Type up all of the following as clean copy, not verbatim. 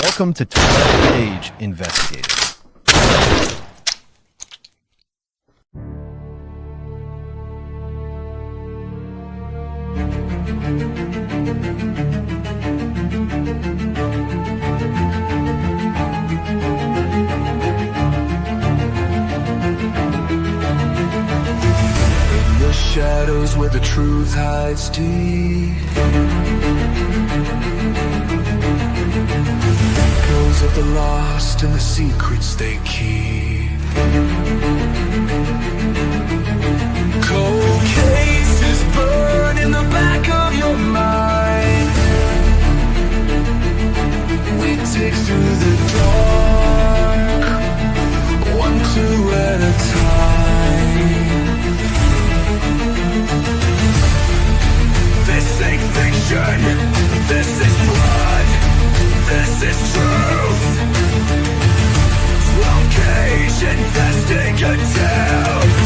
Welcome to 12 Gauge Investigative. In the shadows where the truth hides deep, echoes of the lost and the secrets they keep. Cold cases burn in the back of your mind. We dig through the dark, one clue at a time. This ain't fiction, this is blood, this is truth. 12 Gauge Investigative,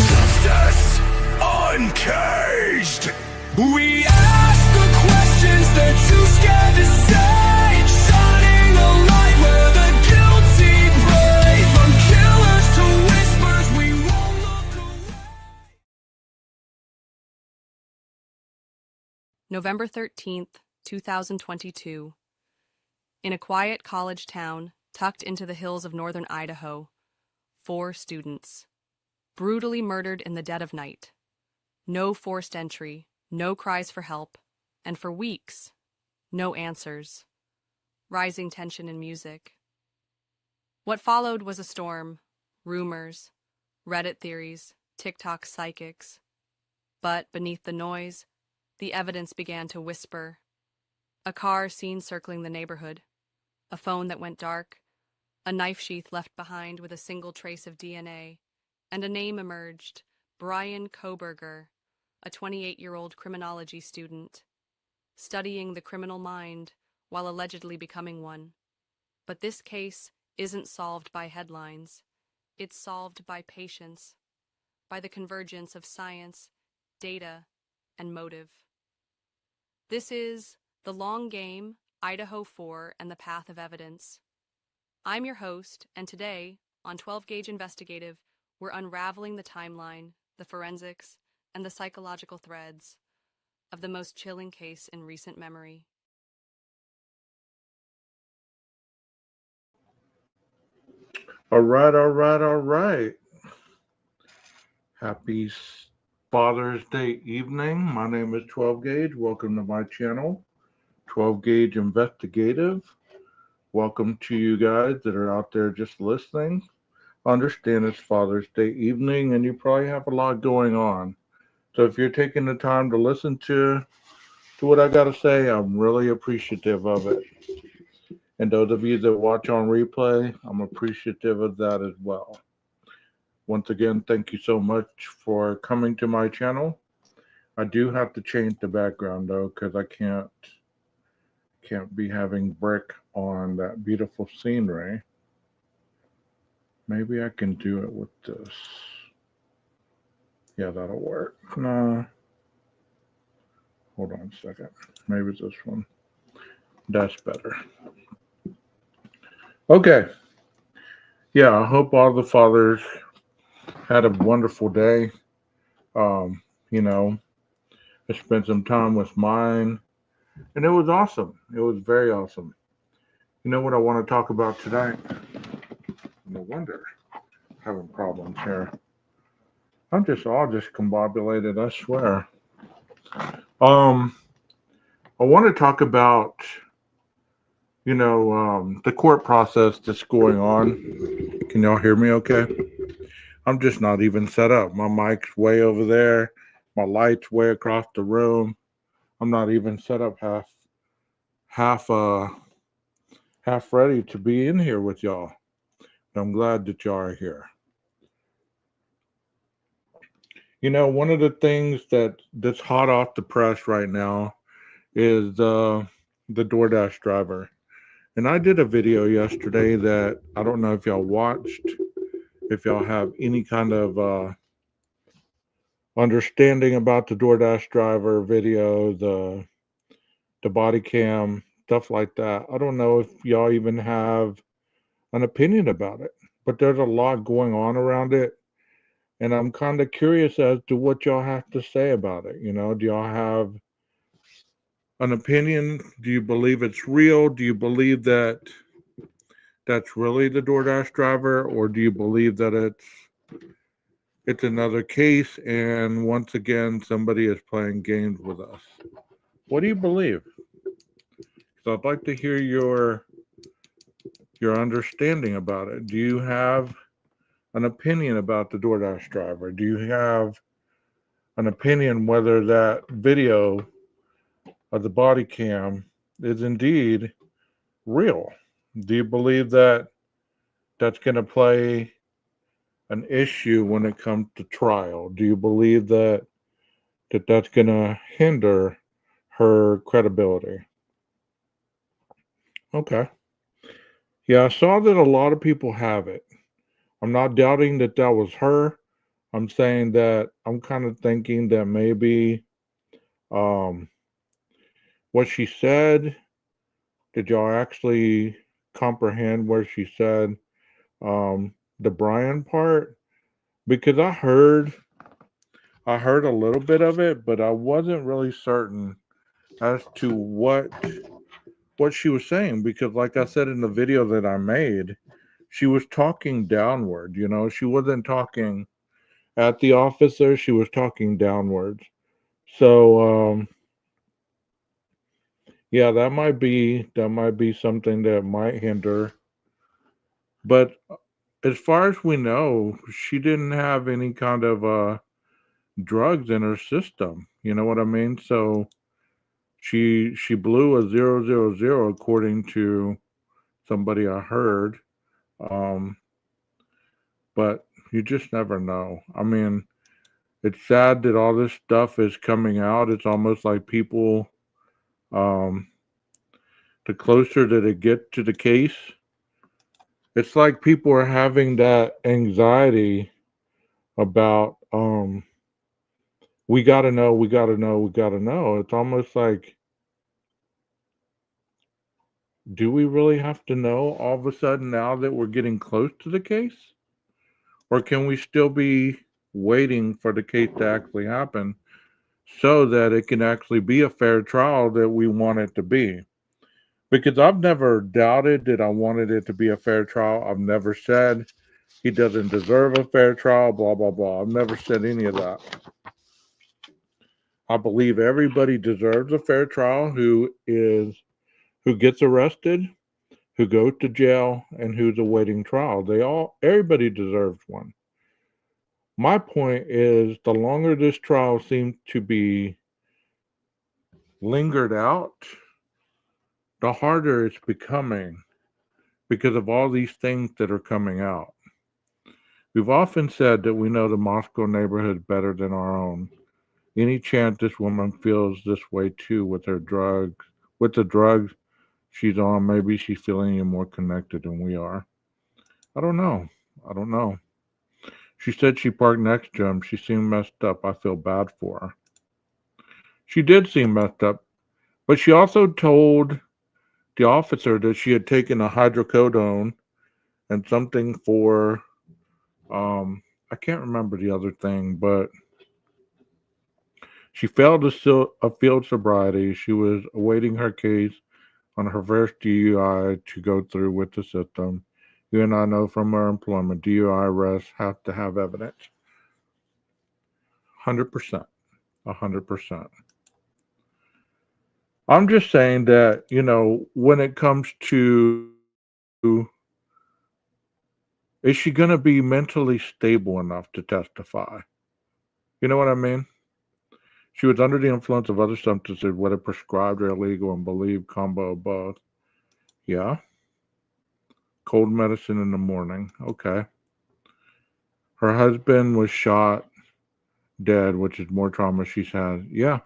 justice uncaged. We ask the questions they're too scared to say, shining a light where the guilty pray. From killers to whispers, we won't look away. November 13th, 2022. In a quiet college town tucked into the hills of northern Idaho, 4 students, brutally murdered in the dead of night. No forced entry, no cries for help, and for weeks, no answers. Rising tension in music. What followed was a storm, rumors, Reddit theories, TikTok psychics. But beneath the noise, the evidence began to whisper. A car seen circling the neighborhood, a phone that went dark, a knife sheath left behind with a single trace of DNA, and a name emerged, Brian Koberger, a 28-year-old criminology student, studying the criminal mind while allegedly becoming one. But this case isn't solved by headlines. It's solved by patience, by the convergence of science, data, and motive. This is The Long Game, Idaho 4, and the Path of Evidence. I'm your host, and today, on 12 Gauge Investigative, we're unraveling the timeline, the forensics, and the psychological threads of the most chilling case in recent memory. All right. Happy Father's Day evening. My name is 12 Gauge. Welcome to my channel, 12 Gauge Investigative. Welcome to you guys that are out there just listening. I understand it's Father's Day evening and you probably have a lot going on. So if you're taking the time to listen to what I got to say, I'm really appreciative of it. And those of you that watch on replay, I'm appreciative of that as well. Once again, thank you so much for coming to my channel. I do have to change the background though, because I can't be having brick on that beautiful scenery. Maybe I can do it with this. Yeah, that'll work. No. Hold on a second. Maybe it's this one. That's better. Okay. Yeah, I hope all the fathers had a wonderful day. I spent some time with mine, and it was awesome. It was very awesome. You know what I want to talk about tonight? No wonder I'm having problems here. I'm just all discombobulated, I swear. I want to talk about, the court process that's going on. Can y'all hear me okay? I'm just not even set up. My mic's way over there. My light's way across the room. I'm not even set up half ready to be in here with y'all. I'm glad that y'all are here. One of the things that's hot off the press right now is the DoorDash driver. And I did a video yesterday that I don't know if y'all watched, if y'all have any kind of understanding about the DoorDash driver video, the body cam stuff like that. I don't know if y'all even have an opinion about it, but there's a lot going on around it. And I'm kind of curious as to what y'all have to say about it. Do y'all have an opinion? Do you believe it's real? Do you believe that that's really the DoorDash driver, or do you believe that it's another case and once again somebody is playing games with us? What do you believe? So I'd like to hear your understanding about it. Do you have an opinion about the DoorDash driver? Do you have an opinion whether that video of the body cam is indeed real? Do you believe that that's going to play an issue when it comes to trial? Do you believe that that's going to hinder her credibility? Okay. Yeah, I saw that a lot of people have it. I'm not doubting that that was her. I'm saying that I'm kind of thinking that maybe um, what she said, did y'all actually comprehend where she said the Brian part? Because I heard a little bit of it, but I wasn't really certain as to what she was saying because like I said in the video that I made, she was talking downward, she wasn't talking at the officer, she was talking downwards. So yeah, that might be something that might hinder. But as far as we know, she didn't have any kind of drugs in her system. You know what I mean? So she blew a 000 according to somebody I heard. Um, but you just never know. I mean, it's sad that all this stuff is coming out. It's almost like people, um, the closer that it gets to the case, it's like people are having that anxiety about, we got to know, we got to know, we got to know. It's almost like, do we really have to know all of a sudden now that we're getting close to the case? Or can we still be waiting for the case to actually happen so that it can actually be a fair trial that we want it to be? Because I've never doubted that I wanted it to be a fair trial. I've never said he doesn't deserve a fair trial, blah, blah, blah. I've never said any of that. I believe everybody deserves a fair trial who gets arrested, who goes to jail, and who's awaiting trial. Everybody deserves one. My point is the longer this trial seems to be lingered out, the harder it's becoming because of all these things that are coming out. We've often said that we know the Moscow neighborhood better than our own. Any chance this woman feels this way too with the drugs she's on, maybe she's feeling even more connected than we are. I don't know. I don't know. She said she parked next to him. She seemed messed up. I feel bad for her. She did seem messed up, but she also told the officer that she had taken a hydrocodone and something for I can't remember the other thing, but she failed a field sobriety. She was awaiting her case on her first DUI to go through with the system. You and I know from our employment, DUI arrests have to have evidence. 100%. 100%. I'm just saying that, when it comes to, is she going to be mentally stable enough to testify? You know what I mean? She was under the influence of other substances, whether prescribed or illegal, and believed combo of both. Yeah. Cold medicine in the morning. Okay. Her husband was shot dead, which is more trauma she's had. Yeah.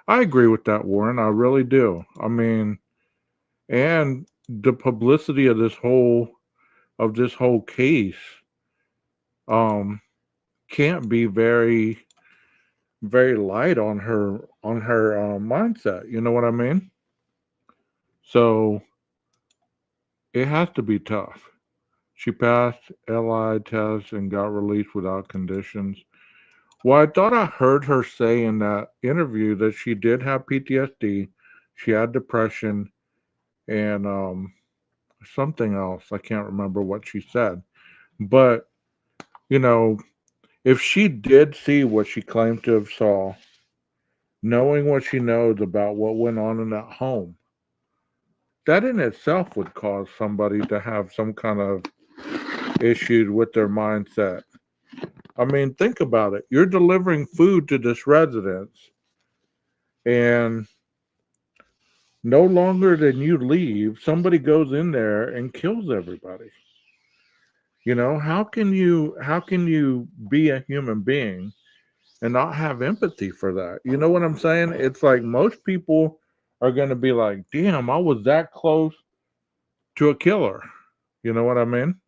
I agree with that, Warren. I really do. I mean, and the publicity of this whole case um can't be very very light on her mindset. You know what I mean? So it has to be tough. She passed LI tests and got released without conditions. Well, I thought I heard her say in that interview that she did have PTSD, she had depression, and something else. I can't remember what she said. But, you know, if she did see what she claimed to have saw, knowing what she knows about what went on in that home, that in itself would cause somebody to have some kind of issues with their mindset. I mean, think about it. You're delivering food to this residence, and no longer than you leave, somebody goes in there and kills everybody. How can you be a human being and not have empathy for that? You know what I'm saying? It's like most people are going to be like, "Damn, I was that close to a killer." You know what I mean?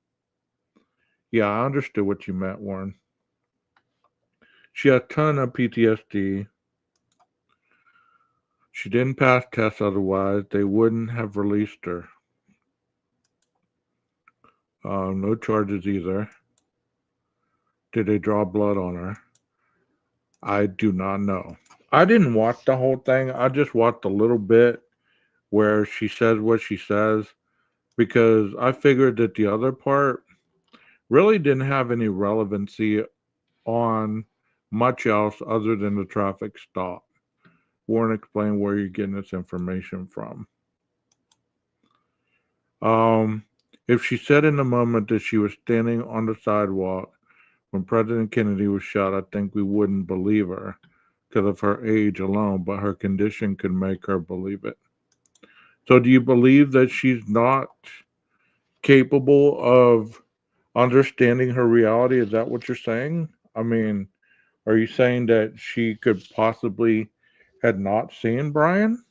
Yeah, I understood what you meant, Warren. She had a ton of PTSD. She didn't pass tests, otherwise they wouldn't have released her. No charges either. Did they draw blood on her? I do not know. I didn't watch the whole thing. I just watched a little bit where she says what she says because I figured that the other part really didn't have any relevancy on much else other than the traffic stop. Warren, explain where you're getting this information from. Um, if she said in the moment that she was standing on the sidewalk when President Kennedy was shot, I think we wouldn't believe her because of her age alone, but her condition could make her believe it. So, do you believe that she's not capable of understanding her reality? Is that what you're saying? I mean, are you saying that she could possibly had not seen Brian?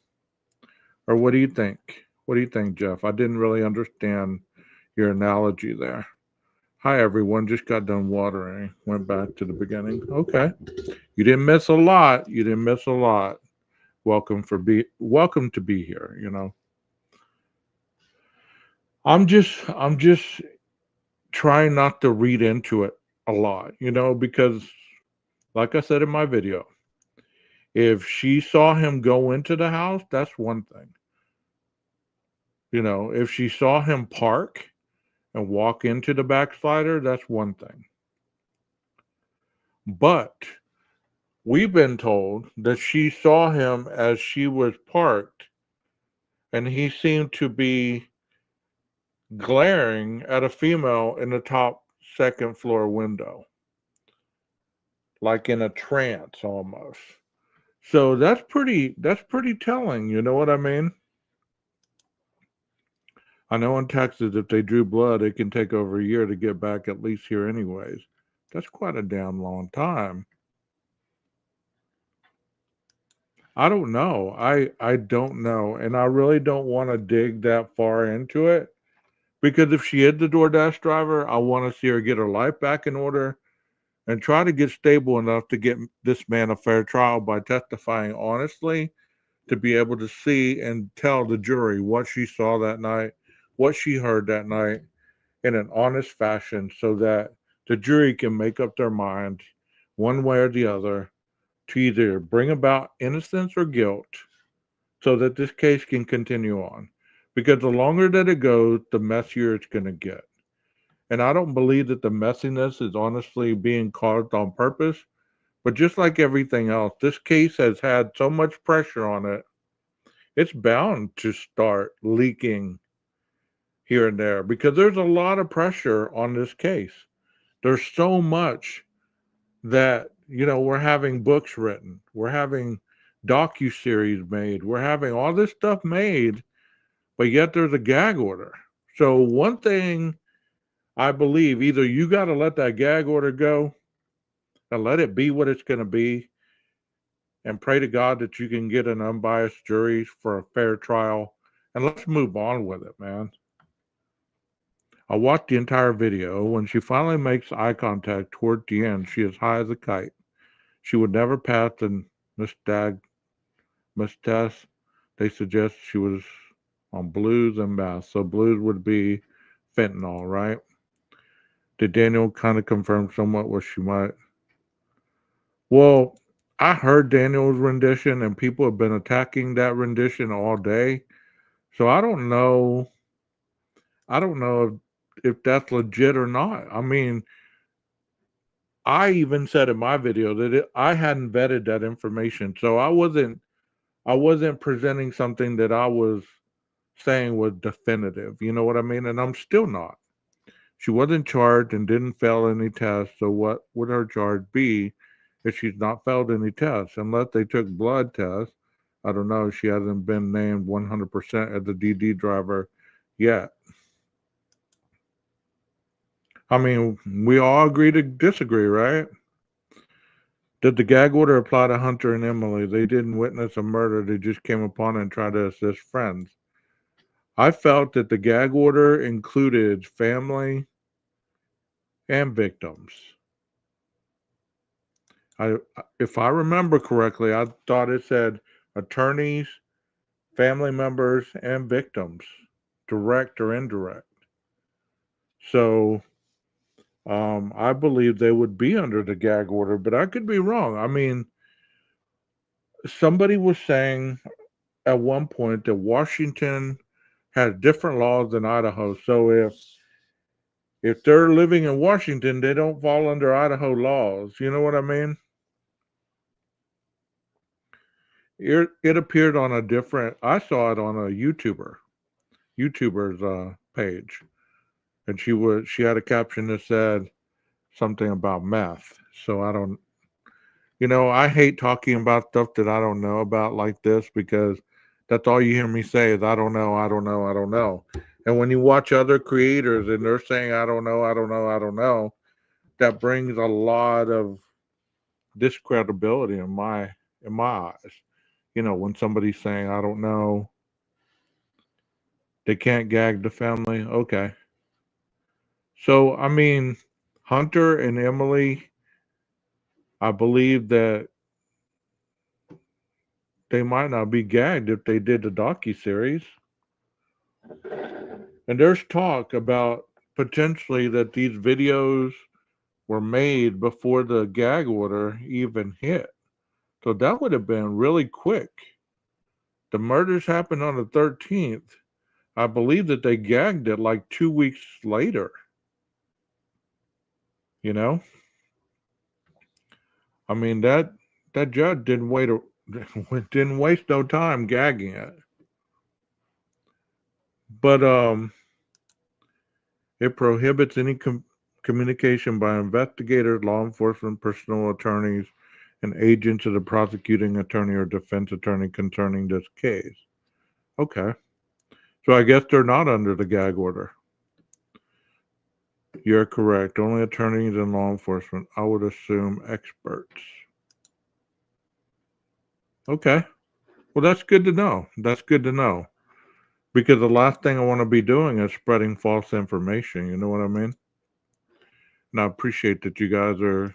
Or what do you think? What do you think, Jeff? I didn't really understand your analogy there. Hi, everyone. Just got done watering. Went back to the beginning. Okay. You didn't miss a lot. You didn't miss a lot. Welcome to be here, you know. I'm just trying not to read into it a lot, because like I said in my video, if she saw him go into the house, that's one thing. If she saw him park and walk into the backslider, that's one thing. But we've been told that she saw him as she was parked and he seemed to be glaring at a female in the top second floor window, like in a trance almost. So that's pretty telling, you know what I mean? I know in Texas if they drew blood it can take over a year to get back at least here anyways. That's quite a damn long time. I don't know. I don't know. And I really don't want to dig that far into it because if she is the DoorDash driver, I want to see her get her life back in order and try to get stable enough to get this man a fair trial by testifying honestly to be able to see and tell the jury what she saw that night, what she heard that night in an honest fashion so that the jury can make up their mind one way or the other to either bring about innocence or guilt so that this case can continue on. Because the longer that it goes, the messier it's going to get. And I don't believe that the messiness is honestly being caused on purpose. But just like everything else, this case has had so much pressure on it, it's bound to start leaking here and there because there's a lot of pressure on this case. There's so much that, we're having books written, we're having docu-series made, we're having all this stuff made, but yet there's a gag order. So one thing I believe, either you got to let that gag order go and let it be what it's going to be and pray to God that you can get an unbiased jury for a fair trial, and let's move on with it, man. I watched the entire video. When she finally makes eye contact toward the end, she is high as a kite. She would never pass the nystagmus test. They suggest she was on blues and bath. So blues would be fentanyl, right? Did Daniel kind of confirm somewhat what she might? Well, I heard Daniel's rendition, and people have been attacking that rendition all day. So I don't know. I don't know if that's legit or not. I mean, I even said in my video that I hadn't vetted that information, so I wasn't presenting something that I was saying was definitive. You know what I mean? And I'm still not. She wasn't charged and didn't fail any tests. So what would her charge be if she's not failed any tests? Unless they took blood tests. I don't know. She hasn't been named 100% as the DD driver yet. I mean, we all agree to disagree, right? Did the gag order apply to Hunter and Emily? They didn't witness a murder. They just came upon it and tried to assist friends. I felt that the gag order included family and victims. I, if I remember correctly, I thought it said attorneys, family members, and victims, direct or indirect. So I believe they would be under the gag order, but I could be wrong. I mean, somebody was saying at one point that Washington has different laws than Idaho. So if they're living in Washington, they don't fall under Idaho laws. You know what I mean? It appeared on a different. I saw it on a YouTuber's page, and she had a caption that said something about meth. So I don't. I hate talking about stuff that I don't know about like this because that's all you hear me say is I don't know, I don't know, I don't know. And when you watch other creators and they're saying I don't know, I don't know, I don't know, that brings a lot of discredibility in my eyes. When somebody's saying I don't know, they can't gag the family. Okay. So I mean, Hunter and Emily, I believe that they might not be gagged if they did the docu-series. And there's talk about potentially that these videos were made before the gag order even hit. So that would have been really quick. The murders happened on the 13th. I believe that they gagged it like 2 weeks later. You know? I mean that judge didn't waste no time gagging it. But it prohibits any communication by investigators, law enforcement, personal attorneys, and agents of the prosecuting attorney or defense attorney concerning this case. Okay. So I guess they're not under the gag order. You're correct. Only attorneys and law enforcement. I would assume experts. Okay. Well, that's good to know. That's good to know. Because the last thing I want to be doing is spreading false information. You know what I mean? And I appreciate that you guys are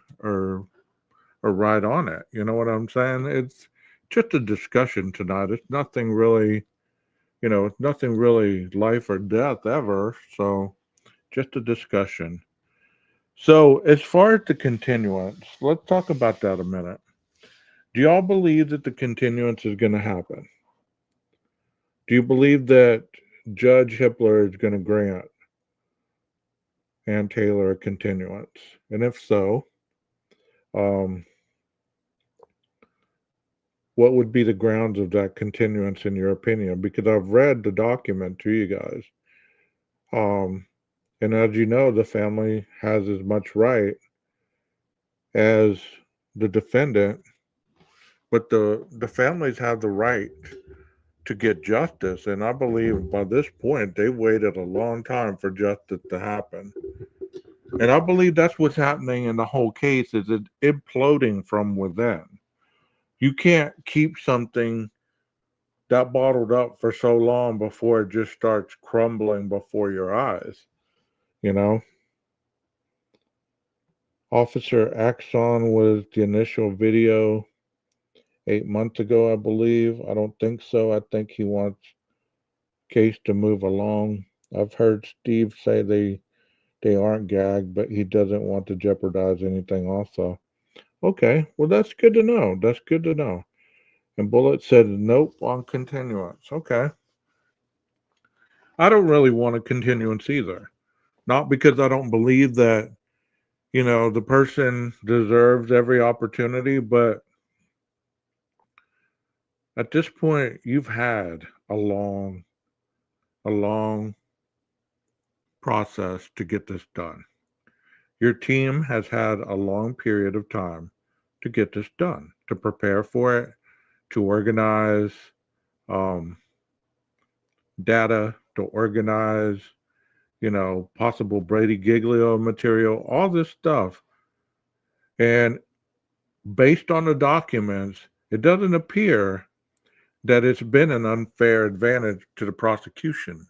right on it. You know what I'm saying? It's just a discussion tonight. It's nothing really, it's nothing really life or death ever. So just a discussion. So as far as the continuance, let's talk about that a minute. Do y'all believe that the continuance is going to happen? Do you believe that Judge Hippler is going to grant Ann Taylor a continuance? And if so, um, what would be the grounds of that continuance in your opinion? Because I've read the document to you guys. And as you know, the family has as much right as the defendant, but the families have the right to get justice. And I believe by this point, they've waited a long time for justice to happen. And I believe that's what's happening in the whole case is it imploding from within. You can't keep something that bottled up for so long before it just starts crumbling before your eyes, you know? Officer Axon was the initial video 8 months ago, I believe. I don't think so. I think he wants case to move along. I've heard Steve say they aren't gagged, but he doesn't want to jeopardize anything also. Okay, well that's good to know. That's good to know. And Bullet said nope on continuance. Okay. I don't really want a continuance either. Not because I don't believe that, the person deserves every opportunity, but at this point you've had a long process to get this done. Your team has had a long period of time to get this done, to prepare for it, to organize um, data, to organize, possible Brady Giglio material, all this stuff. And based on the documents, it doesn't appear that it's been an unfair advantage to the prosecution.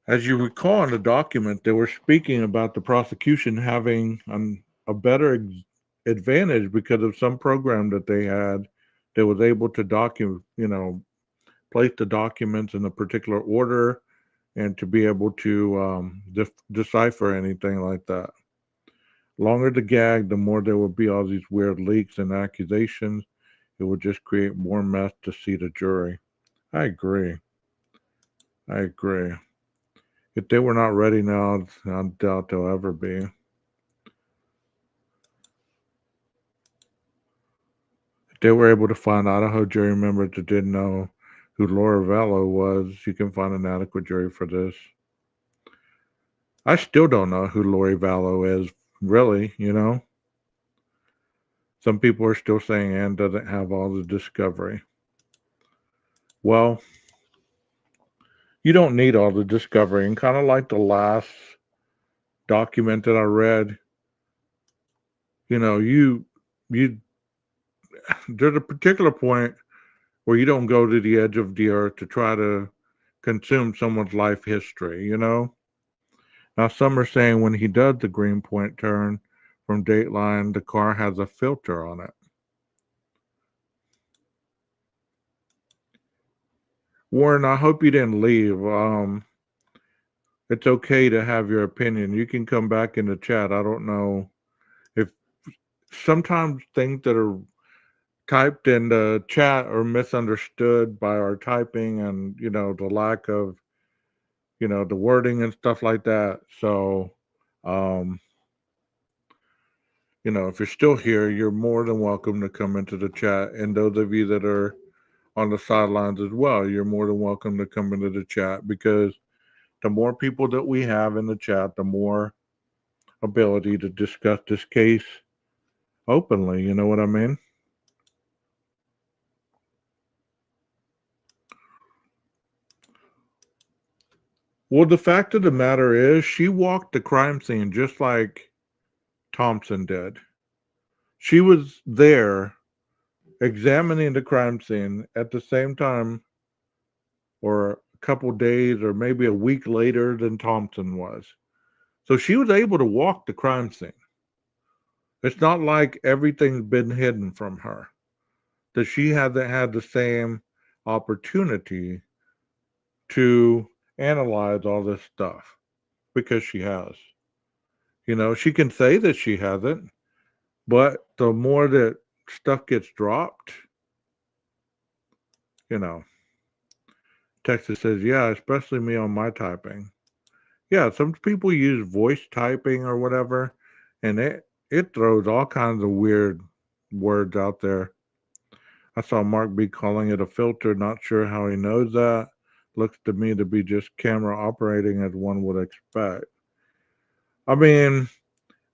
As you recall in the document, they were speaking about the prosecution having a better advantage because of some program that they had that was able to place the documents in a particular order and to be able to decipher anything like that. Longer the gag, the more there would be all these weird leaks and accusations. It would just create more mess to see the jury. I agree. I agree. If they were not ready now, I doubt they'll ever be. If they were able to find Idaho jury members that didn't know who Laura Vallow was, you can find an adequate jury for this. I still don't know who Lori Vallow is, really. Some people are still saying Anne doesn't have all the discovery. Well, you don't need all the discovery. And kind of like the last document that I read, you there's a particular point where you don't go to the edge of the earth to try to consume someone's life history. Now some are saying when he does the Greenpoint turn from Dateline, the car has a filter on it. Warren, I hope you didn't leave. It's okay to have your opinion. You can come back in the chat. I don't know if sometimes things that are typed in the chat are misunderstood by our typing and the lack of the wording and stuff like that. So um if you're still here, you're more than welcome to come into the chat. And those of you that are on the sidelines as well, you're more than welcome to come into the chat, because the more people that we have in the chat, the more ability to discuss this case openly. You know what I mean? Well, the fact of the matter is, she walked the crime scene just like Thompson did. She was there examining the crime scene at the same time, or a couple days, or maybe a week later than Thompson was. So she was able to walk the crime scene. It's not like everything's been hidden from her. That she hasn't had the same opportunity to analyze all this stuff, because she has. She can say that she hasn't, but the more that stuff gets dropped, you know, Texas says, yeah, especially me on my typing. Yeah, some people use voice typing or whatever, and it throws all kinds of weird words out there. I saw Mark B calling it a filter, not sure how he knows that. Looks to me to be just camera operating as one would expect. I mean,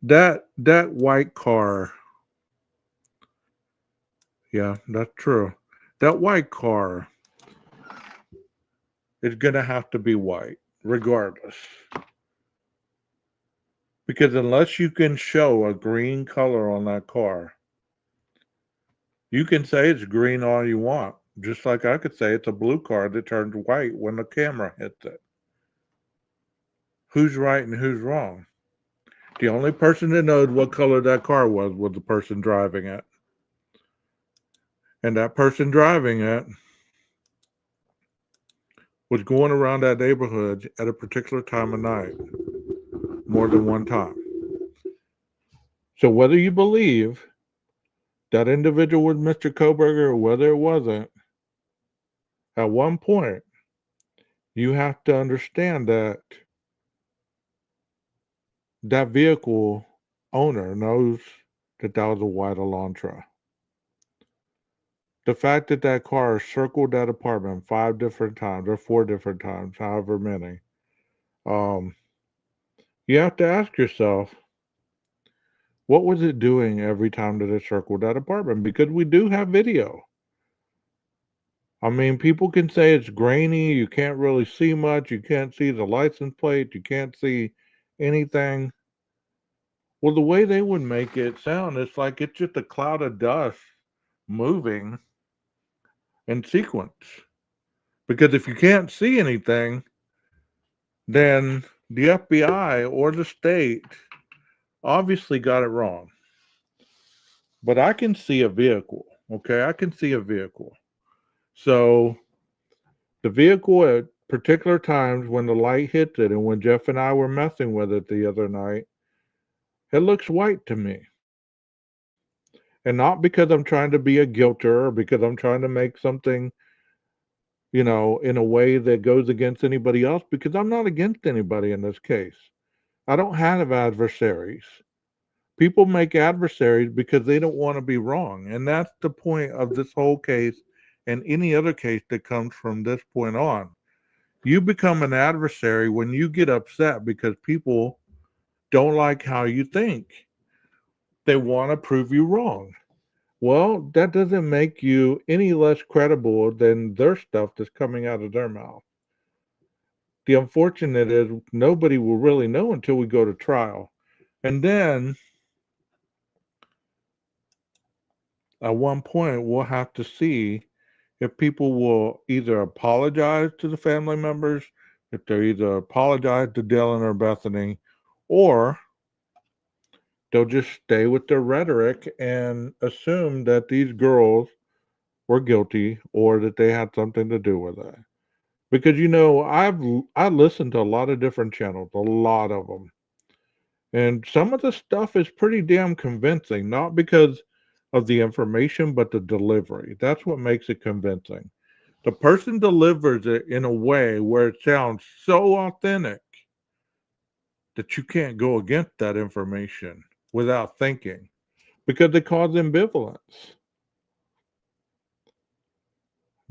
that white car, yeah, that's true. That white car is going to have to be white, regardless. Because unless you can show a green color on that car, you can say it's green all you want. Just like I could say it's a blue car that turns white when the camera hits it. Who's right and who's wrong? The only person that knows what color that car was the person driving it. And that person driving it was going around that neighborhood at a particular time of night more than one time. So whether you believe that individual was Mr. Koberger or whether it wasn't, at one point you have to understand that that vehicle owner knows that that was a white Elantra. The fact that that car circled that apartment 5 different times or 4 different times, however many, um, you have to ask yourself, what was it doing every time that it circled that apartment? Because we do have video. I mean, people can say it's grainy, you can't really see much, you can't see the license plate, you can't see anything. Well, the way they would make it sound, it's like it's just a cloud of dust moving in sequence. Because if you can't see anything, then the FBI or the state obviously got it wrong. But I can see a vehicle, okay? I can see a vehicle. So the vehicle at particular times when the light hits it and when Jeff and I were messing with it the other night, it looks white to me. And not because I'm trying to be a guilter or because I'm trying to make something, in a way that goes against anybody else, because I'm not against anybody in this case. I don't have adversaries. People make adversaries because they don't want to be wrong. And that's the point of this whole case and any other case that comes from this point on. You become an adversary when you get upset because people don't like how you think. They want to prove you wrong. Well, that doesn't make you any less credible than their stuff that's coming out of their mouth. The unfortunate is nobody will really know until we go to trial. And then at one point, we'll have to see if people will either apologize to the family members, if they either apologize to Dylan or Bethany, or they'll just stay with their rhetoric and assume that these girls were guilty or that they had something to do with it. Because I listened to a lot of different channels, a lot of them, and some of the stuff is pretty damn convincing. Not because of the information, but the delivery. That's what makes it convincing. The person delivers it in a way where it sounds so authentic that you can't go against that information without thinking because it causes ambivalence.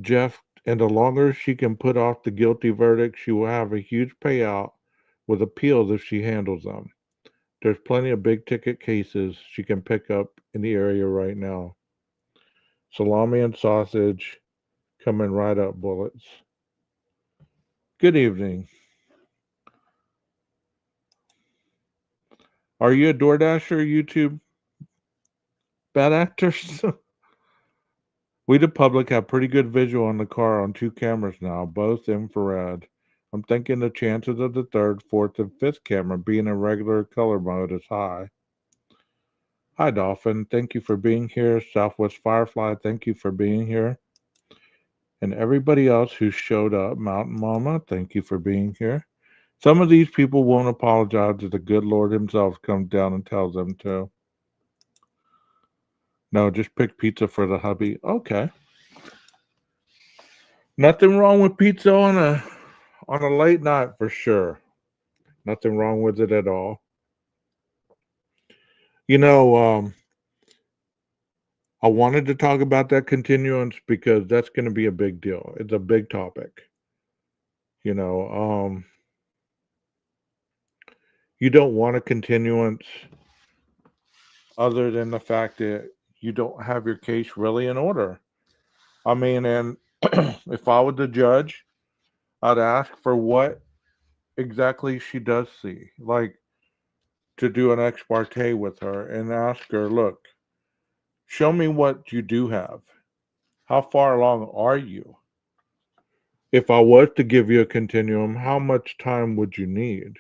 Jeff, and the longer she can put off the guilty verdict, she will have a huge payout with appeals if she handles them. There's plenty of big ticket cases she can pick up in the area right now. Salami and sausage coming right up, bullets. Good evening. Are you a DoorDasher or YouTube bad actors? We, the public, have pretty good visual on the car on 2 cameras now, both infrared. I'm thinking the chances of the third, fourth, and fifth camera being in regular color mode is high. Hi, Dolphin. Thank you for being here. Southwest Firefly, thank you for being here. And everybody else who showed up, Mountain Mama, thank you for being here. Some of these people won't apologize if the good Lord himself comes down and tells them to. No, just pick pizza for the hubby. Okay. Nothing wrong with pizza on a late night for sure. Nothing wrong with it at all. You know, I wanted to talk about that continuance because that's going to be a big deal. It's a big topic. You know, you don't want a continuance other than the fact that you don't have your case really in order. I mean, and if I was the judge, I'd ask for what exactly she does see, like to do an ex parte with her and ask her, look, show me what you do have. How far along are you? If I was to give you a continuum, how much time would you need?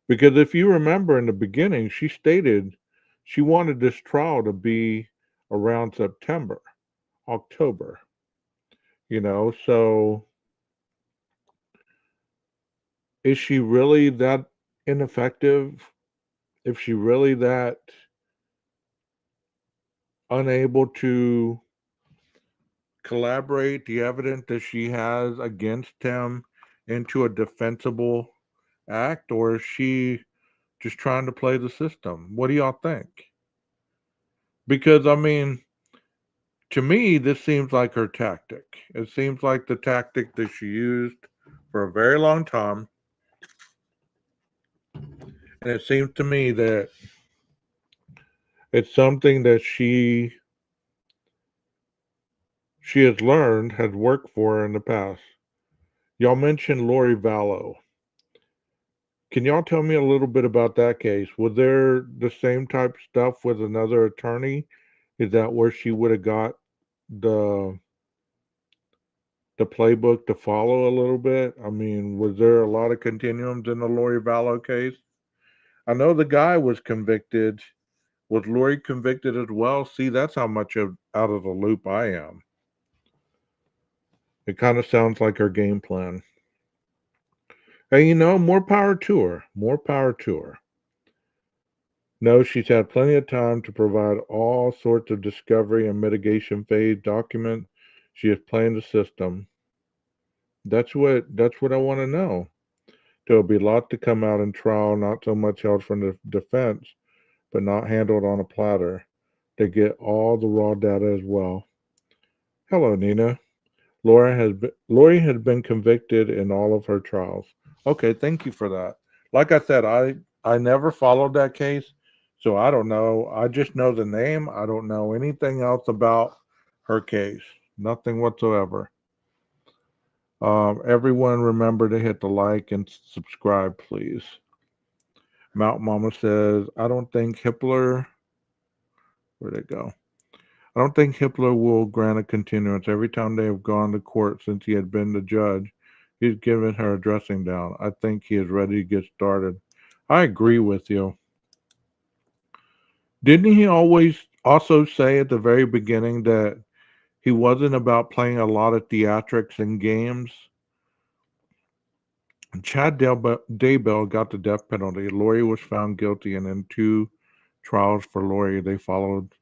Because if you remember in the beginning, she stated she wanted this trial to be around September, October, so is she really that ineffective? If she really that unable to collaborate the evidence that she has against him into a defensible act, or is she just trying to play the system? What do y'all think? Because, I mean, to me, this seems like her tactic. It seems like the tactic that she used for a very long time. And it seems to me that it's something that she has learned, has worked for her in the past. Y'all mentioned Lori Vallow. Can y'all tell me a little bit about that case? Was there the same type of stuff with another attorney? Is that where she would have got the the playbook to follow a little bit? I mean, was there a lot of continuums in the Lori Vallow case? I know the guy was convicted. Was Lori convicted as well? See, that's how much out of the loop I am. It kind of sounds like her game plan. And more power to her. More power to her. No, she's had plenty of time to provide all sorts of discovery and mitigation phase documents. She is playing the system. That's what I want to know. There'll be a lot to come out in trial, not so much held from the defense, but not handled on a platter. They get all the raw data as well. Hello, Nina. Lori has been convicted in all of her trials. Okay, thank you for that. Like I said, I never followed that case, so I don't know. I just know the name. I don't know anything else about her case. Nothing whatsoever. Everyone remember to hit the like and subscribe, please. Mount Mama says, I don't think Hitler, where'd it go? I don't think Hitler will grant a continuance. Every time they have gone to court since he had been the judge, he's given her a dressing down. I think he is ready to get started. I agree with you. Didn't he always also say at the very beginning that he wasn't about playing a lot of theatrics and games? Chad Daybell got the death penalty. Lori was found guilty, and in 2 trials for Lori, they followed.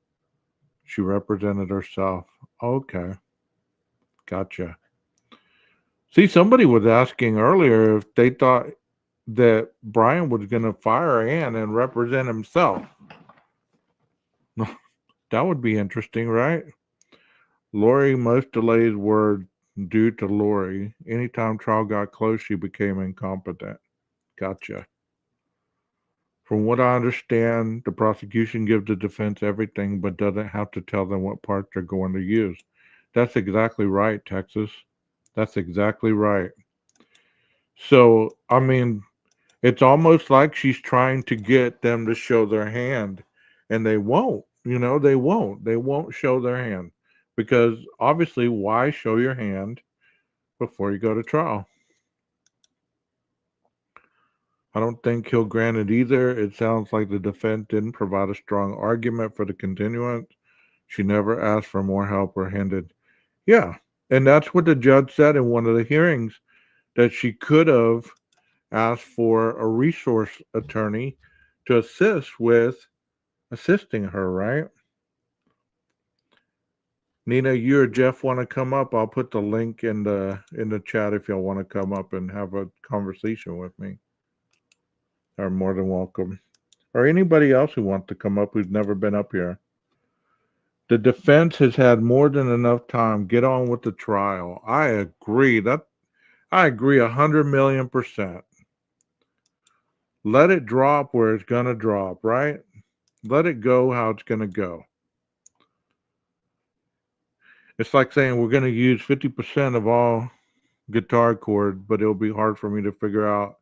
She represented herself. Okay, gotcha. See, somebody was asking earlier if they thought that Brian was going to fire Ann and represent himself. That would be interesting, right? Lori, most delays were due to Lori. Anytime trial got close, she became incompetent. Gotcha. From what I understand, the prosecution gives the defense everything but doesn't have to tell them what parts they're going to use. That's exactly right, Texas. That's exactly right. So, I mean, it's almost like she's trying to get them to show their hand, and they won't. They won't. They won't show their hand because obviously, why show your hand before you go to trial? I don't think he'll grant it either. It sounds like the defense didn't provide a strong argument for the continuance. She never asked for more help or hinted. Yeah, and that's what the judge said in one of the hearings, that she could have asked for a resource attorney to assist with assisting her, right? Nina, you or Jeff want to come up? I'll put the link in the chat if y'all want to come up and have a conversation with me. Are more than welcome. Or anybody else who wants to come up who's never been up here. The defense has had more than enough time. Get on with the trial. I agree. I agree 100,000,000%. Let it drop where it's gonna drop, right? Let it go how it's gonna go. It's like saying we're gonna use 50% of all guitar chords, but it'll be hard for me to figure out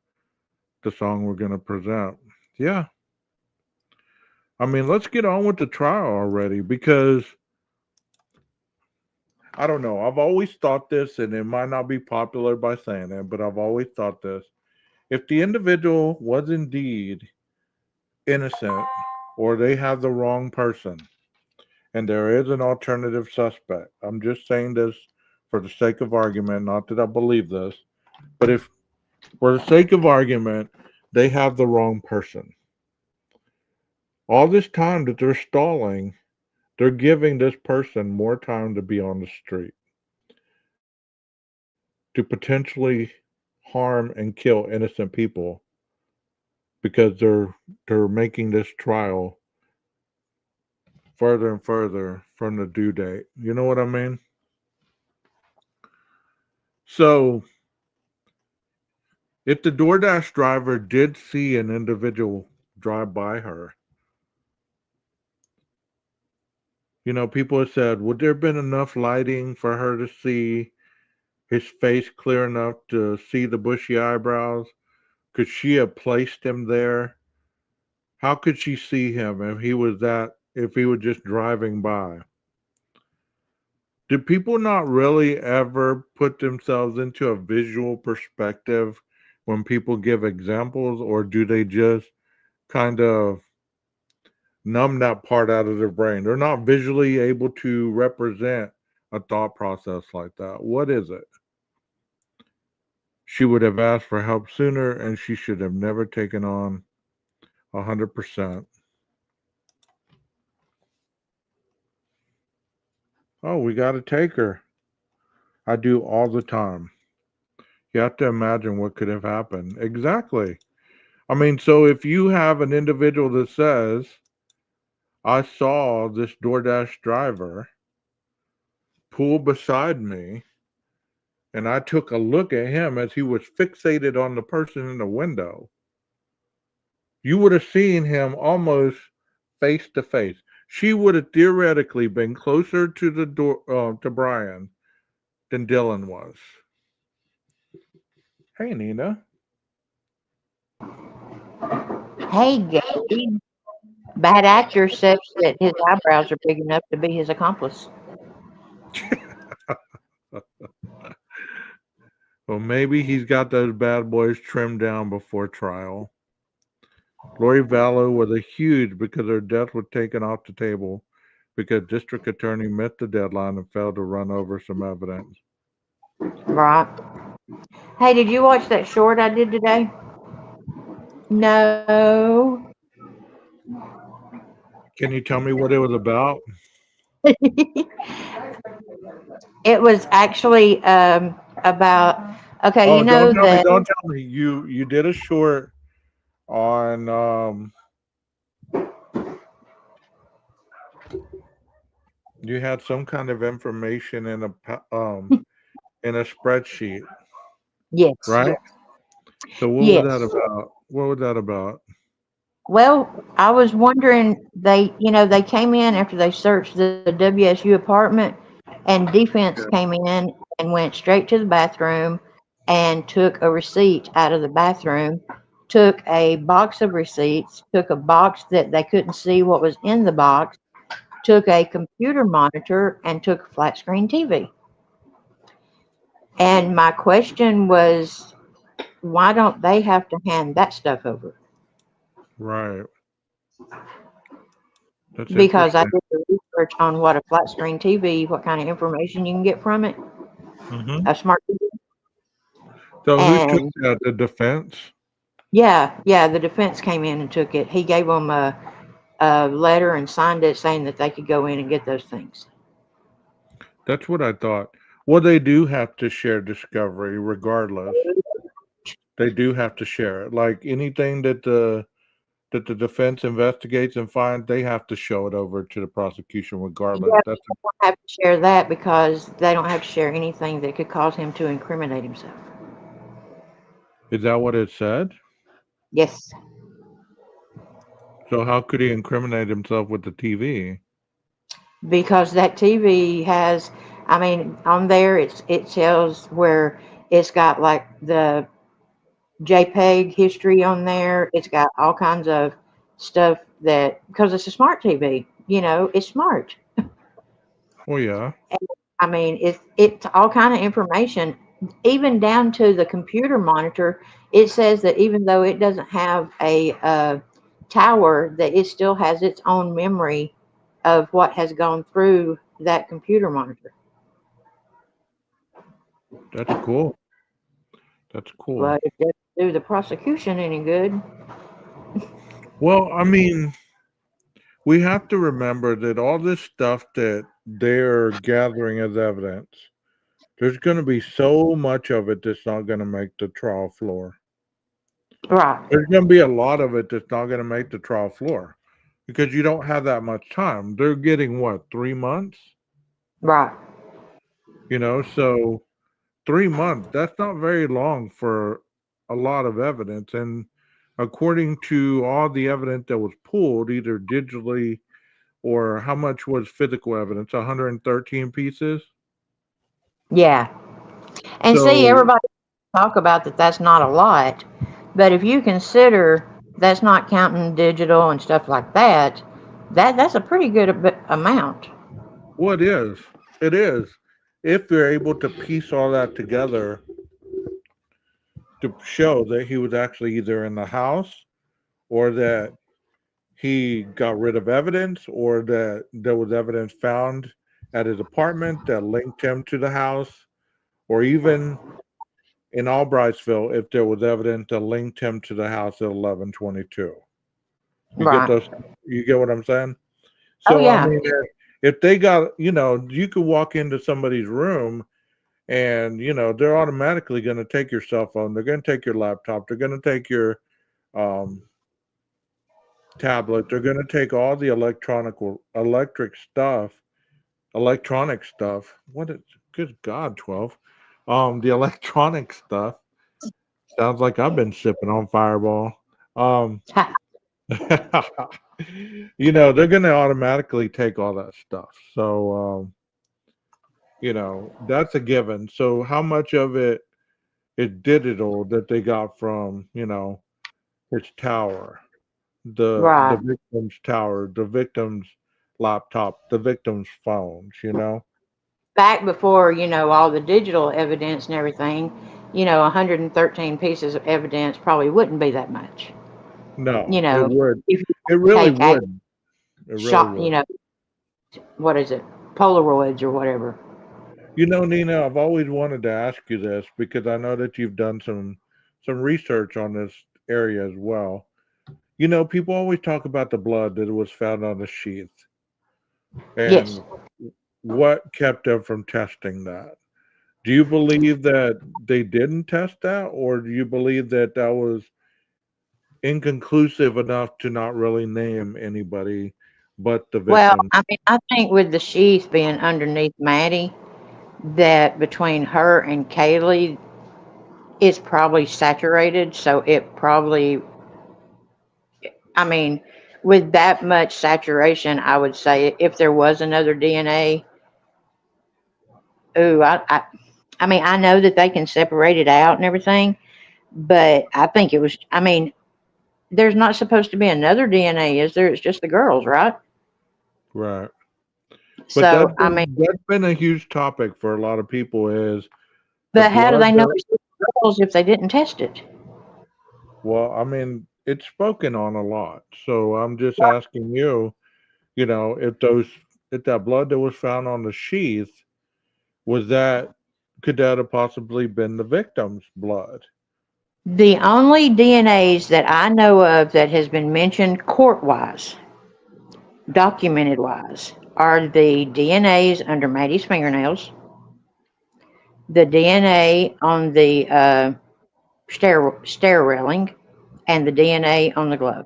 the song we're gonna present. Yeah. I mean, let's get on with the trial already because I don't know. I've always thought this, and it might not be popular by saying it, but I've always thought this. If the individual was indeed innocent or they have the wrong person and there is an alternative suspect, I'm just saying this for the sake of argument, not that I believe this, but if For the sake of argument, they have the wrong person. All this time that they're stalling, they're giving this person more time to be on the street to potentially harm and kill innocent people because they're making this trial further and further from the due date. You know what I mean? So, if the DoorDash driver did see an individual drive by her, people have said, would there have been enough lighting for her to see his face clear enough to see the bushy eyebrows? Could she have placed him there? How could she see him if he was just driving by? Do people not really ever put themselves into a visual perspective when people give examples, or do they just kind of numb that part out of their brain? They're not visually able to represent a thought process like that. What is it? She would have asked for help sooner, and she should have never taken on 100%. Oh, we got to take her. I do all the time. You have to imagine what could have happened. Exactly. I mean, so if you have an individual that says, I saw this DoorDash driver pull beside me, and I took a look at him as he was fixated on the person in the window, you would have seen him almost face to face. She would have theoretically been closer to the door to Brian than Dylan was. Hey, Nina. Hey, Gabe. Bad actor says that his eyebrows are big enough to be his accomplice. Well, maybe he's got those bad boys trimmed down before trial. Lori Vallow was a huge because her death was taken off the table because district attorney missed the deadline and failed to run over some evidence. Right. Hey, did you watch that short I did today? No. Can you tell me what it was about? It was actually about, okay, Oh, you know that, don't tell me. You did a short on you had some kind of information in a spreadsheet, yes, right? So what was that yes. about? What was that about? Well, I was wondering, they came in after they searched the WSU apartment, and defense Yeah. came in and went straight to the bathroom and took a receipt out of the bathroom, took a box of receipts, took a box that they couldn't see what was in the box, took a computer monitor, and took a flat screen TV. And my question was, why don't they have to hand that stuff over? Right. That's Because I interesting. did the research on what a flat screen TV, what kind of information you can get from it, Hmm. a smart TV. So who took And that? The defense? yeah, the defense came in and took it. He gave them a letter and signed it saying that they could go in and get those things. That's what I thought. Well, they do have to share discovery regardless. They do have to share it. Like anything that the defense investigates and finds, they have to show it over to the prosecution regardless. Yeah, That's they don't have to share that because they don't have to share anything that could cause him to incriminate himself. is that what it said? Yes, So how could he incriminate himself with the TV? because that TV has, I mean, on there it tells where it's got like the JPEG history on there. It's got all kinds of stuff that, because it's a smart TV, it's smart. Oh yeah. I mean, it's all kind of information, even down to the computer monitor. It says that even though it doesn't have a tower, that it still has its own memory of what has gone through that computer monitor. That's cool. That's cool. But it doesn't do the prosecution any good. Well, I mean, we have to remember that all this stuff that they're gathering as evidence, there's going to be so much of it that's not going to make the trial floor. Right, There's going to be a lot of it that's not going to make the trial floor because you don't have that much time. They're getting what, 3 months? right. So 3 months, that's not very long for a lot of evidence. And according to all the evidence that was pulled, either digitally or how much was physical evidence? 113 pieces. Yeah. And see, So everybody talk about that that's not a lot, but if you consider that's not counting digital and stuff like that, that's a pretty good amount. what is? It is. If you're able to piece all that together to show that he was actually either in the house or that he got rid of evidence or that there was evidence found at his apartment that linked him to the house, or even in Albrightsville, if there was evidence that linked him to the house at 1122. You get Right. those? You get what I'm saying? Oh So I yeah. mean, if they got, you could walk into somebody's room and they're automatically going to take your cell phone, they're going to take your laptop, they're going to take your um, tablet, they're going to take all the electronic stuff. What is? Good God, 12. The electronic stuff sounds like I've been sipping on Fireball. Um, they're going to automatically take all that stuff. So, that's a given. So, how much of it is digital that they got from, his tower, the Right. victim's tower, the victim's laptop, the victim's phones? Back before, all the digital evidence and everything, 113 pieces of evidence probably wouldn't be that much. No, You it know, would. if you It really take act wouldn't. It really shot, would. what is it? Polaroids or whatever. Nina, I've always wanted to ask you this because I know that you've done some research on this area as well. People always talk about the blood that was found on the sheath Yes. and what kept them from testing that. Do you believe that they didn't test that, or do you believe that that was inconclusive enough to not really name anybody but the Well, victim? I mean, I think with the sheath being underneath Maddie, that between her and Kaylee, it's probably saturated. So it probably, I mean, with that much saturation, I would say if there was another DNA, ooh, I mean, I know that they can separate it out and everything, but I think it was, I mean, there's not supposed to be another DNA, is there? It's just the girls, right? Right. But So, I mean, that's been a huge topic for a lot of people is the but how do blood they know that it's just the girls if they didn't test it? well, I mean, it's spoken on a lot. So I'm just asking you, if that blood that was found on the sheath, was that could that have possibly been the victim's blood? The only DNAs that I know of that has been mentioned court wise, documented wise, are the DNAs under Maddie's fingernails, the DNA on the stair railing, and the DNA on the glove.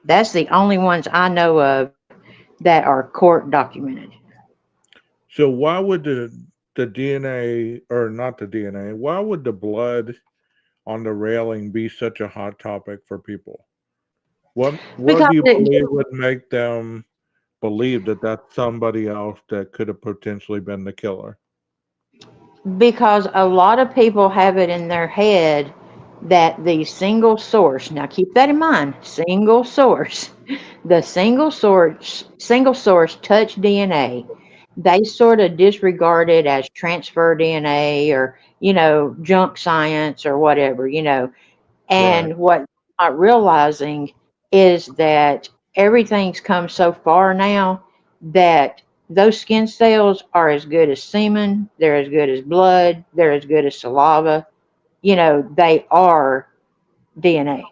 That's the only ones I know of that are court documented. So why would the DNA or not the DNA, why would the blood on the railing be such a hot topic for people? What Because do you it, believe would make them believe that that's somebody else that could have potentially been the killer? because a lot of people have it in their head that the single source, now keep that in mind, single source, the single source touch DNA, they sort of disregard it as transfer DNA or, junk science or whatever, Right. and what I'm not realizing is that everything's come so far now that those skin cells are as good as semen, they're as good as blood, they're as good as saliva. They are DNA.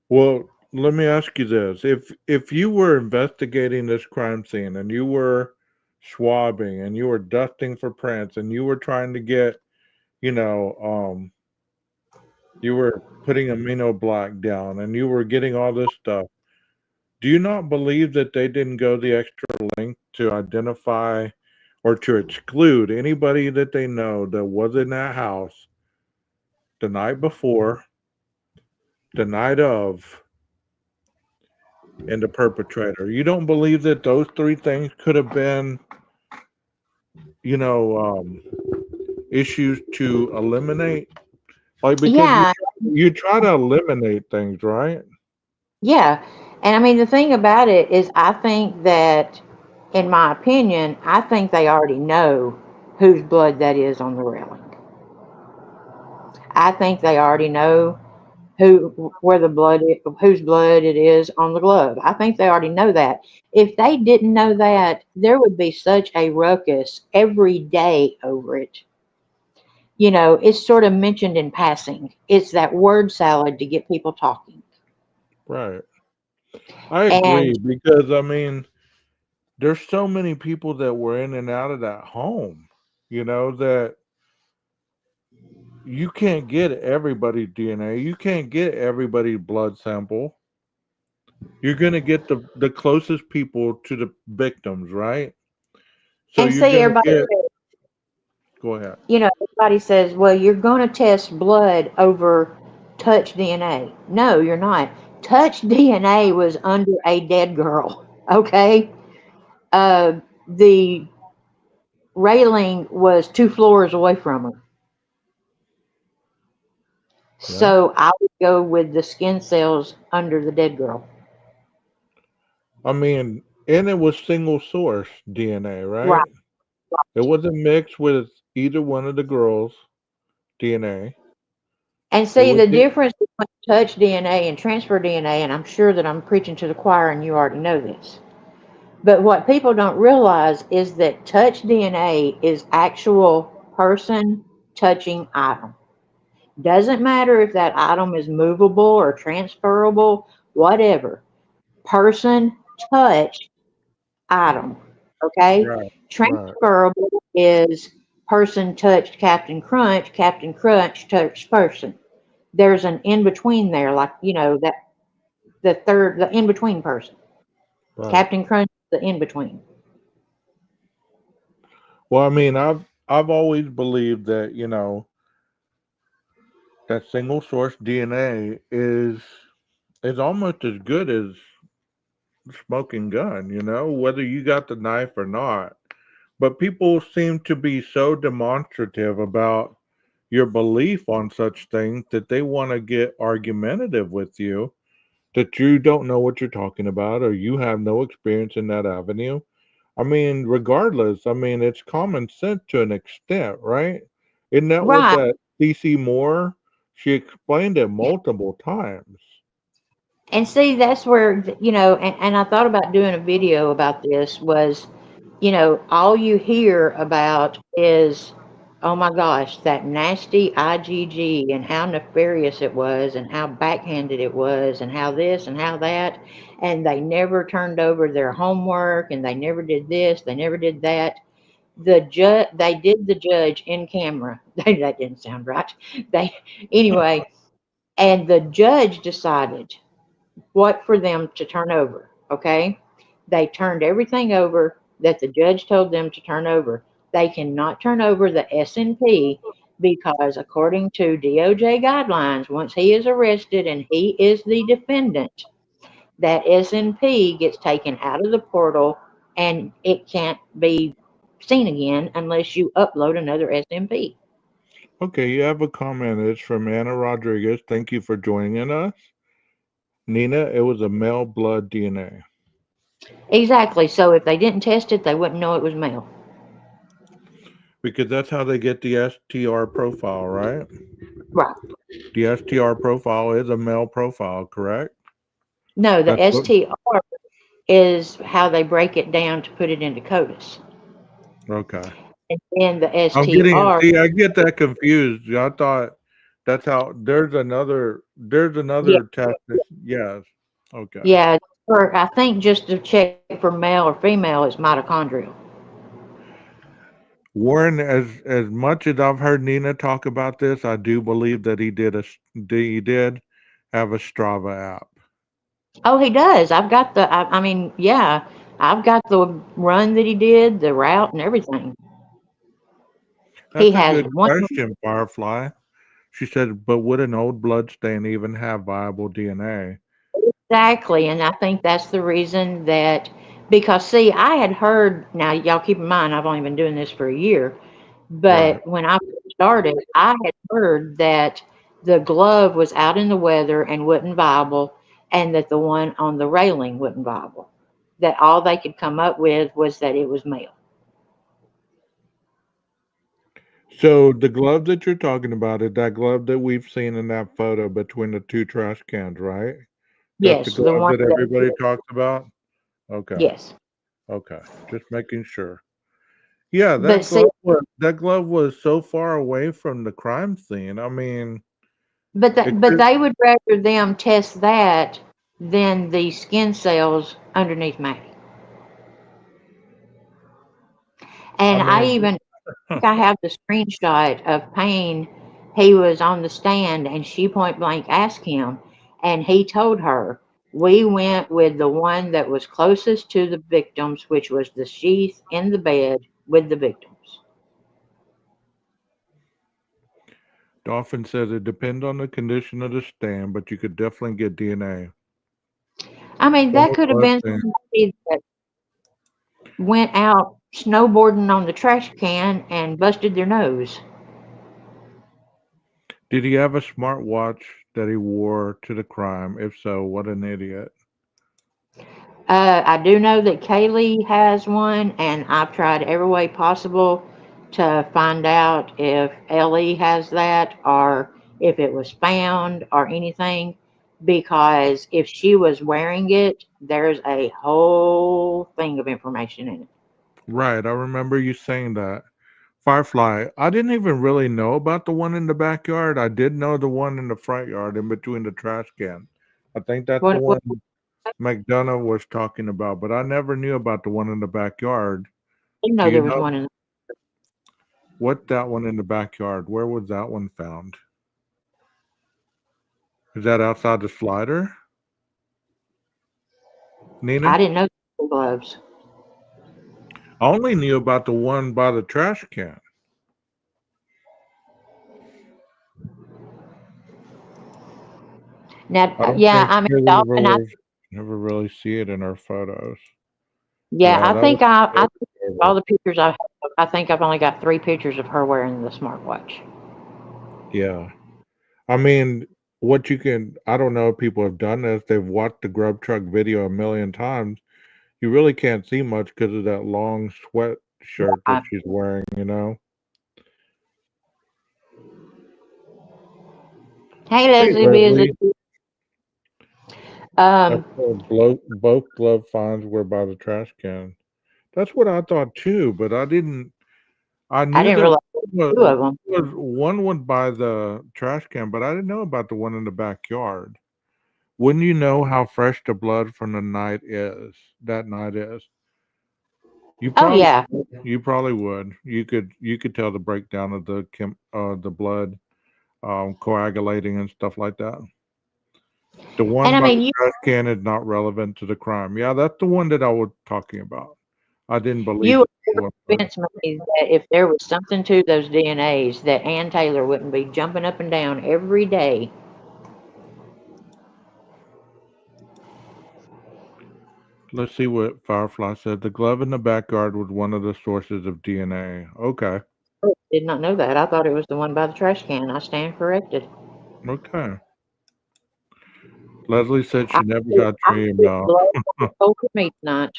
Well, let me ask you this: if you were investigating this crime scene and you were swabbing and you were dusting for prints and you were trying to get, you know, you were putting amino black down and you were getting all this stuff, do you not believe that they didn't go the extra length to identify or to exclude anybody that they know that was in that house the night before, the night of, and the perpetrator? You don't believe that those three things could have been, you know, issues to eliminate? Like, because Yeah, you try to eliminate things, right? yeah. And I mean, the thing about it is, I think that, in my opinion, I think they already know whose blood that is on the railing. I think they already know where the blood is, whose blood it is on the glove. I think they already know that. If they didn't know that, there would be such a ruckus every day over it. It's sort of mentioned in passing. It's that word salad to get people talking. Right. I And agree because I mean, there's so many people that were in and out of that home, that you can't get everybody's DNA. You can't get everybody's blood sample. You're going to get the closest people to the victims, right? So and you're see, going to everybody get, says, go ahead. everybody says, well, you're going to test blood over touch DNA. No, you're not. Touch DNA was under a dead girl. Okay. The railing was 2 floors away from her. Yeah. So I would go with the skin cells under the dead girl. I mean, and it was single source DNA, Right. right? It wasn't mixed with either one of the girls' DNA. And It see, was the it. difference between touch DNA and transfer DNA, and I'm sure that I'm preaching to the choir and you already know this. But what people don't realize is that touch DNA is actual person touching item. Doesn't matter if that item is movable or transferable, whatever. Person touch item. Okay? Right. Right. Transferable is person touched Captain Crunch touched person. There's an in between there, like, that the in between person. Right. Captain Crunch is the in between. Well, I mean, I've always believed that, that single source DNA is almost as good as smoking gun, whether you got the knife or not. But people seem to be so demonstrative about your belief on such things that they want to get argumentative with you, that you don't know what you're talking about or you have no experience in that avenue. I mean, regardless, I mean, it's common sense to an extent, right? Isn't that what Right. that CC Moore, she explained it multiple times. And see, that's where, and I thought about doing a video about this was, all you hear about is, oh my gosh, that nasty IgG and how nefarious it was and how backhanded it was and how this and how that. And they never turned over their homework and they never did this, they never did that. They did the judge in camera. That didn't sound right. They, anyway, and the judge decided what for them to turn over. Okay. They turned everything over that the judge told them to turn over. They cannot turn over the SNP because, according to DOJ guidelines, once he is arrested and he is the defendant, that SNP gets taken out of the portal and it can't be seen again unless you upload another SNP. Okay, you have a comment. It's from Anna Rodriguez. Thank you for joining us. Nina, it was a male blood DNA Exactly. So if they didn't test it, they wouldn't know it was male. because that's how they get the STR profile, right? Right. The STR profile is a male profile, correct? No, the That's what. STR is how they break it down to put it into CODIS. Okay. And then the I'm getting, STR, see, I get that confused. I thought that's how there's yeah, another test. Yes. Okay. yeah, or I think just to check for male or female is mitochondrial. Warren, as much as I've heard Nina talk about this, I do believe that he did have a Strava app. Oh, he does. I mean, yeah, I've got the run that he did, the route and everything. He That's a has good one question, Firefly. She said, but would an old blood stain even have viable DNA? exactly, and I think that's the reason that because see, I had heard now y'all keep in mind I've only been doing this for a year, Right. but when I first started, I had heard that the glove was out in the weather and wasn't viable, and that the one on the railing wasn't viable. That all they could come up with was that it was male. So the glove that you're talking about is that glove that we've seen in that photo between the two trash cans, right? That's the Yes, the glove one that that everybody talks about? Okay. yes. Okay. Just making sure. Yeah, But see, that glove was so far away from the crime scene. I mean, it but could, they would rather them test that than the skin cells underneath Maggie. I And I mean, even think I have the screenshot of Payne. He was on the stand and she point blank asked him, and he told her, we went with the one that was closest to the victims, which was the sheath in the bed with the victims. Dolphin says it depends on the condition of the stand, but you could definitely get DNA I mean, from that a could have blood been stain. somebody that went out snowboarding on the trash can and busted their nose. Did he have a smartwatch that he wore to the crime? If so, what an idiot. I do know that Kaylee has one, and I've tried every way possible to find out if Ellie has that or if it was found or anything. Because if she was wearing it, there's a whole thing of information in it. Right, I remember you saying that. Firefly, I didn't even really know about the one in the backyard. I did know the one in the front yard in between the trash can. I think that's the What one McDonough was talking about, but I never knew about the one in the backyard. you Do know you there was know one in what that one in the backyard? Where was that one found? Is that outside the slider, I Nina? didn't know the gloves. I only knew about the one by the trash can. Now, I don't yeah, think I mean, Haley ever Dolphin, was, never really see it in her photos. yeah, Yeah, that was I think all terrible. the pictures I have, I think I've only got 3 pictures of her wearing the smartwatch. Yeah. I mean, what you can, I don't know if people have done this. They've watched the Grub Truck video a million times. You really can't see much because of that long sweatshirt that I, she's wearing, you know? hey, Hey, Leslie, visit. Leslie. I Um, thought both glove finds were by the trash can. That's what I thought too, but I I knew didn't that realize there was, were 2 of them. one was by the trash can, but I didn't know about the one in the backyard. Wouldn't you know how fresh the blood from the night is? That night is. You Oh probably yeah, you probably would. You could tell the breakdown of the blood coagulating and stuff like that. The and one I by mean, the trash can is not relevant to the crime. Yeah, that's the one that I was talking about. I didn't believe you that one was. convinced me that if there was something to those DNAs, that Ann Taylor wouldn't be jumping up and down every day. Let's see what Firefly said. The glove in the backyard was one of the sources of DNA. Okay. Did not know that. I thought it was the one by the trash can. I stand corrected. Okay. Leslie said I she never feel got I your feel email. blood over me tonight.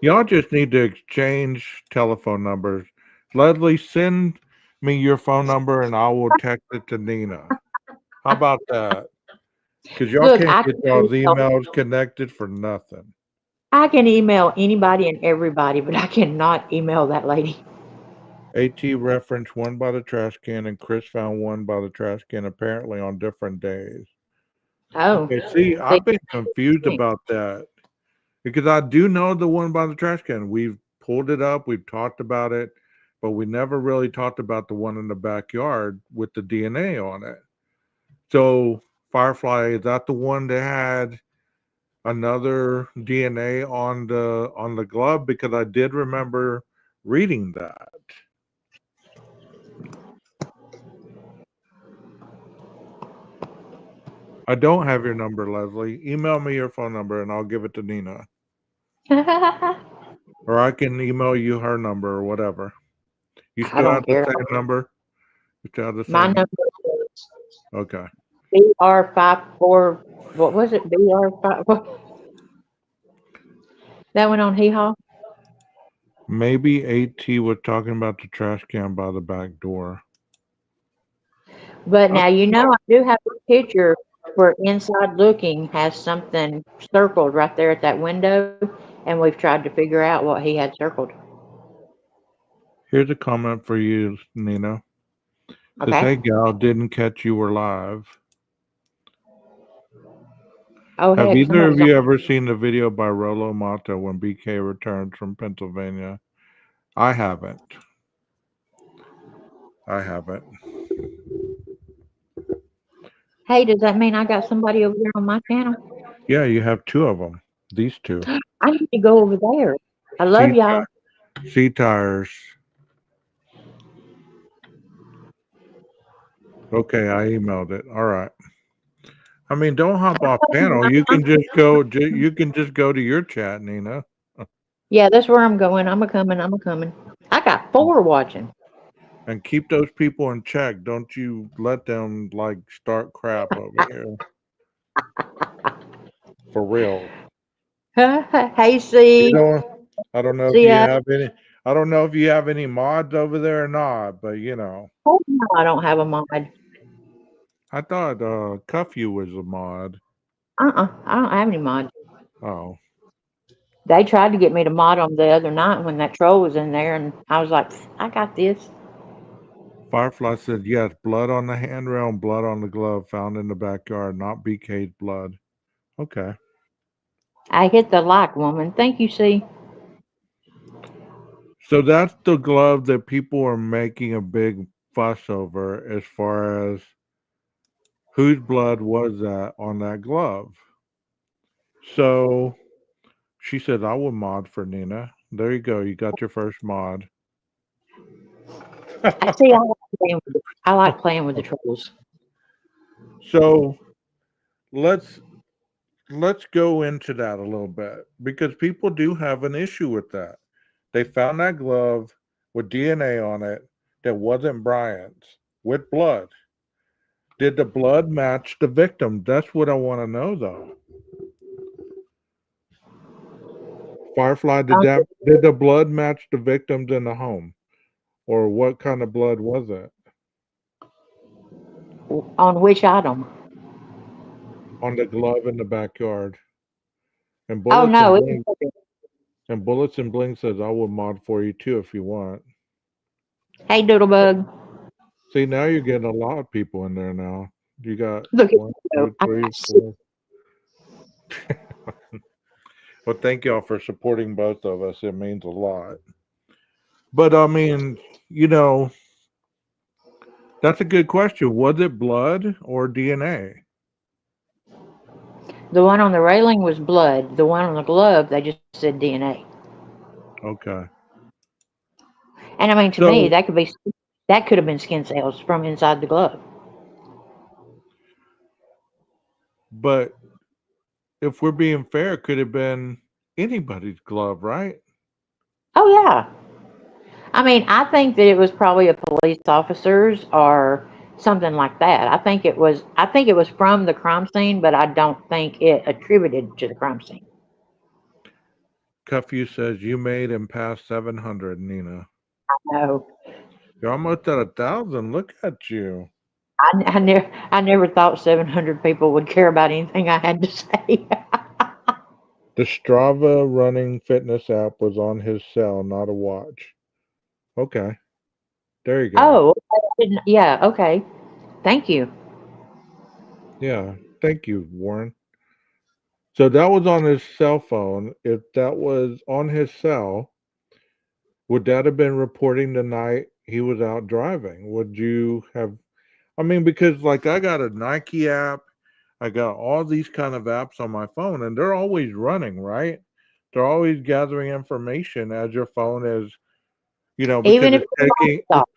Y'all just need to exchange telephone numbers. Leslie, send me your phone number and I will text it to Nina. How about that? Because y'all Look, can't get y'all's emails connected for nothing. I can email anybody and everybody, but I cannot email that lady. AT referenced one by the trash can, and Chris found one by the trash can, apparently on different days. Oh, Okay, see, see, I've been confused about that because I do know the one by the trash can. We've pulled it up, we've talked about it, but we never really talked about the one in the backyard with the DNA on it. So, Firefly, is that the one that had another DNA on the glove? Because I did remember reading that. I don't have your number, Leslie. Email me your phone number and I'll give it to Nina. I Or I can email you her number or whatever. You still don't have the care. same number? You still have the My same? number is Okay. BR54. What was it? BR5. That went on Hee Haw. Maybe AT was talking about the trash can by the back door. But Oh, now, I do have a picture where inside looking has something circled right there at that window, and we've tried to figure out what he had circled. here's a comment for you, Nina. Says, Okay. hey, gal, didn't catch you were live. Oh, Have heck, either of somebody's on. you ever seen the video by Rolo Mata when BK returns from Pennsylvania? I haven't. I haven't. Hey, does that mean I got somebody over there on my channel? Yeah, you have two of them. These two. I need to go over there. I love C, y'all. C tires. Okay, I emailed it. All right. I mean, don't hop off panel. You can just go. You can just go to your chat, Nina, Yeah, that's where I'm going. I'm a coming. I'm a coming. I got 4 watching. and keep those people in check. Don't you let them like start crap over here. For real. Hey, You C. don't. I don't know if See you ya. have any. I don't know if you have any mods over there or not, but you know, Oh, no, I don't have a mod. I thought Cuff You was a mod. I don't have any mods. Oh, They tried to get me to mod them the other night when that troll was in there, and I was like, I got this. Firefly said yes. Blood on the handrail and blood on the glove found in the backyard, not BK's blood. Okay. I hit the like, woman. Thank you, C. So that's the glove that people are making a big fuss over as far as whose blood was that on that glove. So she said, I will mod for Nina. There you go. You got your first mod. I see. I like playing with the trolls. So let's let's go into that a little bit because people do have an issue with that. They found that glove with DNA on it that wasn't Brian's with blood. Did the blood match the victim? That's what I want to know, though. Firefly, Um, did the blood match the victims in the home, or what kind of blood was it on which item? on the glove in the backyard? And Oh bullets no, and it bling was. and bullets and bling says I will mod for you too if you want. Hey, Doodlebug. See, now you're getting a lot of people in there now. You got Look at one, you. two, I three, got 6. four. Well, thank y'all for supporting both of us. It means a lot. But I mean, you know, that's a good question. Was it blood or DNA? The one on the railing was blood. The one on the glove, they just said DNA. Okay. And I mean, to me, So, that could have been skin cells from inside the glove. but if we're being fair, it could have been anybody's glove, right? Oh yeah. I mean, I think that it was probably a police officer's or something like that. I think it was. I think it was from the crime scene, but I don't think it attributed to the crime scene. Cuffy says you made him pass 700, Nina. No, You're almost at 1,000. Look at you. I never thought 700 people would care about anything I had to say. The Strava running fitness app was on his cell, not a watch. Okay, there you go. Oh, okay, yeah, okay. Thank you. Yeah, thank you, Warren. So that was on his cell phone. If that was on his cell, would that have been reporting the night he was out driving? Would you have? I mean, because like I got a Nike app, I got all these kind of apps on my phone, and they're always running, right? They're always gathering information as your phone is, because Even if it's the lights off.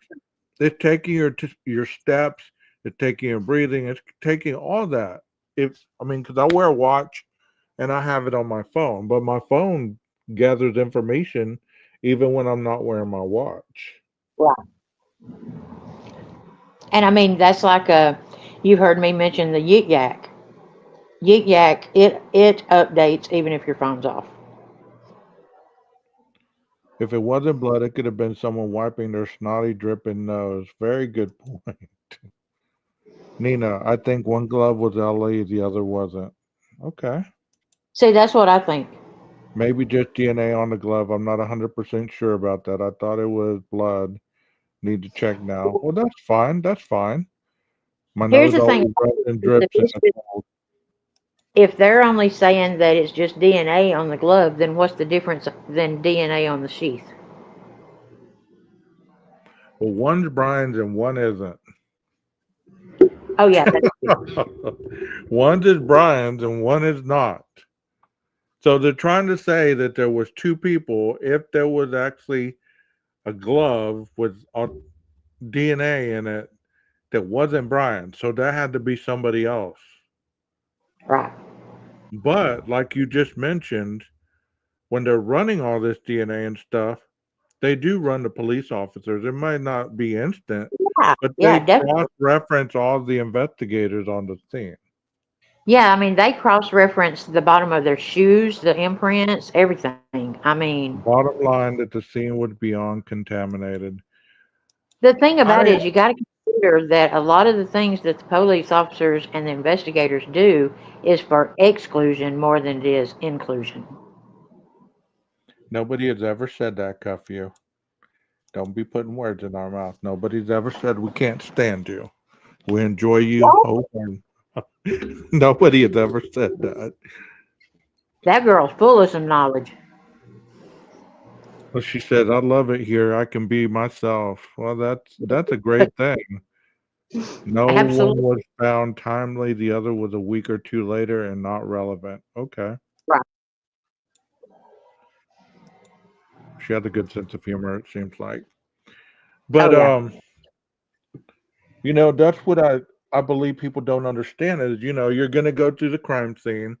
it's taking your steps, it's taking your breathing, it's taking all that. If I mean, because I wear a watch and I have it on my phone, but my phone gathers information even when I'm not wearing my watch. Right. And I mean, that's like you heard me mention the Yik Yak. Yik Yak, it updates even if your phone's off. If it wasn't blood, it could have been someone wiping their snotty, dripping nose. Very good point. Nina, I think one glove was LA, the other wasn't. Okay. See, that's what I think. Maybe just DNA on the glove. I'm not 100% sure about that. I thought it was blood. Need to check now. Well, that's fine. That's fine. My Here's nose the thing always about runs it, and is that drips in the cold. if they're only saying that it's just DNA on the glove, then what's the difference than DNA on the sheath? Well, one's Brian's and one isn't. Oh yeah, that's One is Brian's and one is not. So they're trying to say that there was two people. If there was actually a glove with DNA in it that wasn't Brian, so that had to be somebody else. right. But like you just mentioned, when they're running all this DNA and stuff, they do run the police officers. It might not be instant, Yeah, but yeah, they definitely. cross-reference all the investigators on the scene. Yeah, I mean they cross-reference the bottom of their shoes, the imprints, everything. I mean, Bottom line that the scene was beyond contaminated. the thing I about it is you got to consider that a lot of the things that the police officers and the investigators do is for exclusion more than it is inclusion. Nobody has ever said that, cuff you. Don't be putting words in our mouth. Nobody's ever said we can't stand you. We enjoy you wholeheartedly. Nobody has ever said that. That girl's full of some knowledge. Well, she said, "I love it here. I can be myself." Well, that's a great thing. No one Absolutely was found timely. The other was a week or two later and not relevant. Okay, right. she had a good sense of humor. It seems like, Oh but yeah. that's what I believe people don't understand is you're going to go to the crime scene.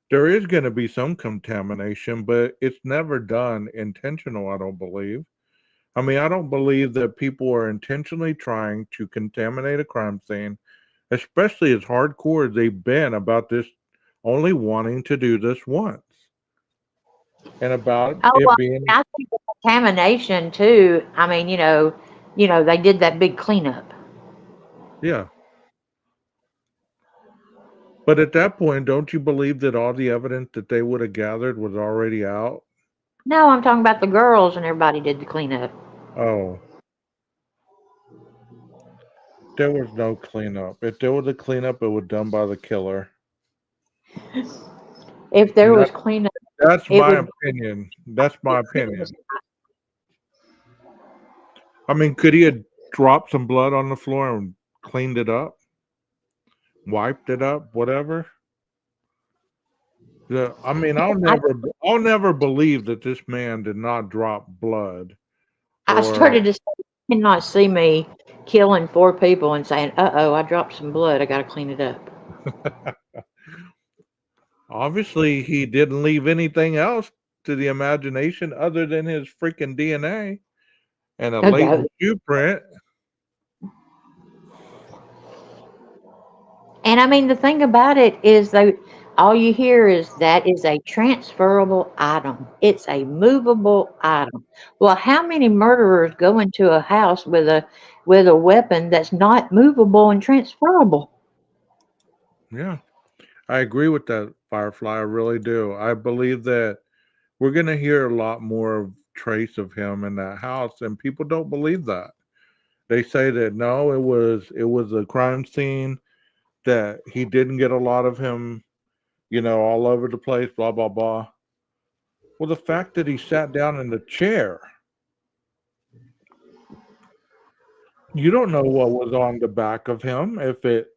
There is going to be some contamination, but it's never done intentional. I don't believe. I mean, I don't believe that people are intentionally trying to contaminate a crime scene, especially as hardcore as they've been about this, only wanting to do this once, and about Oh it well, being, I think the contamination too. I mean, they did that big cleanup. yeah. But at that point, don't you believe that all the evidence that they would have gathered was already out? No, I'm talking about the girls and everybody did the cleanup. Oh, there was no cleanup. If there was a cleanup, it was done by the killer. If And there was cleanup, that's it my would opinion. That's be my cleaned. opinion. I mean, could he have dropped some blood on the floor and cleaned it up, wiped it up, whatever? Yeah, I mean, I, I'll never believe that this man did not drop blood I or started to say, you cannot see me killing 4 people and saying, "Uh oh, I dropped some blood. I got to clean it up." obviously he didn't leave anything else to the imagination other than his freaking DNA and a Okay. latent shoe print. And I mean, the thing about it is, All you hear is that is a transferable item. It's a movable item. Well, how many murderers go into a house with a weapon that's not movable and transferable? Yeah, I agree with that, Firefly. I really do. I believe that we're going to hear a lot more of trace of him in that house, and people don't believe that. They say that no, it was a crime scene, that he didn't get a lot of him, all over the place, blah blah blah. Well, the fact that he sat down in the chair, you don't know what was on the back of him if it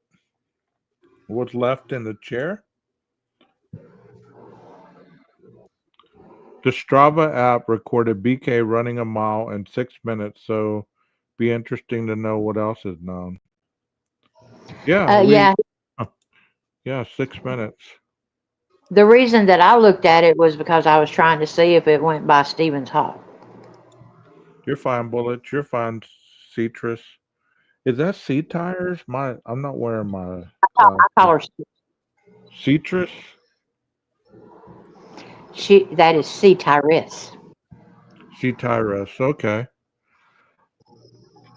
was left in the chair. The Strava app recorded BK running a mile in 6 minutes, so be interesting to know what else is known. Yeah, Yeah, yeah, 6 minutes. the reason that I looked at it was because I was trying to see if it went by Stevens Hall. You're fine, Bullets. You're fine, Citrus. Is that sea tires? I'm not wearing my I call glasses. her Citrus, that is C Tyrus. sea tires. Okay.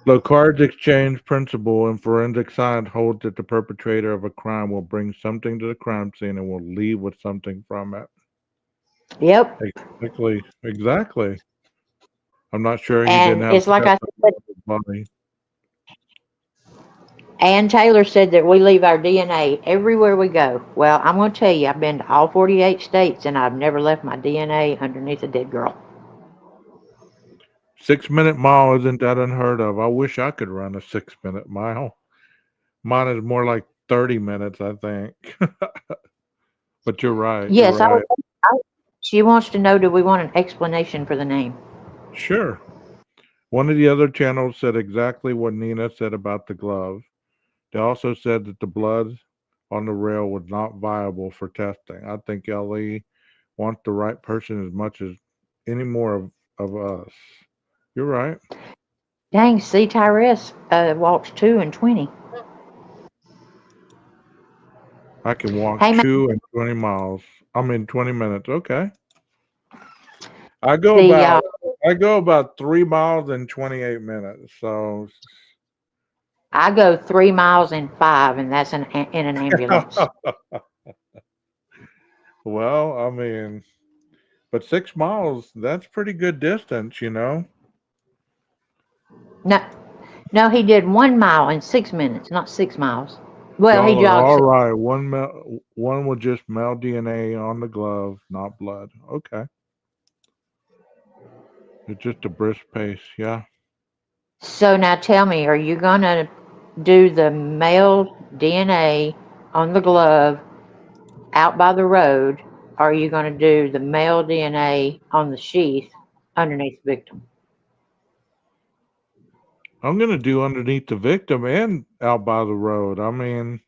Locard's exchange principle in forensic science holds that the perpetrator of a crime will bring something to the crime scene and will leave with something from it. Yep. Exactly. Exactly. I'm not sure he didn't And have it's like I pepper said, on his body. Ann Taylor said that we leave our DNA everywhere we go. Well, I'm going to tell you, I've been to all 48 states and I've never left my DNA underneath a dead girl. 6 minute mile isn't that unheard of. I wish I could run a 6 minute mile. Mine is more like 30 minutes, I think. But you're right. You're Yes, right. she wants to know, do we want an explanation for the name? Sure. One of the other channels said exactly what Nina said about the glove. They also said that the blood on the rail was not viable for testing. I think LE wants the right person as much as any more of us. You're right. Dang, C Tyrus walks 2 and 20. I can walk Hey, man, 2 and 20 miles. I'm in 20 minutes. Okay. I go the about I go about 3 miles in 28 minutes. So I go 3 miles in 5, and that's in an ambulance. well, I mean, but 6 miles, that's pretty good distance. No, no, he did 1 mile in 6 minutes, not 6 miles. Well, he Oh, jogged. all right. One was just male DNA on the glove, not blood. Okay. It's just a brisk pace. Yeah. So now tell me, are you gonna do the male DNA on the glove out by the road? Or are you gonna do the male DNA on the sheath underneath the victim? I'm going to do underneath the victim and out by the road. I mean,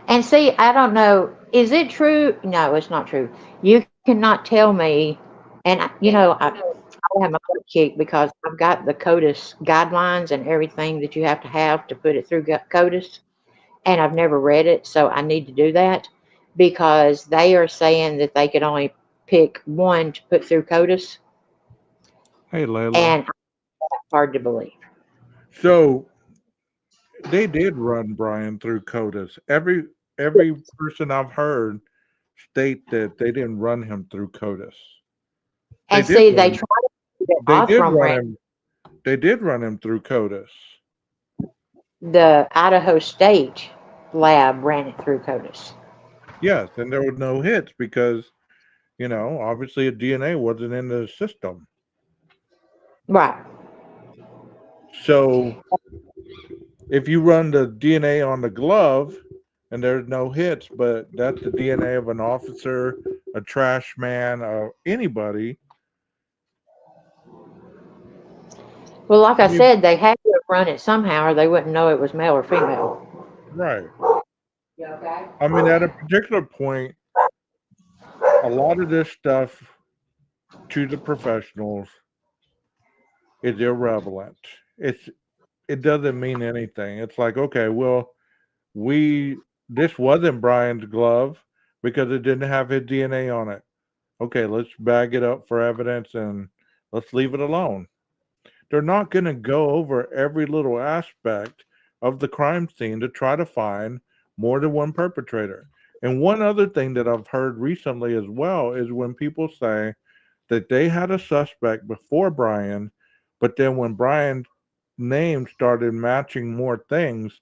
And see, I don't know, is it true? No, it's not true. You cannot tell me, and I have my butt kicked because I've got the CODIS guidelines and everything that you have to put it through CODIS, and I've never read it, so I need to do that because they are saying that they could only pick one to put through CODIS, hey, Layla. and it's hard to believe. So they did run Brian through CODIS. Every person I've heard state that they didn't run him through CODIS. They And did see, run they him. tried to get They did Othram run ran him. They did run him through CODIS. the Idaho State lab ran it through CODIS. Yes, and there was no hits because obviously a DNA wasn't in the system. Right. So if you run the DNA on the glove and there's no hits, but that's the DNA of an officer, a trash man, anybody. Well, like I I mean, said, they had to have run it somehow, or they wouldn't know it was male or female. right. You okay? I mean, at a particular point, a lot of this stuff to the professionals is irrelevant. It doesn't mean anything. It's like, okay, well, we this wasn't Brian's glove because it didn't have his DNA on it. Okay, let's bag it up for evidence and let's leave it alone. They're not going to go over every little aspect of the crime scene to try to find more than one perpetrator. And one other thing that I've heard recently as well is when people say that they had a suspect before Brian, but then when Brian's name started matching more things,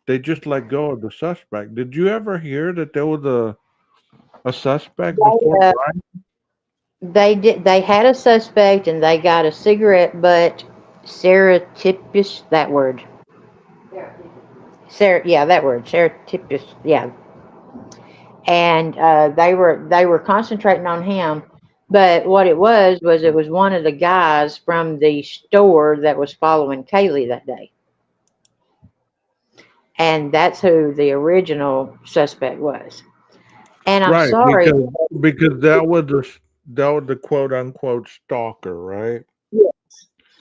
they just let go of the suspect. Did you ever hear that there was a suspect before Uh, Brian? they did. They had a suspect, and they got a cigarette butt serotypus. That word. Yeah, that word. Serotypus. Yeah, and they were concentrating on him. But what it was one of the guys from the store that was following Kaylee that day, and that's who the original suspect was. And I'm Right, sorry, because that was the quote unquote stalker, right?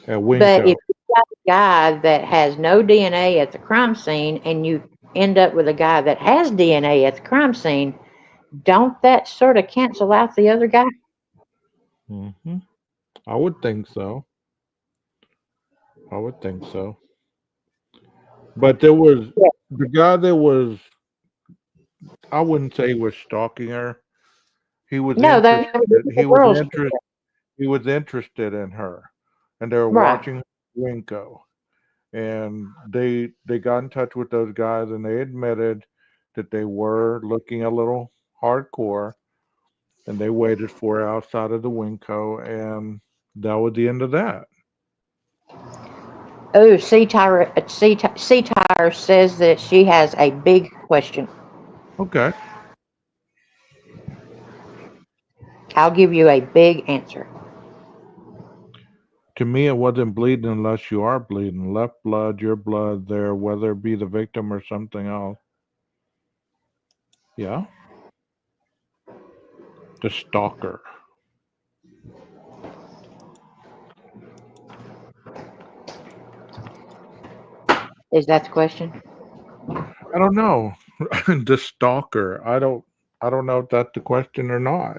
At but if Winco. you got a guy that has no DNA at the crime scene, and you end up with a guy that has DNA at the crime scene, don't that sort of cancel out the other guy? Hmm. I would think so. I would think so. But there was Yeah. the guy that was, I wouldn't say he was stalking her. He was No, they interested. were the He was girls. interest. He was interested in her, and they were Right. watching Winco. And they got in touch with those guys, and they admitted that they were looking a little hardcore, and they waited for her outside of the Winco, and that was the end of that. Oh, C Tire says that she has a big question. Okay. I'll give you a big answer. To me, it wasn't bleeding unless you are bleeding. Left blood, your blood there, whether it be the victim or something else. Yeah. The stalker. Is that the question? I don't know. The stalker. I don't know if that's the question or not.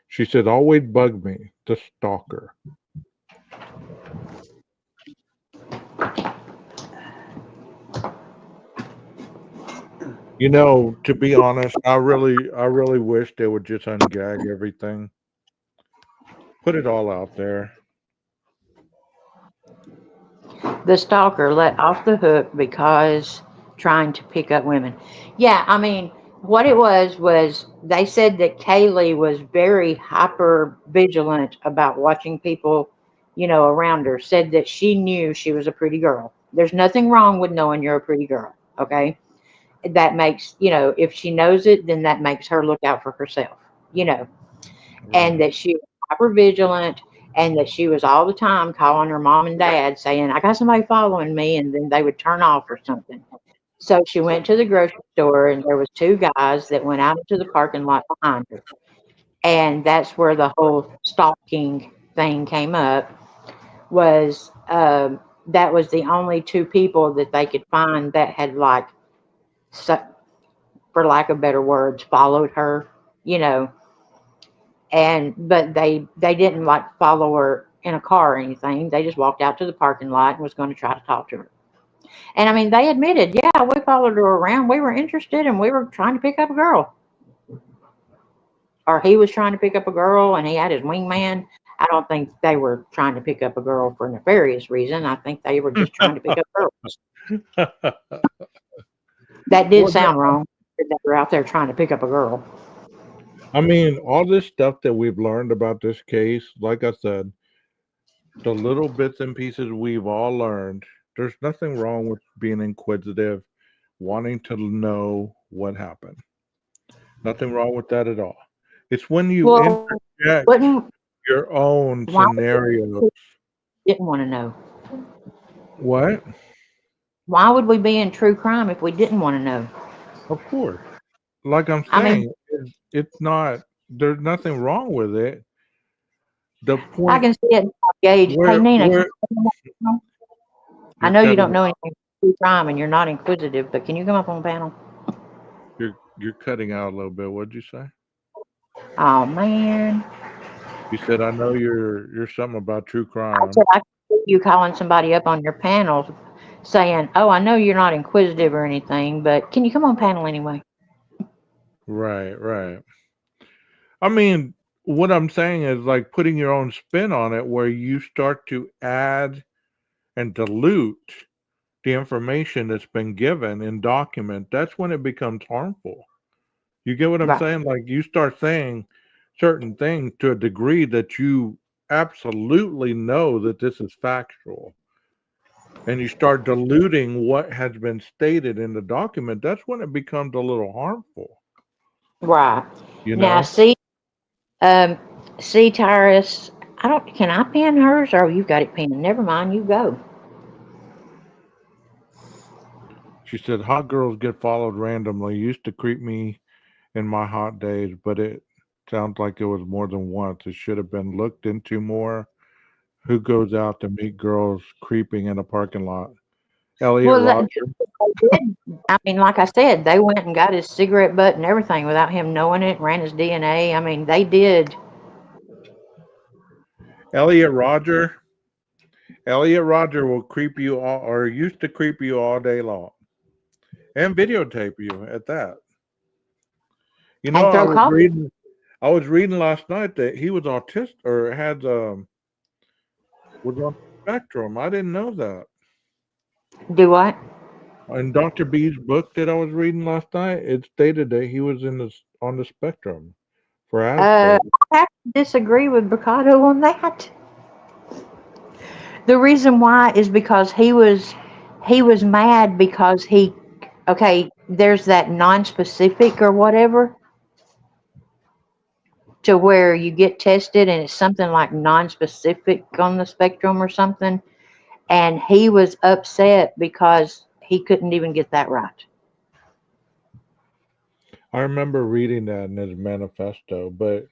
She said always bug me. The stalker. To be honest, I really wish they would just ungag everything. Put it all out there. The stalker let off the hook because trying to pick up women. Yeah, I mean, what it was they said that Kaylee was very hyper vigilant about watching people, around her. Said that she knew she was a pretty girl. There's nothing wrong with knowing you're a pretty girl, okay? That makes, if she knows it, then that makes her look out for herself, you know and Right. that she was hyper vigilant, and that she was all the time calling her mom and dad saying, I got somebody following me, and then they would turn off or something. So she went to the grocery store, and there was two guys that went out into the parking lot behind her. And that's where the whole stalking thing came up, was that was the only two people that they could find that had, like, so, for lack of better words, followed her, you know and but they didn't, like, follow her in a car or anything. They just walked out to the parking lot and was going to try to talk to her. And I mean, they admitted, yeah, we followed her around, we were interested, and we were trying to pick up a girl, or he was trying to pick up a girl and he had his wingman. I don't think they were trying to pick up a girl for a nefarious reason. I think they were just trying to pick up girls. That did Well, sound wrong, that they were out there trying to pick up a girl. I mean, all this stuff that we've learned about this case, like I said, the little bits and pieces we've all learned, there's nothing wrong with being inquisitive, wanting to know what happened. Nothing wrong with that at all. It's when you Well, interject wouldn't your own why would scenarios. we didn't want to know? What? Why would we be in true crime if we didn't want to know? Of course. Like I'm I mean, saying, it's not, there's nothing wrong with it. The I point can see it in my gauge. Hey, Nina, can where you come up on the panel? I you're know you don't cutting know anything about true crime and you're not inquisitive, but can you come up on the panel? You're cutting out a little bit. What'd you say? Oh man. You said I know you're something about true I said crime. I could see you calling somebody up on your panel saying, "Oh, I know you're not inquisitive or anything, but can you come on panel anyway?" Right, right. I mean, what I'm saying is like putting your own spin on it where you start to add and dilute the information that's been given in document. That's when it becomes harmful. You get what I'm Right. saying? Like you start saying certain things to a degree that you absolutely know that this is factual. And you start diluting what has been stated in the document, that's when it becomes a little harmful, Right. you Now, know? um, see, Tyrus, I don't. Can I pin hers? Or you got it pinned? Never mind. You go. She said, hot girls get followed randomly. Used to creep me in my hot days, but it sounds like it was more than once. It should have been looked into more. Who goes out to meet girls creeping in a parking lot? Elliot Well, Roger. they did. I mean, like I said, they went and got his cigarette butt and everything without him knowing it. Ran his DNA. I mean, they did. Elliot Roger. Elliot Roger will creep you all, or used to creep you all day long, and videotape you at that. You know, And throw coffee. I was reading last night that he was autistic or had was on the spectrum. I didn't know that. Do what? In Dr. B's book that I was reading last night, it stated that he was on the spectrum for Asperger's. I have to disagree with Bricado on that. The reason why is because he was mad because he okay, there's that non-specific or whatever to where you get tested and it's something like non-specific on the spectrum or something, and he was upset because he couldn't even get that right. I remember reading that in his manifesto, but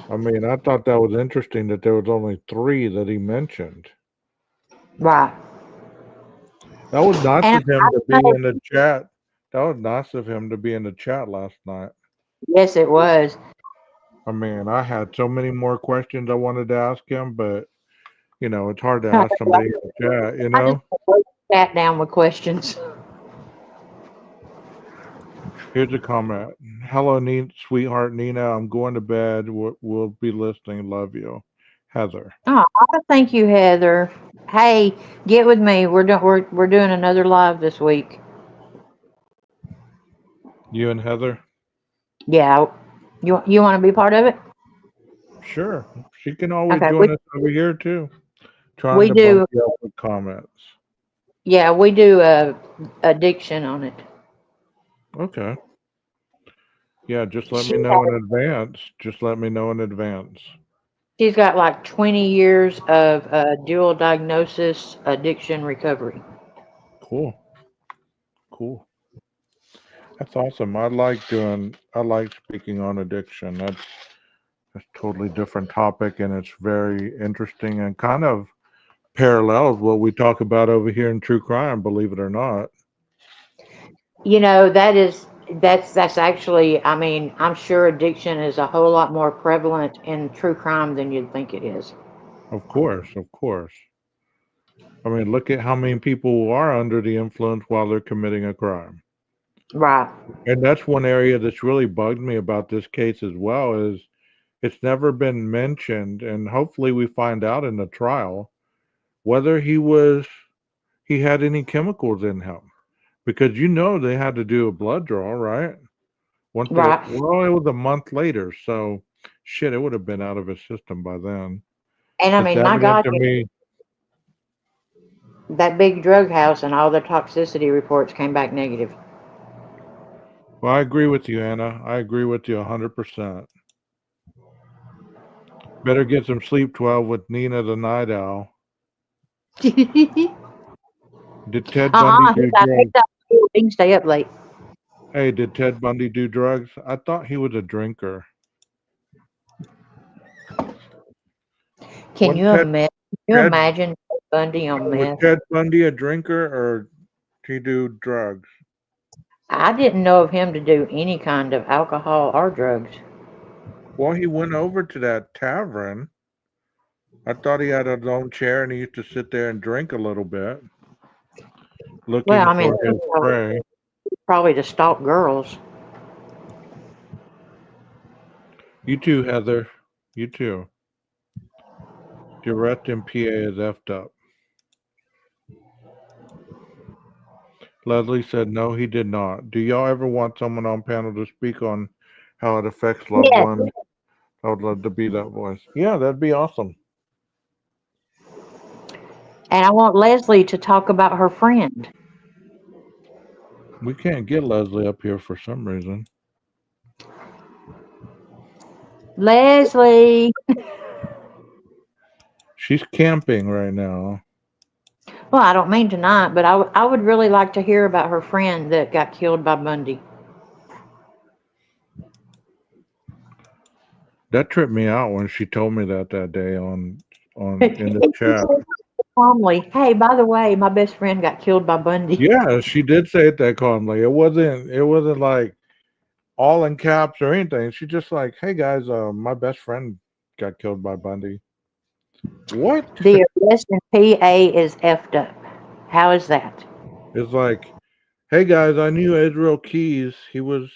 I mean, I thought that was interesting that there was only three that he mentioned. Right. That was nice And of him to I be know, in the chat. That was nice of him to be in the chat last night. yes, it was. I mean, I had so many more questions I wanted to ask him, but it's hard to I ask somebody in the chat, just sat down with questions. Here's a comment. Hello, sweetheart Nina. I'm going to bed. We'll be listening. Love you. Heather. Oh, thank you, Heather. Hey, get with me. We're doing another live this week. You and Heather? Yeah. You want to be part of it? Sure. She can always Okay. join us over here too. Trying We to bump do. you up with comments. Yeah, we do addiction on it. Okay. Yeah, just let She me know in advance. Just let me know in advance. she's got like 20 years of dual diagnosis addiction recovery. Cool. Cool. That's awesome. I like speaking on addiction. That's a totally different topic and it's very interesting and kind of parallels what we talk about over here in true crime, believe it or not. You know, that's actually, I mean, I'm sure addiction is a whole lot more prevalent in true crime than you'd think it is. Of course, of course. I mean, look at how many people are under the influence while they're committing a crime. Right. And that's one area that's really bugged me about this case as well is it's never been mentioned and hopefully we find out in the trial whether he had any chemicals in him because they had to do a blood draw, right? Right. Well, it was a month later, so shit, it would have been out of his system by then. And I It's mean, my evident God, to me. that big drug house and all the toxicity reports came back negative. Well, I agree with you, Anna. I agree with you 100%. Better get some sleep 12 with Nina the Night Owl. Did Ted Bundy do drugs? He can stay up late. Hey, did Ted Bundy do drugs? I thought he was a drinker. Can Wasn't you Ted imagine? Can you Ted imagine Bundy on was meth? Ted Bundy a drinker or did he do drugs? I didn't know of him to do any kind of alcohol or drugs. Well, he went over to that tavern. I thought he had a lone chair and he used to sit there and drink a little bit, Well, looking I mean, for his prey. probably to stalk girls. You too, Heather. You too. Direct in PA is effed up. Leslie said no, he did not. Do y'all ever want someone on panel to speak on how it affects loved Yes, ones? I would love to be that voice. Yeah, that'd be awesome. and I want Leslie to talk about her friend. We can't get Leslie up here for some reason. Leslie. She's camping right now. Well, I don't mean to not, but I would really like to hear about her friend that got killed by Bundy. That tripped me out when she told me that day on in the chat. Calmly, hey, by the way, my best friend got killed by Bundy. Yeah, she did say it that calmly. It wasn't like all in caps or anything. She just like, hey guys, my best friend got killed by Bundy. What? The arrest in PA is effed up. How is that? It's like, hey guys, I knew Israel Keys. He was,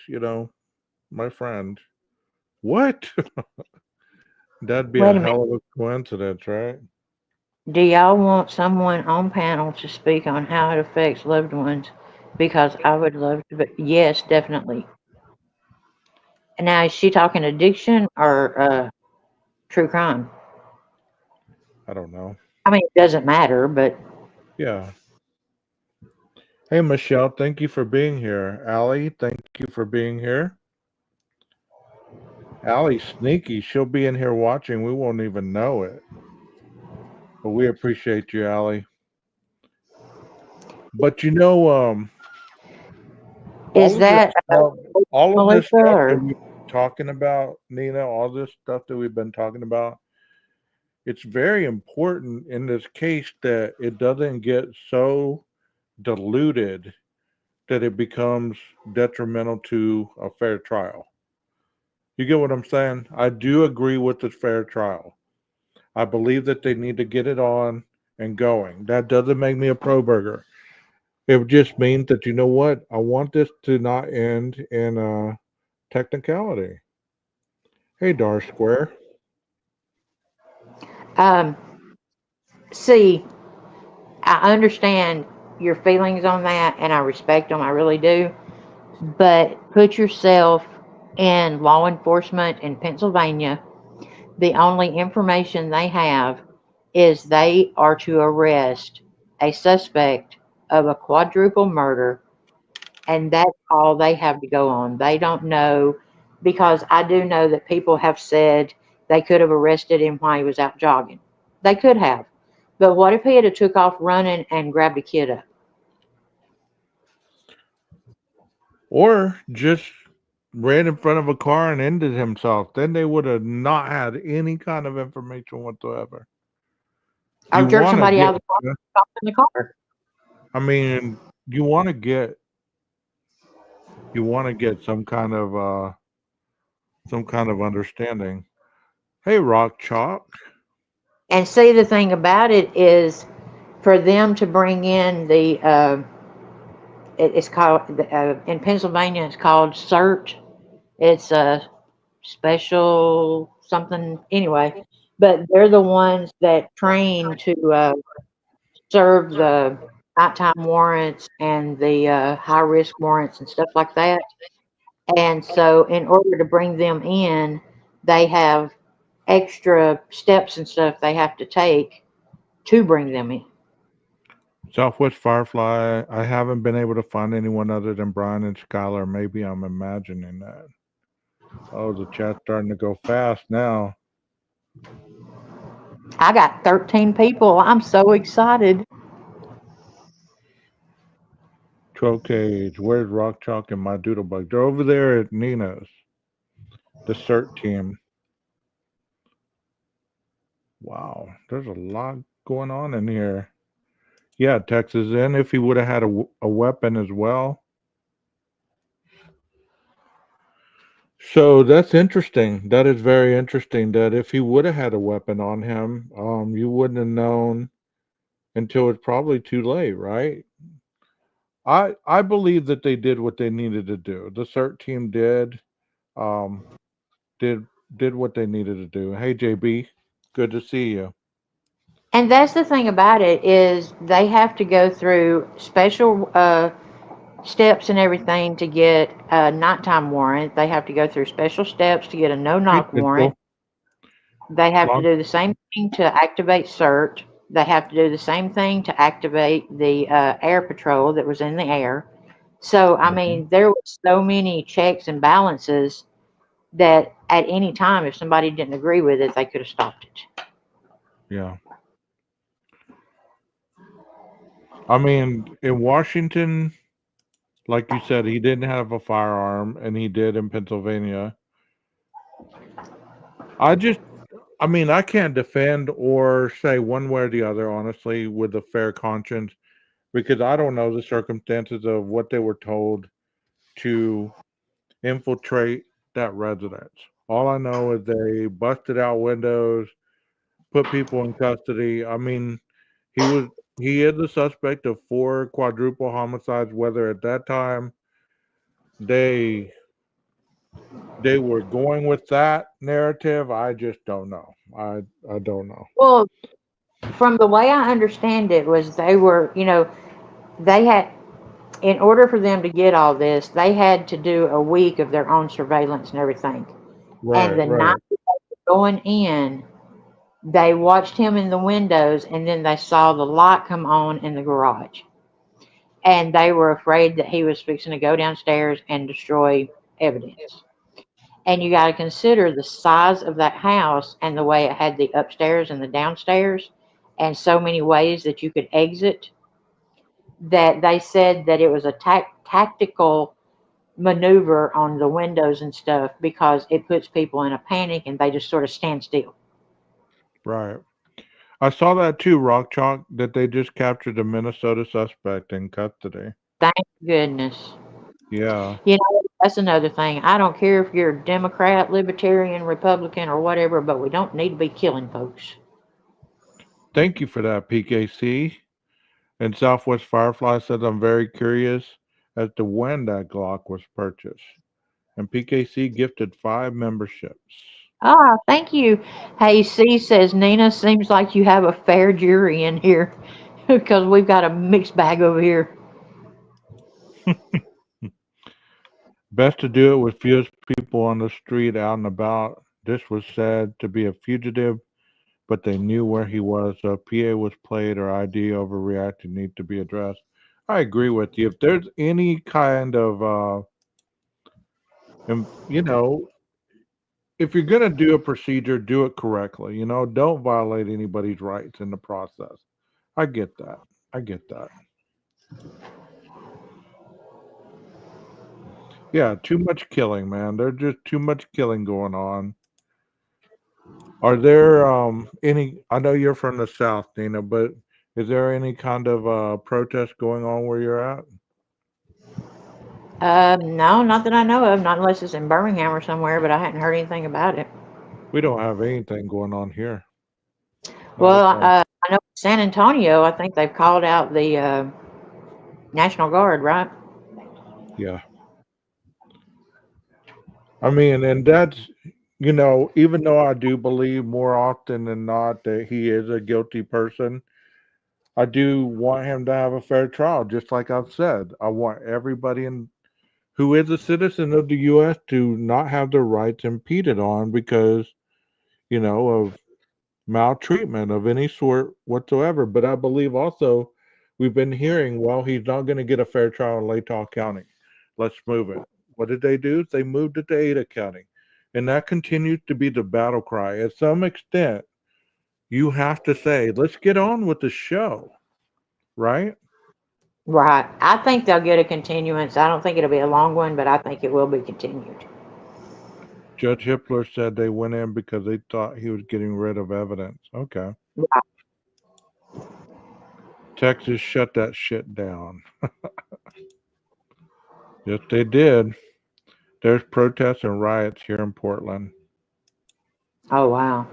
my friend. What? That'd be a Wait a minute. hell of a coincidence, right? Do y'all want someone on panel to speak on how it affects loved ones? Because I would love to. But yes, definitely. Now, is she talking addiction or true crime? I don't know. I mean, it doesn't matter, but Yeah. Hey Michelle, thank you for being here. Allie, thank you for being here. Allie's sneaky. She'll be in here watching. We won't even know it. But we appreciate you, Allie. But is all of this that stuff, all of this Melissa stuff that or we've been talking about, Nina, all this stuff that we've been talking about, it's very important in this case that it doesn't get so diluted that it becomes detrimental to a fair trial. You get what I'm saying? I do agree with the fair trial. I believe that they need to get it on and going. That doesn't make me a pro burger. It just means that you know what? I want this to not end in a technicality. Hey, Dar Square. um? See, I understand your feelings on that, and I respect them. I really do. But put yourself in law enforcement in Pennsylvania. The only information they have is they are to arrest a suspect of a quadruple murder, and that's all they have to go on. They don't know, because I do know that people have said they could have arrested him while he was out jogging. They could have. But what if he had took off running and grabbed a kid up? Or just ran in front of a car and ended himself. Then they would have not had any kind of information whatsoever. Or You jerk want to somebody get, out of the car, stop in the car. I mean, you want to get, some kind of understanding. Hey, Rock Chalk. And see, the thing about it is, for them to bring in the, it's called, in Pennsylvania, it's called CERT. It's a special something, anyway. But they're the ones that train to serve the nighttime warrants and the high risk warrants and stuff like that. And so, in order to bring them in, they have extra steps and stuff they have to take to bring them in. Southwest Firefly. I haven't been able to find anyone other than Brian and Skylar. Maybe I'm imagining that. Oh, the chat's starting to go fast now. I got 13 people. I'm so excited. 12 Cage. Where's Rock Chalk and my Doodlebug? They're over there at Nina's. The CERT team. Wow, there's a lot going on in here. Yeah, Texas. And if he would have had a weapon as well, So that's interesting. That is very interesting. That if he would have had a weapon on him, you wouldn't have known until it's probably too late, right? I believe that they did what they needed to do. The CERT team um did did what they needed to do. Hey JB, good to see you. And that's the thing about it is they have to go through special steps and everything to get a nighttime warrant. They have to go through special steps to get a Hey no-knock warrant. Crystal. They have to Long do the same thing to activate CERT. They have to do the same thing to activate the air patrol that was in the air. So, I Mhm. mean, there were so many checks and balances that at any time, if somebody didn't agree with it, they could have stopped it. Yeah. I mean, in Washington, like you said, he didn't have a firearm and he did in Pennsylvania. I just I mean, I can't defend or say one way or the other, honestly, with a fair conscience, because I don't know the circumstances of what they were told to infiltrate that residence. All I know is they busted out windows, put people in custody. I mean, he was he is the suspect of four quadruple homicides. Whether at that time they they were going with that narrative, I just don't know. I don't know. Well, from the way I understand it, was they were, they had, in order for them to get all this, they had to do a week of their own surveillance and everything. And Right, the night right, going in, they watched him in the windows and then they saw the light come on in the garage. And they were afraid that he was fixing to go downstairs and destroy evidence. And you got to consider the size of that house and the way it had the upstairs and the downstairs and so many ways that you could exit, that they said that it was a tactical maneuver on the windows and stuff because it puts people in a panic and they just sort of stand still. right. I saw that too, Rock Chalk, that they just captured a Minnesota suspect in custody. Thank goodness. Yeah. That's another thing. I don't care if you're Democrat, Libertarian, Republican, or whatever, but we don't need to be killing folks. Thank you for that, PKC. And Southwest Firefly says I'm very curious as to when that Glock was purchased. And PKC gifted 5 memberships. Ah, thank you. Hey, C says, Nina, seems like you have a fair jury in here because we've got a mixed bag over here. Best to do it with fewest people on the street out and about. This was said to be a fugitive, but they knew where he was. So if PA was played or ID overreacted need to be addressed. I agree with you. If there's any kind of, you know, if you're going to do a procedure, do it correctly. You know, don't violate anybody's rights in the process. I get that. I get that. Yeah, too much killing, man. There's just too much killing going on. Are there any? I know you're from the South, Nina, but is there any kind of protest going on where you're at? No, not that I know of, not unless it's in Birmingham or somewhere, but I hadn't heard anything about it. We don't have anything going on here. Not at Well, all. I know San Antonio, I think they've called out the National Guard, right? Yeah, I mean, and that's even though I do believe more often than not that he is a guilty person, I do want him to have a fair trial. Just like I've said, I want everybody who is a citizen of the U.S. to not have their rights impeded on because of maltreatment of any sort whatsoever. But I believe also we've been hearing, well, he's not going to get a fair trial in Latah County. Let's move it. What did they do? They moved it to Ada County. And that continues to be the battle cry. At some extent, you have to say, let's get on with the show, right? Right. I think they'll get a continuance. I don't think it'll be a long one, but I think it will be continued. Judge Hippler said they went in because they thought he was getting rid of evidence. Okay. Right. Texas shut that shit down. Yes, they did. There's protests and riots here in Portland. Oh wow,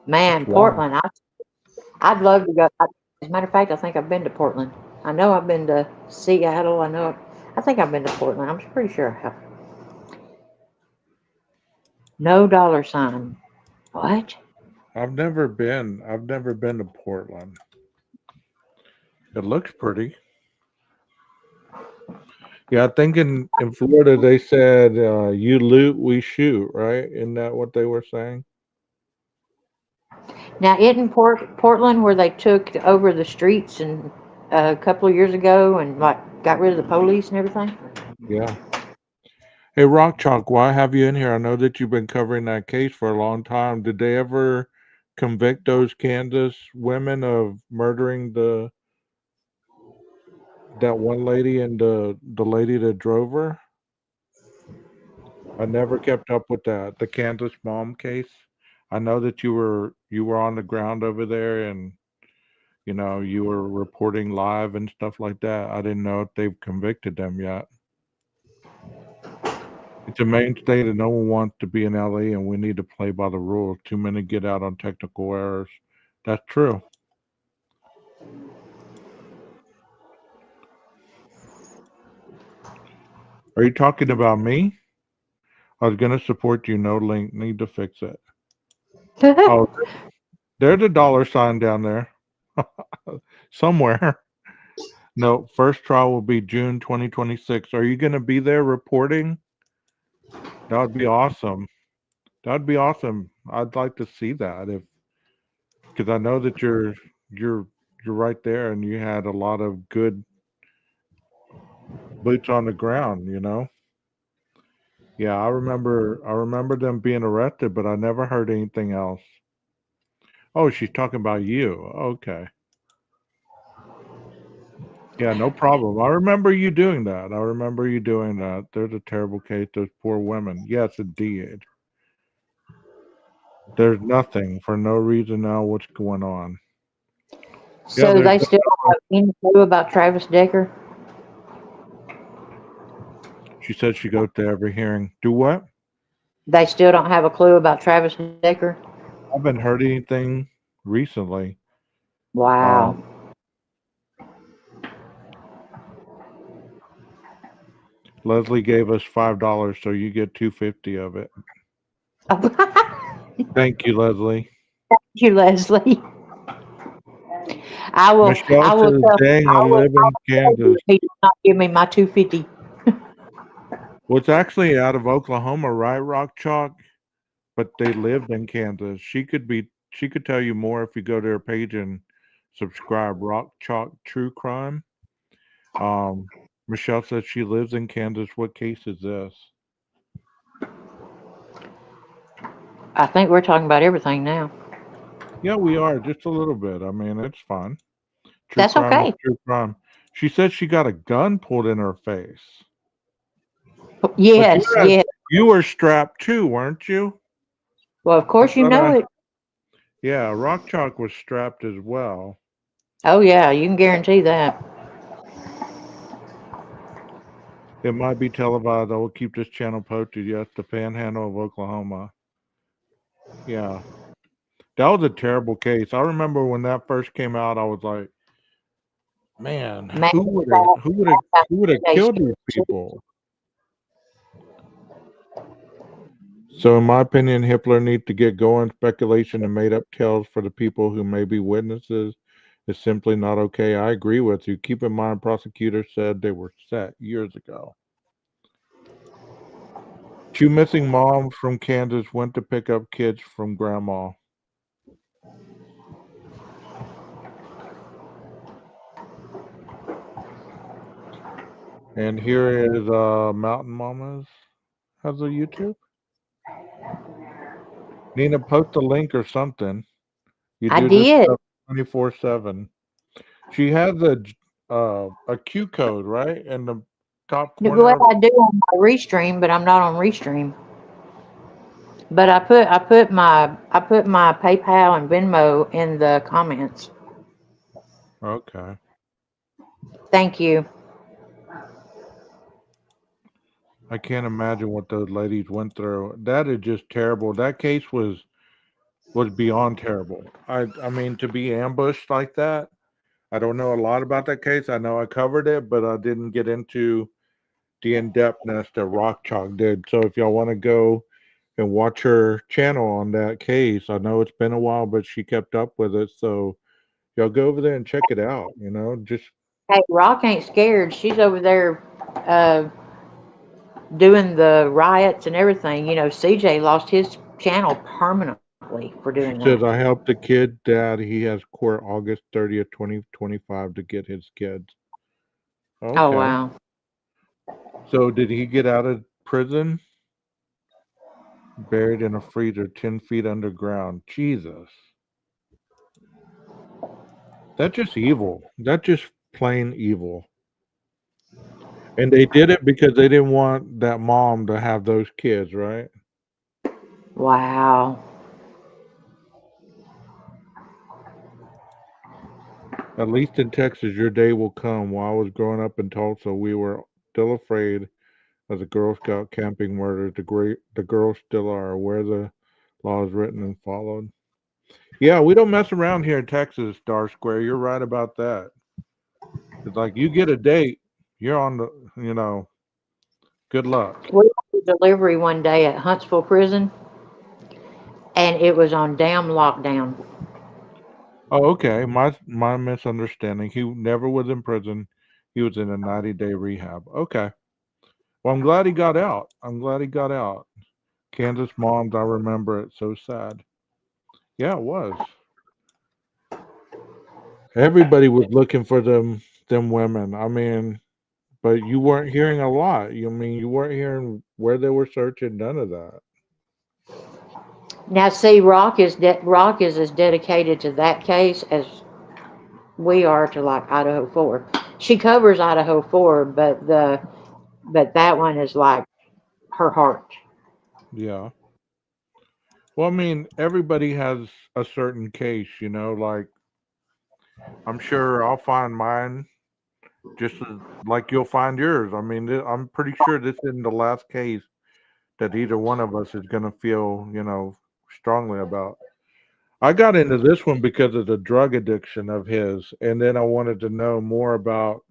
That's man, why. Portland. I'd love to go. As a matter of fact, I think I've been to Portland. I know I've been to Seattle. I think I've been to Portland. I'm pretty sure I have. No dollar sign. What? I've never been to Portland. It looks pretty. Yeah, I think in Florida they said you loot, we shoot, right? Isn't that what they were saying? Now, isn't Portland where they took over the streets and a couple of years ago and like got rid of the police and everything? Yeah. Hey, Rock Chalk, why have you in here? I know that you've been covering that case for a long time. Did they ever convict those Kansas women of murdering that one lady and the lady that drove her? I never kept up with that. The Kansas mom case. I know that you were on the ground over there and you were reporting live and stuff like that. I didn't know if they've convicted them yet. It's a mainstay that no one wants to be in LA, and we need to play by the rules. Too many get out on technical errors. That's true. Are you talking about me? I was gonna support you. No link. Need to fix it. Oh, there's a dollar sign down there somewhere. No, first trial will be June 2026. Are you gonna be there reporting? That would be awesome. That'd be awesome. I'd like to see that if because I know that you're you're right there and you had a lot of good boots on the ground. Yeah, I remember them being arrested, but I never heard anything else. Oh, she's talking about you. Okay. Yeah, no problem. I remember you doing that. I remember you doing that. There's a terrible case. Those poor women. Yes, indeed. There's nothing for no reason now. What's going on? Yeah, So there's. they still don't have any clue about Travis Decker? She said she goes to every hearing. Do what? They still don't have a clue about Travis Decker? I haven't heard anything recently. Wow. Um, Leslie gave us $5, so you get 250 of it. Thank you, Leslie. You, Leslie. Michelle I will says, tell, "Dang, I live in you Kansas." if he does not give me my 250. Well, it's actually out of Oklahoma, right, Rock Chalk? But they lived in Kansas. She could tell you more if you go to her page and subscribe. Rock Chalk True Crime. Um, Michelle says she lives in Kansas. What case is this? I think we're talking about everything now. Yeah, we are just a little bit. I mean, it's fun. True That's crime is okay. true crime. She said she got a gun pulled in her face. But Yes, yes. you were strapped too, weren't you? Well, of I course you thought know it. yeah, Rock Chalk was strapped as well. Oh yeah, you can guarantee that. It might be televised. I will keep this channel posted. Yes, the Panhandle of Oklahoma. Yeah, that was a terrible case. I remember when that first came out. I was like, man, Man, who would have killed these people? So, in my opinion, Hitler needs to get going. Speculation and made up tales for the people who may be witnesses is simply not okay. I agree with you. Keep in mind, prosecutors said they were set years ago. Two missing moms from Kansas went to pick up kids from grandma. And here is Mountain Mamas has a YouTube. Nina, post a link or something. You I do this did. stuff 24/7. She has a Q code, right? In the top corner Well, of I do on my Restream, but I'm not on Restream. But I put my PayPal and Venmo in the comments. okay. Thank you. I can't imagine what those ladies went through. That is just terrible. That case was beyond terrible. I mean, to be ambushed like that. I don't know a lot about that case. I know I covered it, but I didn't get into the in-depthness that Rock Chalk did. So if y'all want to go and watch her channel on that case, I know it's been a while, but she kept up with it. So y'all go over there and check it out. Just Hey, Rock ain't scared. She's over there uh, doing the riots and everything. CJ lost his channel permanently for doing she that. says I helped the kid dad. He has court August 30th, 2025 to get his kids. Oh, Okay. wow. So did he get out of prison? Buried in a freezer 10 feet underground. Jesus. That's just evil. That's just plain evil. And they did it because they didn't want that mom to have those kids, right? Wow. At least in Texas, your day will come. While I was growing up in Tulsa, we were still afraid of the Girl Scout camping murders. The girls still are. Where the law is written and followed. Yeah, we don't mess around here in Texas, Star Square. You're right about that. It's like you get a date, you're on good luck. We had a delivery one day at Huntsville Prison, and it was on damn lockdown. Oh, okay. My misunderstanding. He never was in prison. He was in a 90-day rehab. Okay. Well, I'm glad he got out. I'm glad he got out. Kansas moms, I remember it. So sad. Yeah, it was. Everybody was looking for them women. I mean, but you weren't hearing a lot. You weren't hearing where they were searching. None of that. Now, see, Rock is as dedicated to that case as we are to like Idaho 4. She covers Idaho 4, but that one is like her heart. Yeah. Well, I mean, everybody has a certain case. Like I'm sure I'll find mine just as, like you'll find yours. I mean, I'm pretty sure this isn't the last case that either one of us is going to feel, strongly about. I got into this one because of the drug addiction of his, and then I wanted to know more about,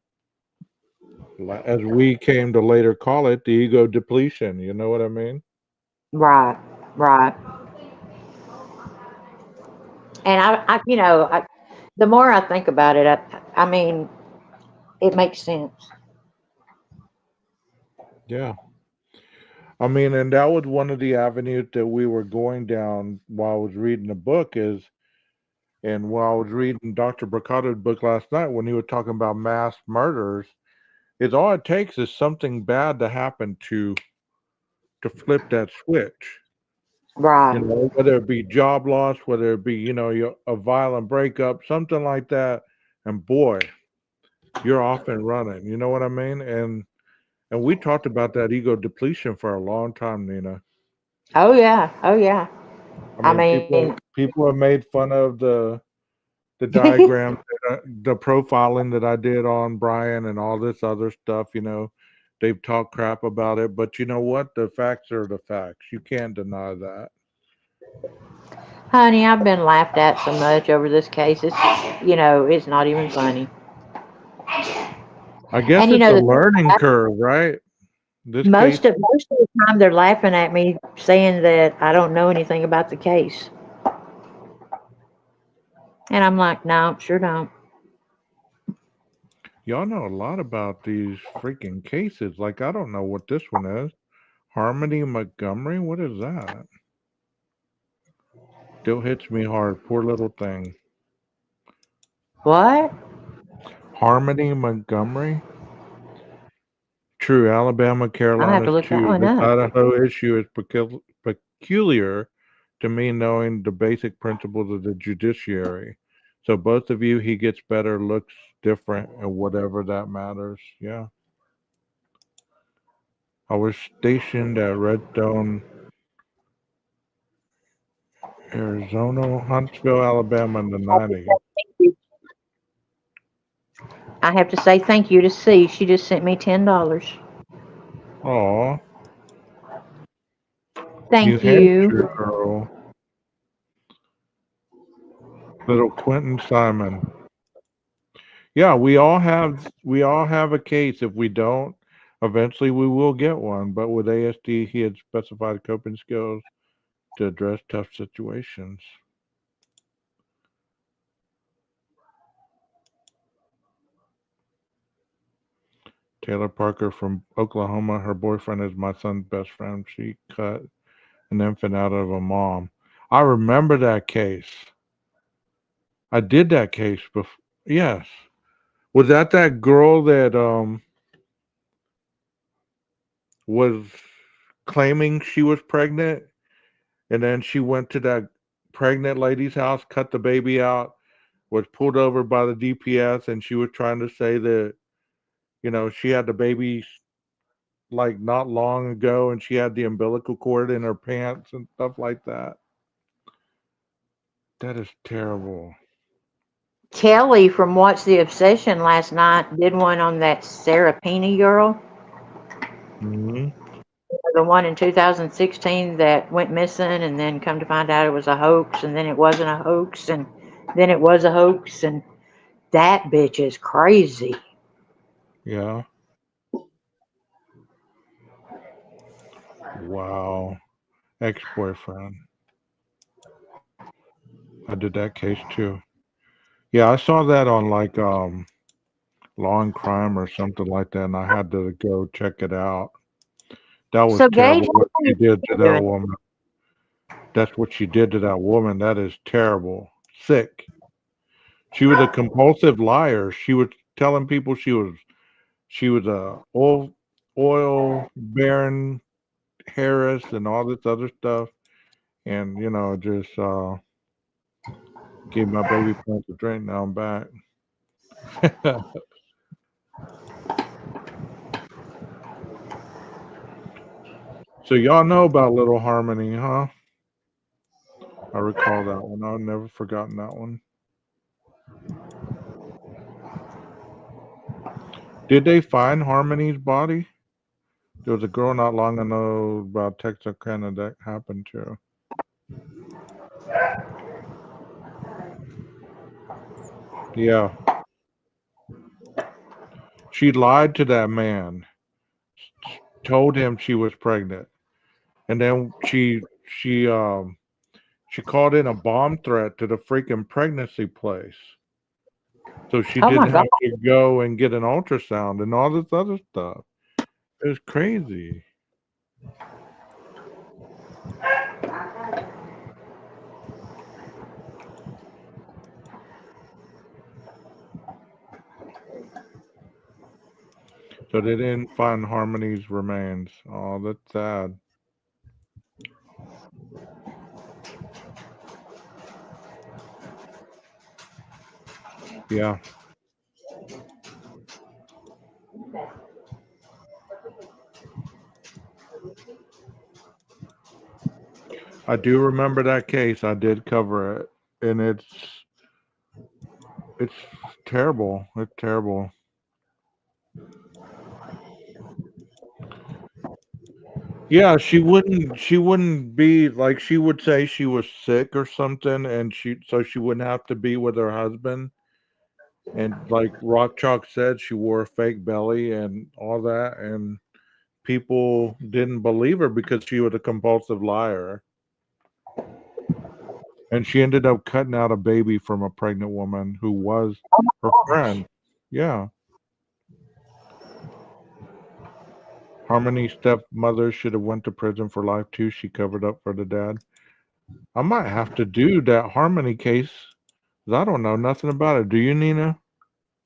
as we came to later call it, the ego depletion. You know what I mean? Right, right. And the more I think about it, I mean, it makes sense. Yeah. I mean, and that was one of the avenues that we were going down while I was reading the book and while I was reading Dr. Bricato's book last night when he was talking about mass murders, is all it takes is something bad to happen to flip that switch. Right. Whether it be job loss, whether it be, a violent breakup, something like that, and boy, you're off and running. You know what I mean? And we talked about that ego depletion for a long time, Nina. Oh yeah. Oh yeah. I I mean, mean, people have made fun of the diagram, the profiling that I did on Brian and all this other stuff. They've talked crap about it, but you know what? The facts are the facts. You can't deny that. honey, I've been laughed at so much over this case. It's not even funny. I guess And it's a learning curve, right? This case, most of the time they're laughing at me saying that I don't know anything about the case. And I'm like, no, sure don't. y'all know a lot about these freaking cases. Like, I don't know what this one is. Harmony Montgomery? What is that? Still hits me hard. Poor little thing. What? Harmony Montgomery? True, Alabama, I'll have to Carolinas look that too. one This up. Idaho issue is peculiar to me, knowing the basic principles of the judiciary. So both of you, he gets better, looks different, and whatever that matters. Yeah. I was stationed at Redstone, Arizona, Huntsville, Alabama in the 90s. I have to say thank you to C. She just sent me $10. Aw. New Thank you. Hampshire girl, little Quentin Simon. Yeah, we all have a case. If we don't, eventually we will get one. But with ASD, he had specified coping skills to address tough situations. Taylor Parker from Oklahoma. Her boyfriend is my son's best friend. She cut an infant out of a mom. I remember that case. I did that case before. Yes. Was that girl that was claiming she was pregnant, and then she went to that pregnant lady's house, cut the baby out, was pulled over by the DPS, and she was trying to say that, she had the baby like not long ago, and she had the umbilical cord in her pants and stuff like that. That is terrible. Kelly from What's the Obsession last night did one on that Sarah Peeny girl, Hmm. the one in 2016 that went missing, and then come to find out it was a hoax, and then it wasn't a hoax, and then it was a hoax, and that bitch is crazy. Yeah. Wow. Ex-boyfriend. I did that case too. Yeah, I saw that on like Law and Crime or something like that, and I had to go check it out. That was So, Gage, terrible what how long she you did to been that doing? woman. That's what she did to that woman. That is terrible. Sick. She was a compulsive liar. She was telling people she was a oil baron Harris and all this other stuff, and just gave my baby pants a drink. Now I'm back. So y'all know about Little Harmony, huh? I recall that one. I've never forgotten that one. Did they find Harmony's body? There was a girl not long ago about Texarkana that happened to. Yeah, she lied to that man, told him she was pregnant, and then she called in a bomb threat to the freaking pregnancy place, so she Oh my didn't God. have to go and get an ultrasound and all this other stuff. It was crazy. So they didn't find Harmony's remains. Oh, that's sad. Yeah, I do remember that case. I did cover it, and it's terrible. It's terrible. Yeah, she wouldn't be like she would say she was sick or something, and she wouldn't have to be with her husband. And like Rock Chalk said, she wore a fake belly and all that, and people didn't believe her because she was a compulsive liar. And she ended up cutting out a baby from a pregnant woman who was her friend. Yeah. Harmony's stepmother should have went to prison for life too. She covered up for the dad. I might have to do that Harmony case 'cause I don't know nothing about it. Do you, Nina?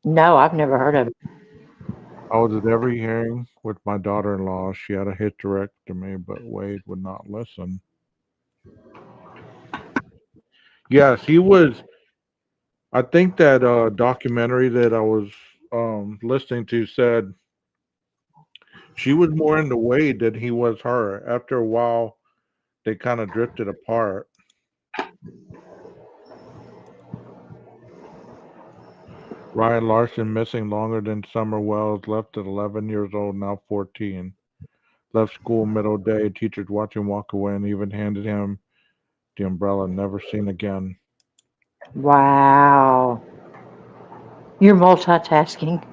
No, I've never heard of it. I was at every hearing with my daughter-in-law. She had a hysterectomy, but Wade would not listen. Yes, he was. I think that documentary that I was listening to said she was more into Wade than he was her. After a while, they kind of drifted apart. Ryan Larson missing longer than Summer Wells, left at 11 years old, now 14. Left school middle of day. Teachers watched him walk away and even handed him the umbrella. Never seen again. Wow. You're multitasking.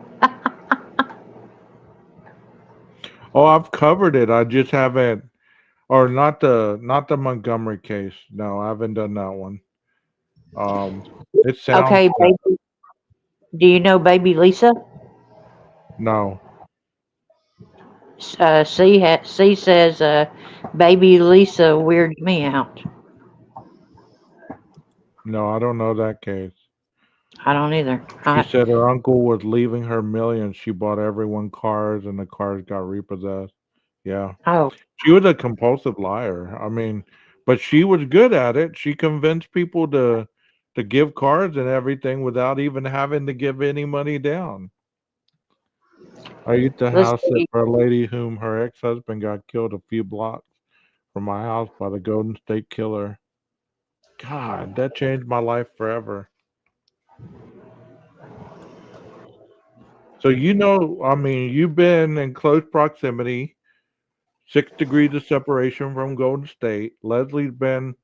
Oh, I've covered it. I just haven't, or not the Montgomery case. No, I haven't done that one. Um, it sounds Okay, good. baby. Do you know Baby Lisa? No, C says, Baby Lisa weirds me out. no, I don't know that case. I don't either. She said her uncle was leaving her millions. She bought everyone cars, and the cars got repossessed. Yeah, Oh, she was a compulsive liar. I mean, but she was good at it. She convinced people to give cards and everything without even having to give any money down. I used to let's house sit see. for a lady whom her ex-husband got killed a few blocks from my house by the Golden State Killer. God, that changed my life forever. So I mean, you've been in close proximity, 6 degrees of separation from Golden State. Leslie's been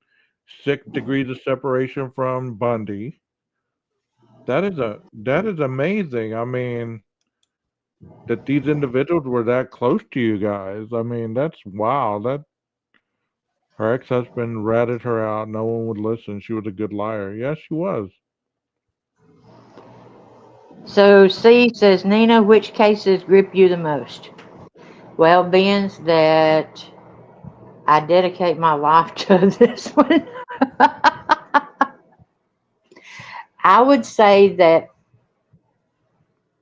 6 degrees of separation from Bundy. That is amazing. I mean, that these individuals were that close to you guys. I mean, that's wow. That her ex-husband ratted her out. No one would listen. She was a good liar. Yes, she was. So C says, Nina, which cases grip you the most? Well, being that I dedicate my life to this one, I would say that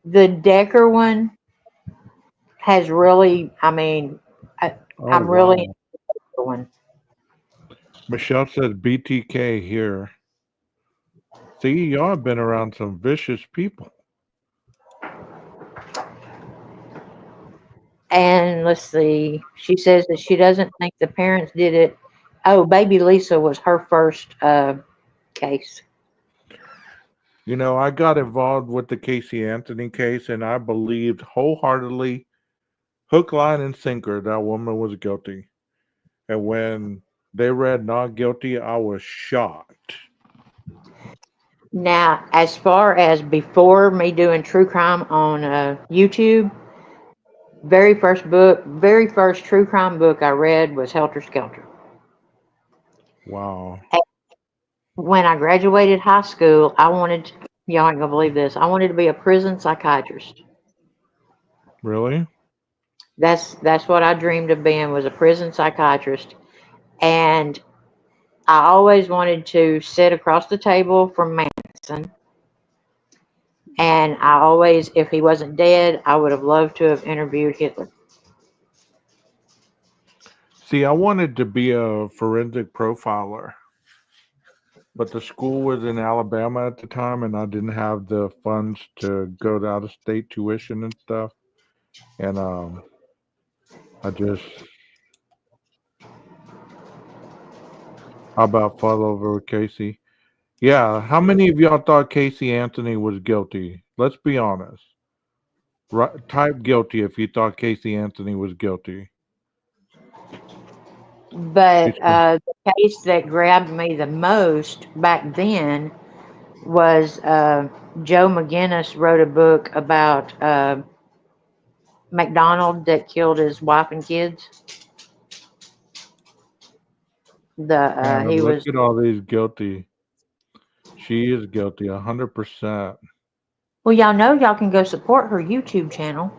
the Decker one has really, Oh I'm really into wow. the one. Michelle says BTK here. See, y'all have been around some vicious people. And let's see, she says that she doesn't think the parents did it. Oh, Baby Lisa was her first case. I got involved with the Casey Anthony case, and I believed wholeheartedly, hook, line, and sinker, that woman was guilty. And when they read not guilty, I was shocked. Now, as far as before me doing true crime on YouTube, very first true crime book I read was Helter Skelter. Wow. When I graduated high school, y'all ain't gonna believe this, I wanted to be a prison psychiatrist. Really? That's what I dreamed of being, was a prison psychiatrist. And I always wanted to sit across the table from Manson. And I always, if he wasn't dead, I would have loved to have interviewed Hitler. See, I wanted to be a forensic profiler, but the school was in Alabama at the time, and I didn't have the funds to go to out of state tuition and stuff. And I just about fell over with Casey. Yeah, how many of y'all thought Casey Anthony was guilty? Let's be honest. Type guilty if you thought Casey Anthony was guilty. But She's good. the case that grabbed me the most back then was Joe McGinnis wrote a book about McDonald that killed his wife and kids. Man, He look was, at all these guilty. She is guilty, 100%. well, y'all know y'all can go support her YouTube channel.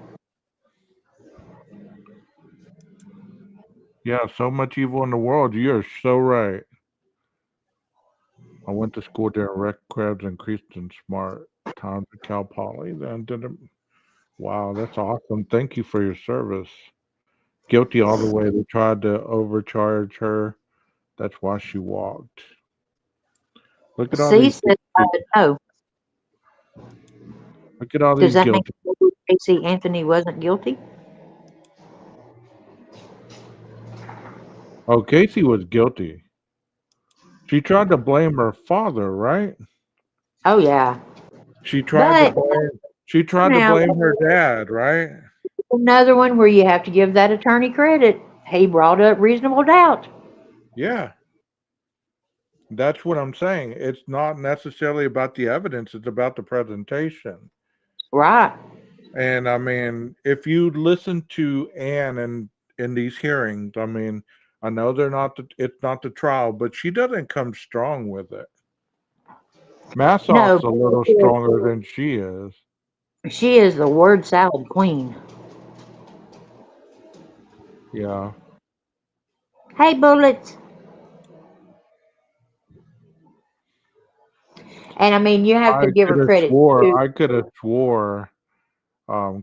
Yeah, so much evil in the world. You're so right. I went to school there in Rec Krebs and Christian Smart, Towns at Cal Poly. Then did it. Wow, that's awesome. Thank you for your service. Guilty all the way. They tried to overcharge her. That's why she walked. Look at all C these said, guilty. no. Look at all Does these that make guilty. Casey Anthony wasn't guilty? Oh, Casey was guilty. She tried to blame her father, right? Oh yeah, She tried to but blame. She tried to now blame her dad, right? another one where you have to give that attorney credit. He brought up reasonable doubt. Yeah, that's what I'm saying. It's not necessarily about the evidence, it's about the presentation. Right. And I mean, if you listen to Anne in these hearings, I mean, I know it's not the trial, but she doesn't come strong with it. No, Massoff's a little stronger than she is. she is the word salad queen. Yeah. Hey, Bullets. And I mean, you have to give her credit too, I could have swore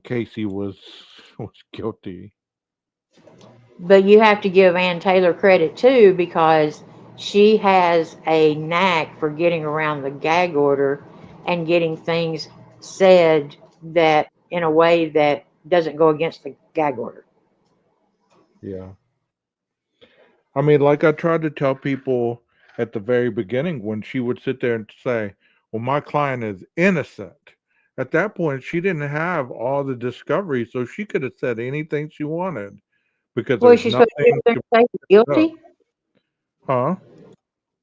Casey was guilty. but you have to give Ann Taylor credit too because she has a knack for getting around the gag order and getting things said that in a way that doesn't go against the gag order. Yeah. I mean, like I tried to tell people at the very beginning when she would sit there and say, "Well, my client is innocent." At that point, she didn't have all the discovery, so she could have said anything she wanted because Well, is there's she supposed to get nothing up there to and say she's back up. guilty? Huh?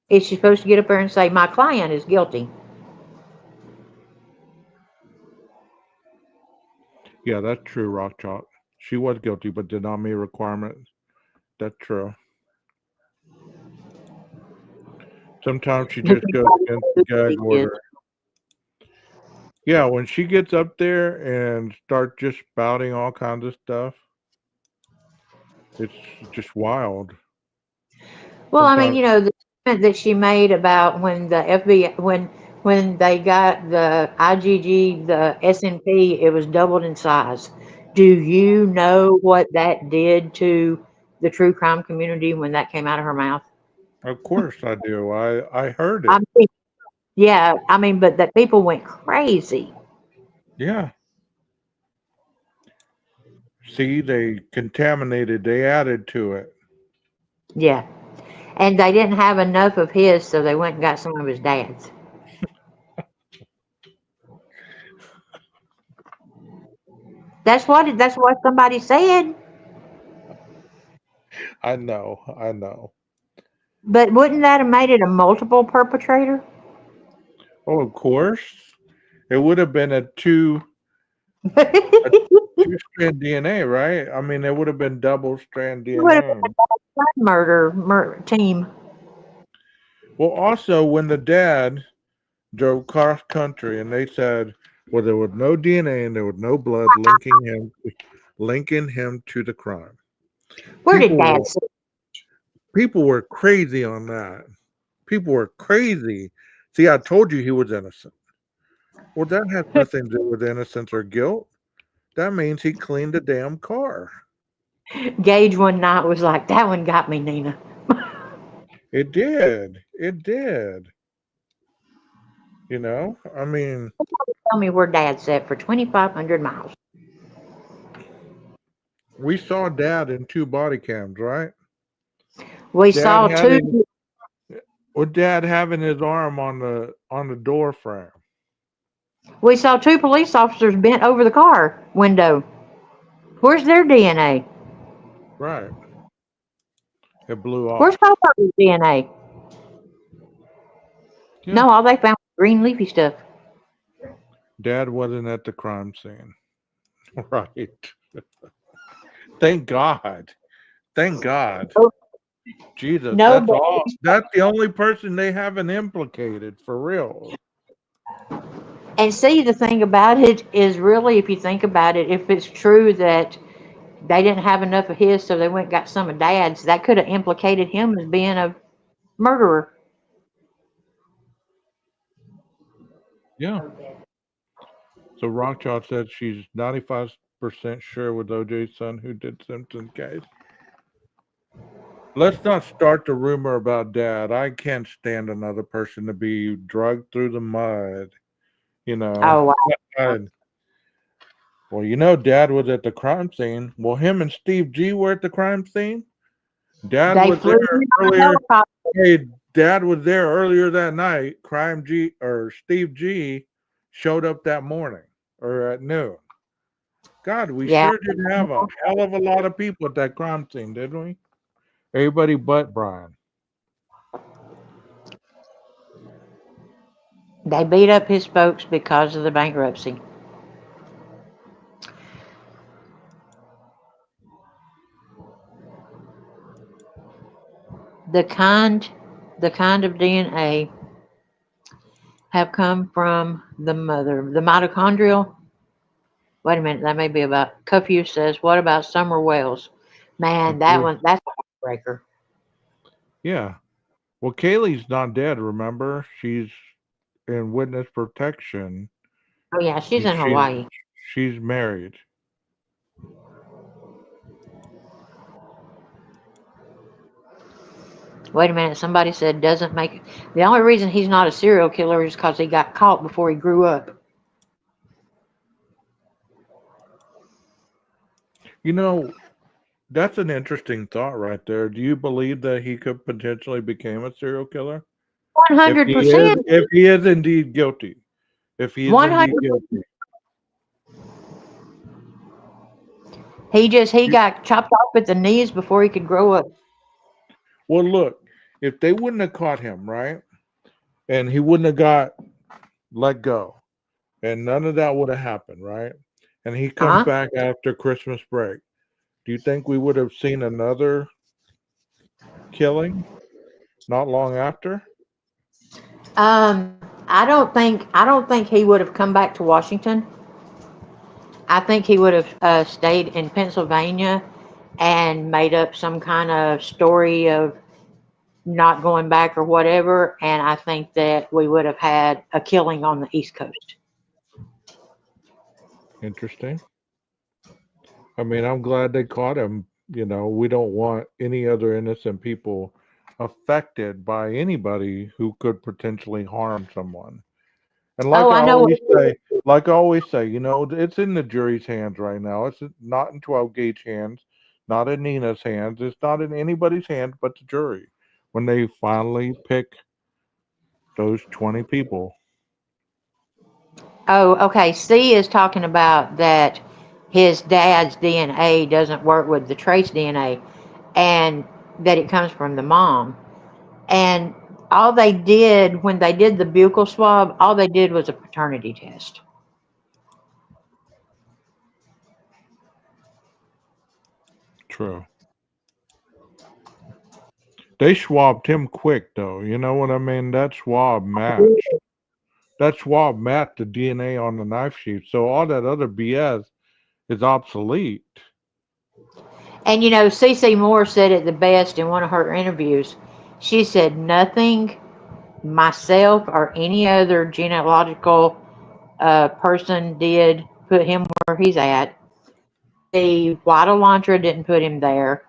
Is she supposed to get up there and say my client is guilty? Yeah, that's true, Rock Chalk. She was guilty, but did not meet requirements. That's true. Sometimes she just goes against the gag order. Yeah, when she gets up there and starts just spouting all kinds of stuff, it's just wild. Well, I mean, Sometimes, you know, the statement that she made about when the FBI, when they got the IGG, the S&P, it was doubled in size. Do you know what that did to the true crime community when that came out of her mouth? of course, I do. I heard I it. mean, yeah, I mean, but that people went crazy. Yeah. See, they contaminated. They added to it. Yeah, and they didn't have enough of his, so they went and got some of his dad's. That's what somebody said. I know. I know. But wouldn't that have made it a multiple perpetrator? Oh, of course. It would have been a two strand DNA, right? I mean, it would have been double strand It would have DNA. been a murder team. Well, also when the dad drove cross country, and they said, well, there was no DNA and there was no blood linking him to the crime. Where did People Dad were sit? people were crazy on that. People were crazy. See, I told you he was innocent. Well, that has nothing to do with innocence or guilt. That means he cleaned the damn car. Gage one night was like, "That one got me, Nina." It did. It did. I mean, Tell me where Dad sat for 2,500 miles. we saw Dad in two body cams, right? We Dad saw had two. his, with Dad having his arm on the door frame. We saw two police officers bent over the car window. Where's their DNA? Right. It blew Where's off. Papa's DNA? Yeah. No, all they found was green leafy stuff. Dad wasn't at the crime scene. Right. Thank God. Thank God. No, Jesus, no, that's all. That's the only person they haven't implicated for real. and see, the thing about it is really, if you think about it, if it's true that they didn't have enough of his, so they went and got some of Dad's, that could have implicated him as being a murderer. Yeah. So Rockjaw said she's 95% sure with OJ's son who did Simpson's case. Let's not start the rumor about Dad. I can't stand another person to be dragged through the mud. You know. Oh, wow. God. Well, Dad was at the crime scene. Well, him and Steve G were at the crime scene. Dad They was flew there in on a earlier. helicopter. Hey, Dad was there earlier that night. Crime G or Steve G showed up that morning or at noon. God, we Yeah. sure did have a hell of a lot of people at that crime scene, didn't we? Everybody but Brian. They beat up his folks because of the bankruptcy. The kind, the kind of DNA have come from the mother. The mitochondrial. Wait a minute, that may be about. Cuffew says, "What about Summer Wells?" Man, that's a heartbreaker. Yeah. Well, Kaylee's not dead, remember? She's in witness protection. Oh yeah, she's in She's Hawaii. she's married. Wait a minute, somebody said doesn't make. The only reason he's not a serial killer is because he got caught before he grew up. You know, that's an interesting thought right there. Do you believe that he could potentially become a serial killer? One hundred percent. If he is indeed guilty. If he is One indeed hundred. guilty. He got chopped off at the knees before he could grow up. Well, look, if they wouldn't have caught him, right? And he wouldn't have got let go, and none of that would have happened, right? And he comes Uh huh. back after Christmas break. Do you think we would have seen another killing not long after? I don't think he would have come back to Washington. I think he would have stayed in Pennsylvania and made up some kind of story of not going back or whatever. And I think that we would have had a killing on the East Coast. Interesting. I mean, I'm glad they caught him. You know, we don't want any other innocent people affected by anybody who could potentially harm someone. And Oh, I know. like I always say, you know, it's in the jury's hands right now. It's not in 12 gauge hands, not in Nina's hands. It's not in anybody's hands but the jury when they finally pick those 20 people. Oh, okay. C is talking about that his dad's DNA doesn't work with the trace DNA and that it comes from the mom. And all they did when they did the buccal swab, all they did was a paternity test. True. They swabbed him quick, though. You know what I mean? That swab matched the DNA on the knife sheath. So all that other BS is obsolete. And you know, Cece Moore said it the best in one of her interviews. She said, "Nothing myself or any other genealogical person did put him where he's at. The White Elantra didn't put him there.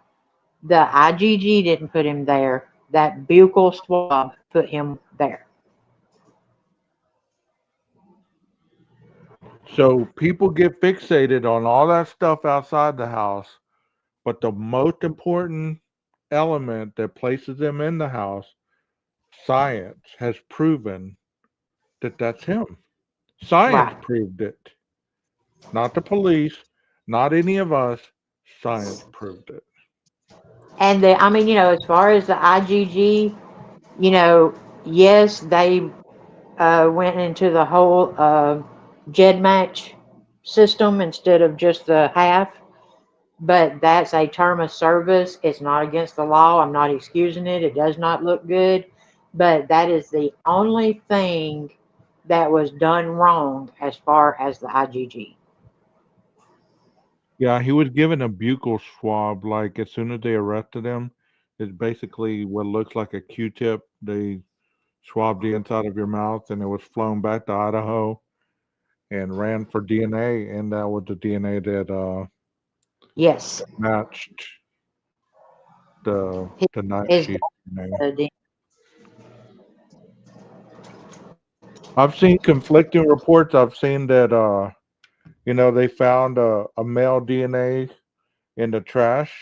The IgG didn't put him there. That buccal swab put him there." So people get fixated on all that stuff outside the house, but the most important element that places them in the house, science has proven that that's him. Science Right. proved it. Not the police, not any of us. Science proved it. And I mean, you know, as far as the IgG, you know, yes, they went into the whole GED match system instead of just the half. But that's a term of service. It's not against the law. I'm not excusing it. It does not look good. But that is the only thing that was done wrong as far as the IgG. Yeah, he was given a buccal swab like as soon as they arrested him. It's basically what looks like a Q-tip. They swabbed the inside of your mouth and it was flown back to Idaho and ran for DNA, and that was the DNA that Yes. matched the knife His sheath DNA. dad, I've seen conflicting reports. I've seen that you know, they found a male DNA in the trash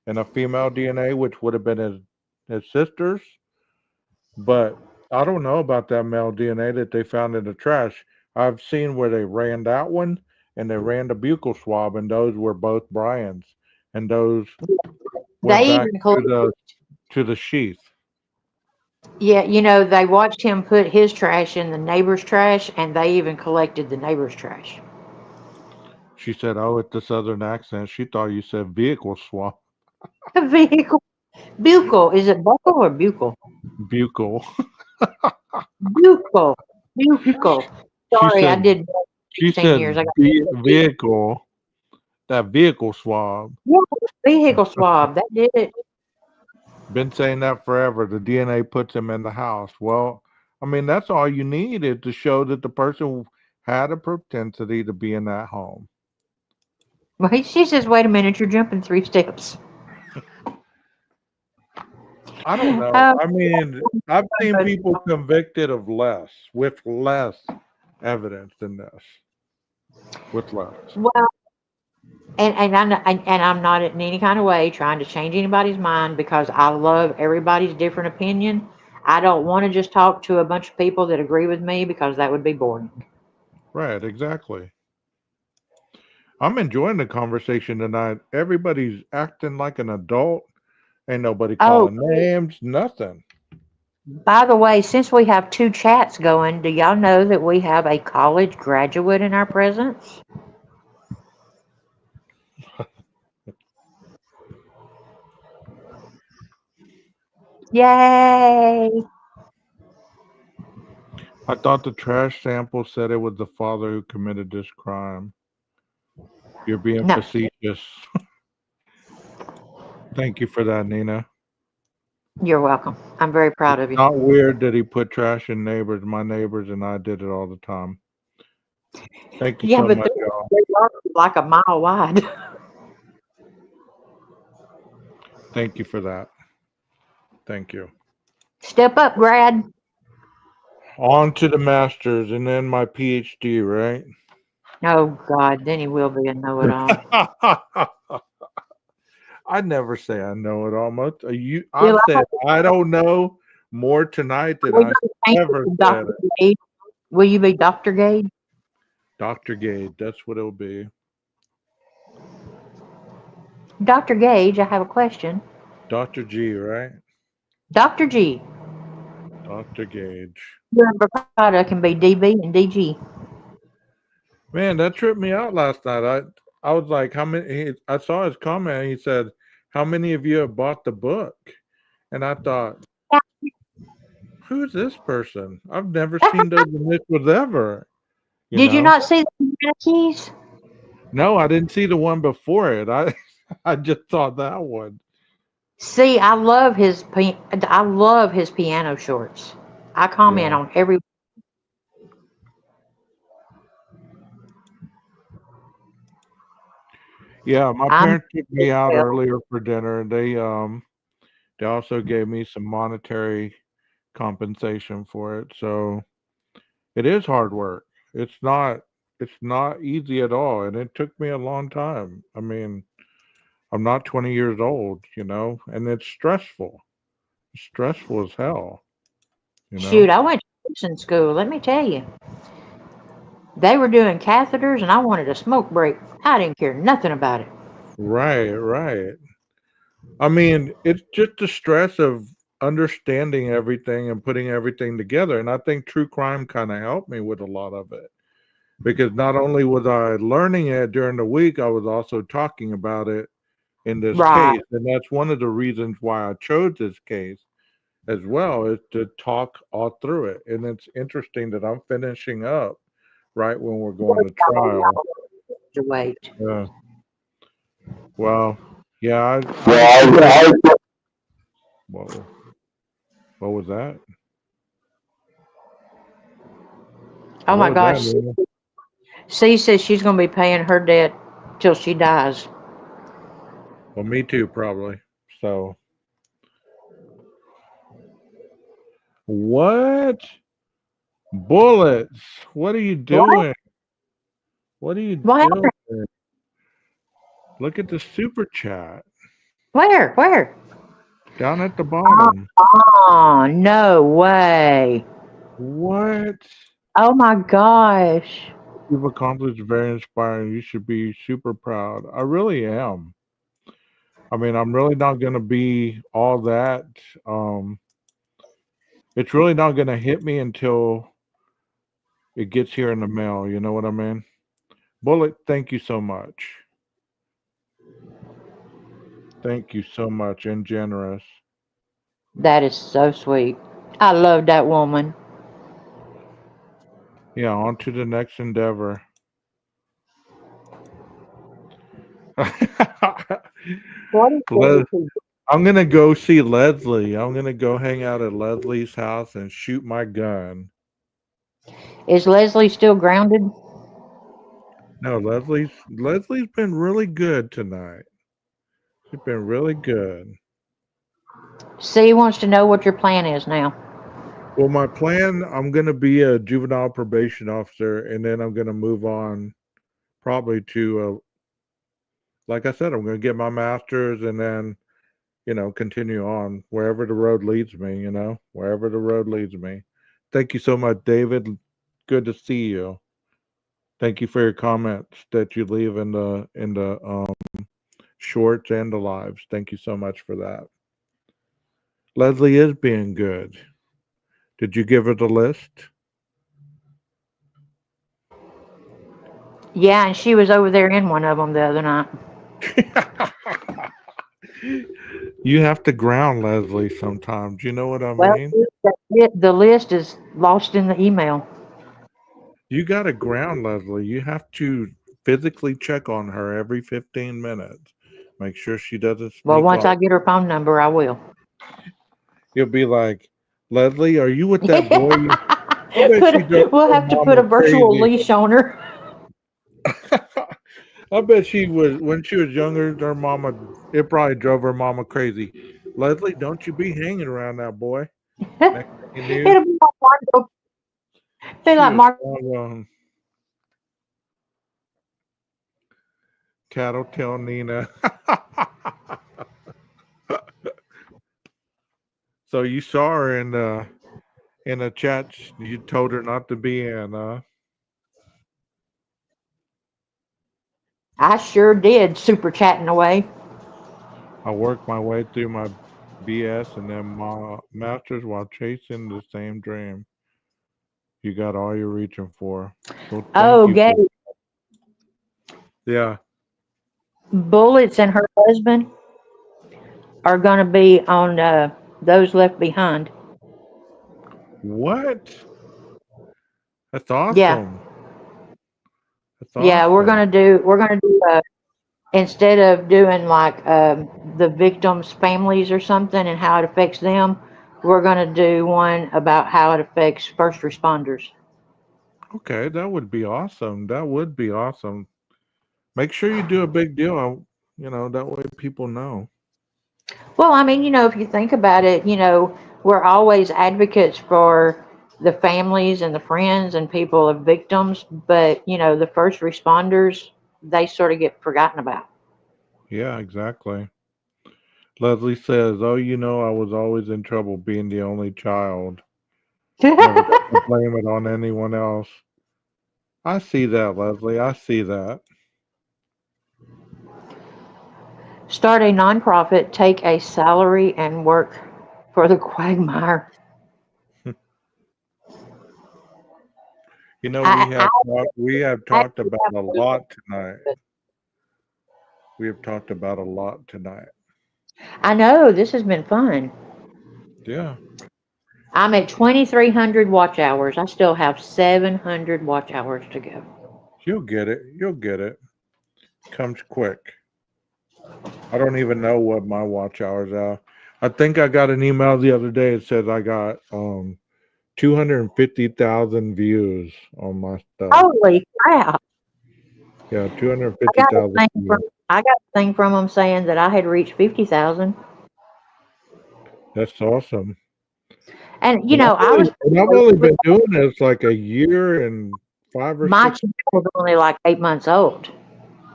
and a female DNA, which would have been his sister's. But I don't know about that male DNA that they found in the trash. I've seen where they ran that one, and they ran the buccal swab, and those were both Brian's, and those went They back even to the sheath. Yeah, you know, they watched him put his trash in the neighbor's trash, and they even collected the neighbor's trash. She said, "Oh, it's the southern accent." She thought you said vehicle swab. Vehicle. Buccal. Is it buckle or buccal? Buccal. Buccal. Buccal. She Sorry, I said. did She 16 said years. I got vehicle. That vehicle swab. yeah, vehicle swab. That did it. Been saying that forever. The DNA puts him in the house. Well, I mean, that's all you needed to show that the person had a propensity to be in that home. Well, she says, "Wait a minute, you're jumping 3 steps." I don't know. I mean, I've seen people convicted of less, with less evidence than this. With less. Well, and I'm not in any kind of way trying to change anybody's mind because I love everybody's different opinion. I don't want to just talk to a bunch of people that agree with me because that would be boring. Right, exactly. I'm enjoying the conversation tonight. Everybody's acting like an adult. Ain't nobody Oh, calling names, nothing. by the way, since we have 2 chats going, do y'all know that we have a college graduate in our presence? Yay! I thought the trash sample said it was the father who committed this crime. You're being No, facetious. Thank you for that, Nina. you're welcome. I'm very proud of you. Not weird that he put trash in neighbors. My neighbors and I did it all the time. Thank you Yeah, so but much, y'all. they are like a mile wide. Thank you for that. Thank you. Step up, grad. On to the masters and then my PhD, right? Oh God, then he will be a know-it-all. I never say I know it all. Bill, I've said I don't know more tonight than will I you change it ever to said Dr. it. Gage? Will you be Dr. Gage? Dr. Gade, that's what it'll be. Dr. Gage, I have a question. Dr. G, right? Dr. G, Dr. Gage. your Bravada can be DB and DG. Man, that tripped me out last night. I was like, how many? I saw his comment. He said, "How many of you have bought the book?" And I thought, who's this person? I've never seen those initials ever. You Did you know? not see the keys? No, I didn't see the one before it. I just saw that one. See, I love his piano shorts. I comment Yeah, on every. yeah. My I'm parents took me out earlier for dinner, and they also gave me some monetary compensation for it. So it is hard work. It's not it's not easy at all, and it took me a long time. I mean, I'm not 20 years old, and it's stressful. It's stressful as hell, you know? shoot. I went to nursing school. Let me tell you, they were doing catheters, and I wanted a smoke break. I didn't care nothing about it. Right, right. I mean, it's just the stress of understanding everything and putting everything together. And I think true crime kind of helped me with a lot of it because not only was I learning it during the week, I was also talking about it in this Right. case. And that's one of the reasons why I chose this case as well, is to talk all through it. And it's interesting that I'm finishing up right when we're going to trial. To wait. Yeah. Well, yeah, whoa, what was that? Oh What my was that, gosh. Nina? C says she's going to be paying her debt till she dies. Well, me too, probably. So, what? Bullets. What are you What? doing? What are you What doing? happened? Look at the super chat Where? Where? down at the bottom. Oh, no way. What? Oh my gosh. you've accomplished is very inspiring. You should be super proud. I really am. I mean, I'm really not going to be all that. Um, it's really not going to hit me until it gets here in the mail. You know what I mean? Bullet, thank you so much. Thank you so much and generous. That is so sweet. I love that woman. Yeah, on to the next endeavor. What is Le- it? I'm gonna go see Leslie. I'm gonna go hang out at Leslie's house and shoot my gun. Is Leslie still grounded? No, Leslie's been really good tonight. She's been really good. C wants to know what your plan is now. Well, my plan, I'm gonna be a juvenile probation officer, and then I'm gonna move on probably to, like I said, I'm gonna get my master's, and then continue on wherever the road leads me. Wherever the road leads me. Thank you so much, David. Good to see you. Thank you for your comments that you leave in the shorts and the lives. Thank you so much for that. Leslie is being good. Did you give her the list? Yeah, and she was over there in one of them the other night. You have to ground Leslie sometimes. You know what I Well, mean? the list is lost in the email. You got to ground Leslie. You have to physically check on her every 15 minutes. Make sure she doesn't Well, sneak once off. I get her phone number, I will. You'll be like, Leslie, are you with that boy? I bet she drove We'll her have to put mama a virtual crazy. leash on her. I bet she was when she was younger. Her mama, it probably drove her mama crazy. Leslie, don't you be hanging around that boy. Next thing you knew, It'll be like Marco. Be she like was Marco. on Tattletale Nina. So you saw her in a chat. You told her not to be in. I sure did. Super chatting away. I worked my way through my BS and then my masters while chasing the same dream. You got all you're reaching for. So thank Oh, you Gabe, for yeah. Bullets and her husband are going to be on those left behind. What? That's Yeah, awesome. That's yeah. awesome. We're gonna do instead of doing like the victims' families or something and how it affects them, we're gonna do one about how it affects first responders. Okay, that would be awesome. That would be awesome. Make sure you do a big deal. That way people know. Well, I mean, if you think about it, we're always advocates for the families and the friends and people of victims, but the first responders, they sort of get forgotten about. Yeah, exactly. Leslie says, "Oh, I was always in trouble being the only child. Never got to blame it on anyone else." I see that, Leslie. I see that. Start a nonprofit, take a salary, and work for the quagmire. We I, I, have I talked actually about have a faith in lot tonight. it. We have talked about a lot tonight. I know this has been fun. Yeah, I'm at 2,300 watch hours. I still have 700 watch hours to go. you'll get it. You'll get it. Comes quick. I don't even know what my watch hours are. I think I got an email the other day. It says I got 250,000 views on my stuff. Holy crap! Yeah, two hundred I fifty got a thousand thing from views. I got a thing from them saying that I had reached 50,000. That's awesome. And And I was I've only been doing this like a year and 5 or 6. my channel was only like 8 months old,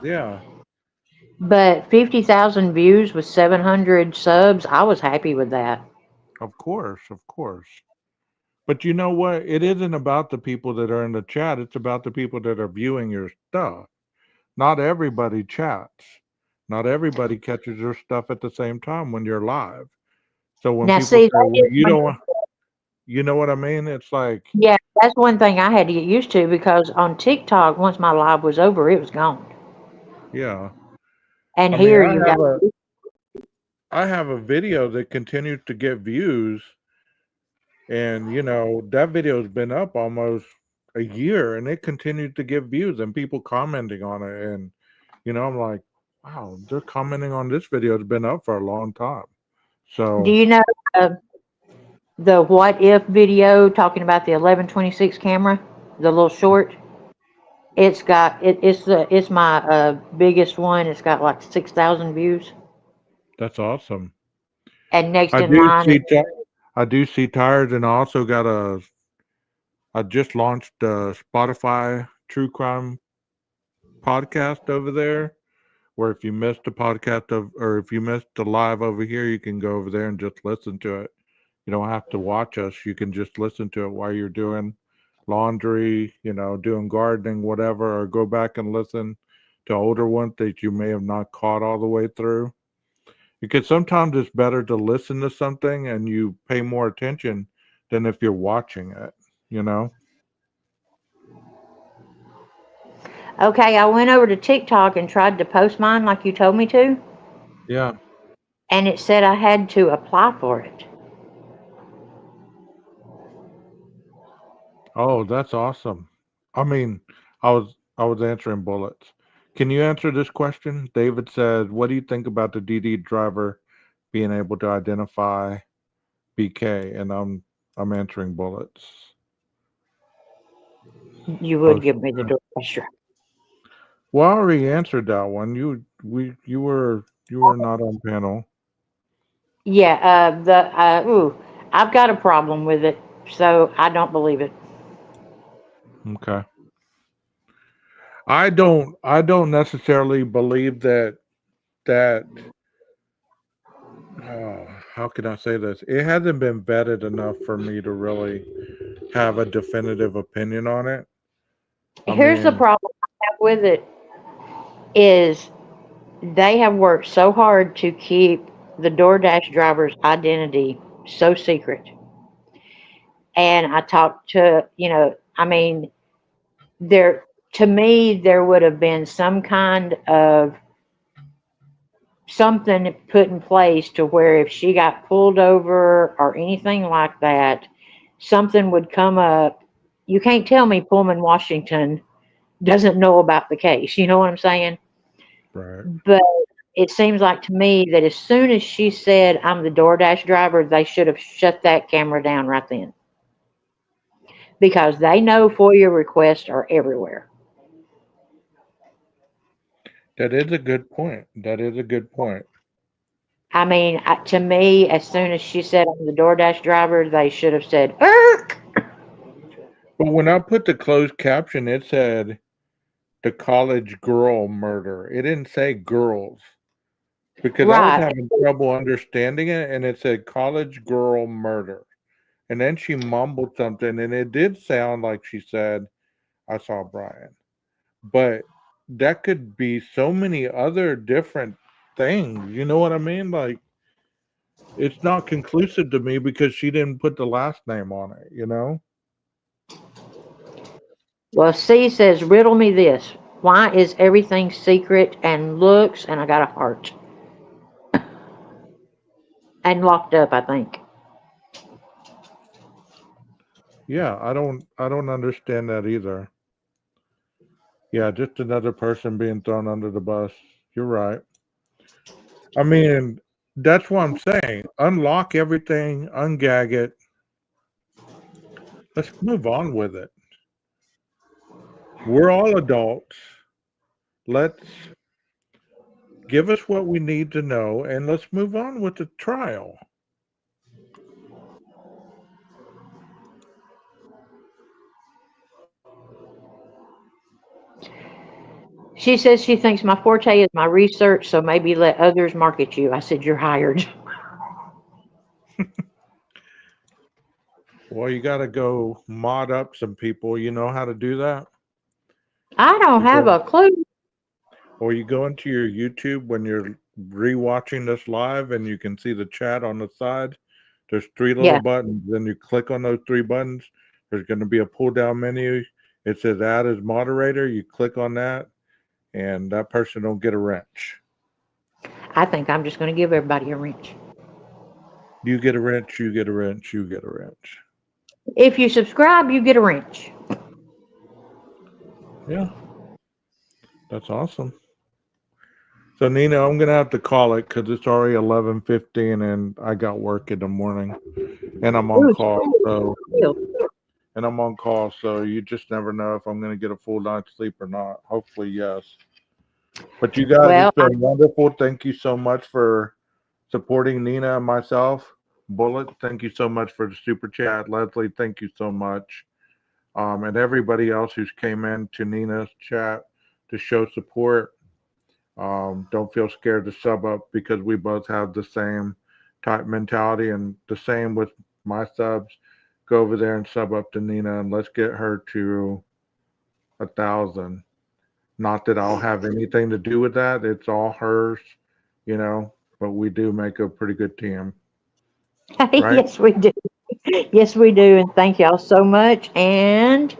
Yeah, but 50,000 views with 700 subs. I was happy with that. of course, of course. But you know what? It isn't about the people that are in the chat. It's about the people that are viewing your stuff. Not everybody chats. Not everybody catches your stuff at the same time when you're live. So when Now, people see, say, that "Well, is you don't," you know what I mean? It's like, yeah, that's one thing I had to get used to because on TikTok, once my live was over, it was gone. yeah. And I mean, here you got, I have a video that continues to get views, and that video's been up almost a year, and it continued to get views and people commenting on it, and I'm like, wow, they're commenting on this video. It's been up for a long time. do So you know uh, the what if video talking about the 1126 camera, the little short? It's my biggest one. It's got like 6,000 views. that's awesome. And next I in do line is see I do see tires, and I also got I just launched a Spotify true crime podcast over there, where if you missed a podcast or if you missed a live over here, you can go over there and just listen to it. You don't have to watch us. You can just listen to it while you're doing laundry, doing gardening, whatever, or go back and listen to older ones that you may have not caught all the way through. Because sometimes it's better to listen to something and you pay more attention than if you're watching it, you know? okay. I went over to TikTok and tried to post mine like you told me to, Yeah. and it said I had to apply for it. Oh, that's awesome. I mean, I was answering bullets. Can you answer this question? David said, "What do you think about the DD driver being able to identify BK?" And I'm answering bullets. You Oh, would give me the door pressure. well, I already answered that one. You were not on panel. Yeah, I've got a problem with it, so I don't believe it. Okay. I don't necessarily believe that how can I say this? It hasn't been vetted enough for me to really have a definitive opinion on it. I Here's the mean, problem I have with it is they have worked so hard to keep the DoorDash driver's identity so secret. And I talked to, I mean, there to me there would have been some kind of something put in place to where if she got pulled over or anything like that, something would come up. You can't tell me Pullman, Washington doesn't know about the case. You know what I'm saying? right. But it seems like to me that as soon as she said, I'm the DoorDash driver, they should have shut that camera down right then because they know FOIA requests are everywhere. That is a good point. That is a good point. I mean, to me, as soon as she said, I'm the DoorDash driver, they should have said, Erk! But when I put the closed caption, it said the college girl murder. It didn't say girls because I was Right. having trouble understanding it, and it said college girl murder. And then she mumbled something, and it did sound like she said, I saw Brian. But that could be so many other different things. You know what I mean? Like, it's not conclusive to me because she didn't put the last name on it, you know? Well, C says, riddle me this. Why is everything secret and looks, and I got a heart, and locked up, I think. Yeah, I don't understand that either. Yeah, just another person being thrown under the bus. You're right. I mean, that's what I'm saying. Unlock everything, ungag it. Let's move on with it. We're all adults. Let's give us what we need to know and let's move on with the trial. She says she thinks my forte is my research, so maybe let others market you. I said, you're hired. Well, Well, you got to go mod up some people. You know how to do that? I don't You have go, a clue. or you go into your YouTube when you're rewatching this live and you can see the chat on the side. There's three little Yeah, buttons. Then you click on those three buttons. There's going to be a pull down menu. It says add as moderator. You click on that, and that person don't get a wrench. I think I'm just going to give everybody a wrench. You get a wrench, you get a wrench, you get a wrench. If you subscribe, you get a wrench. Yeah, that's awesome. So Nina, I'm gonna have to call it because it's already 11:15 and I got work in the morning, and I'm on Ooh, call. So chill. you just never know if I'm gonna get a full night's sleep or not. Hopefully, yes. But you guys, Well, it's been wonderful. Thank you so much for supporting Nina and myself. Bullet, thank you so much for the super chat. Leslie, thank you so much. And everybody else who's came in to Nina's chat to show support. Don't feel scared to sub up because we both have the same type mentality, and the same with my subs. Go over there and sub up to Nina, and let's get her to 1,000. Not that I'll have anything to do with that; it's all hers, you know. But we do make a pretty good team, right? yes, we do. Yes, we do. And thank y'all so much. And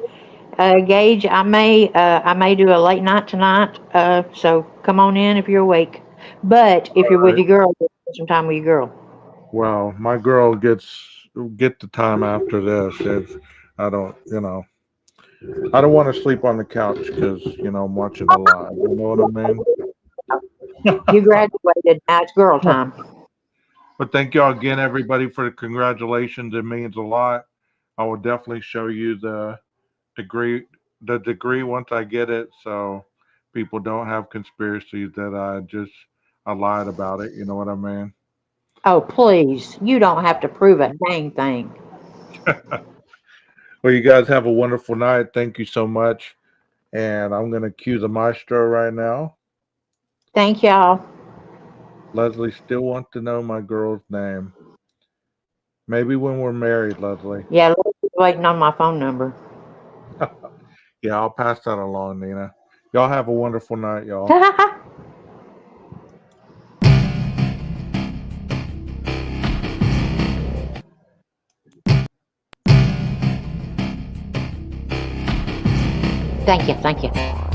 Gage, I may do a late night tonight. So come on in if you're awake. But if you're All with right. your girl, spend some time with your girl. Well, my girl get the time after this. If I don't, I don't want to sleep on the couch because I'm watching a live. You know what I mean? You graduated. Now it's girl time. But thank y'all again, everybody, for the congratulations. It means a lot. I will definitely show you degree, the degree once I get it, so people don't have conspiracies that I lied about it. You know what I mean? Oh, please. You don't have to prove a dang thing. Well, you guys have a wonderful night. Thank you so much. And I'm gonna cue the maestro right now. Thank y'all. Leslie still wants to know my girl's name. Maybe when we're married, Leslie. Yeah, Leslie's waiting on my phone number. Yeah, I'll pass that along, Nina. Y'all have a wonderful night, y'all. Thank you. Thank you.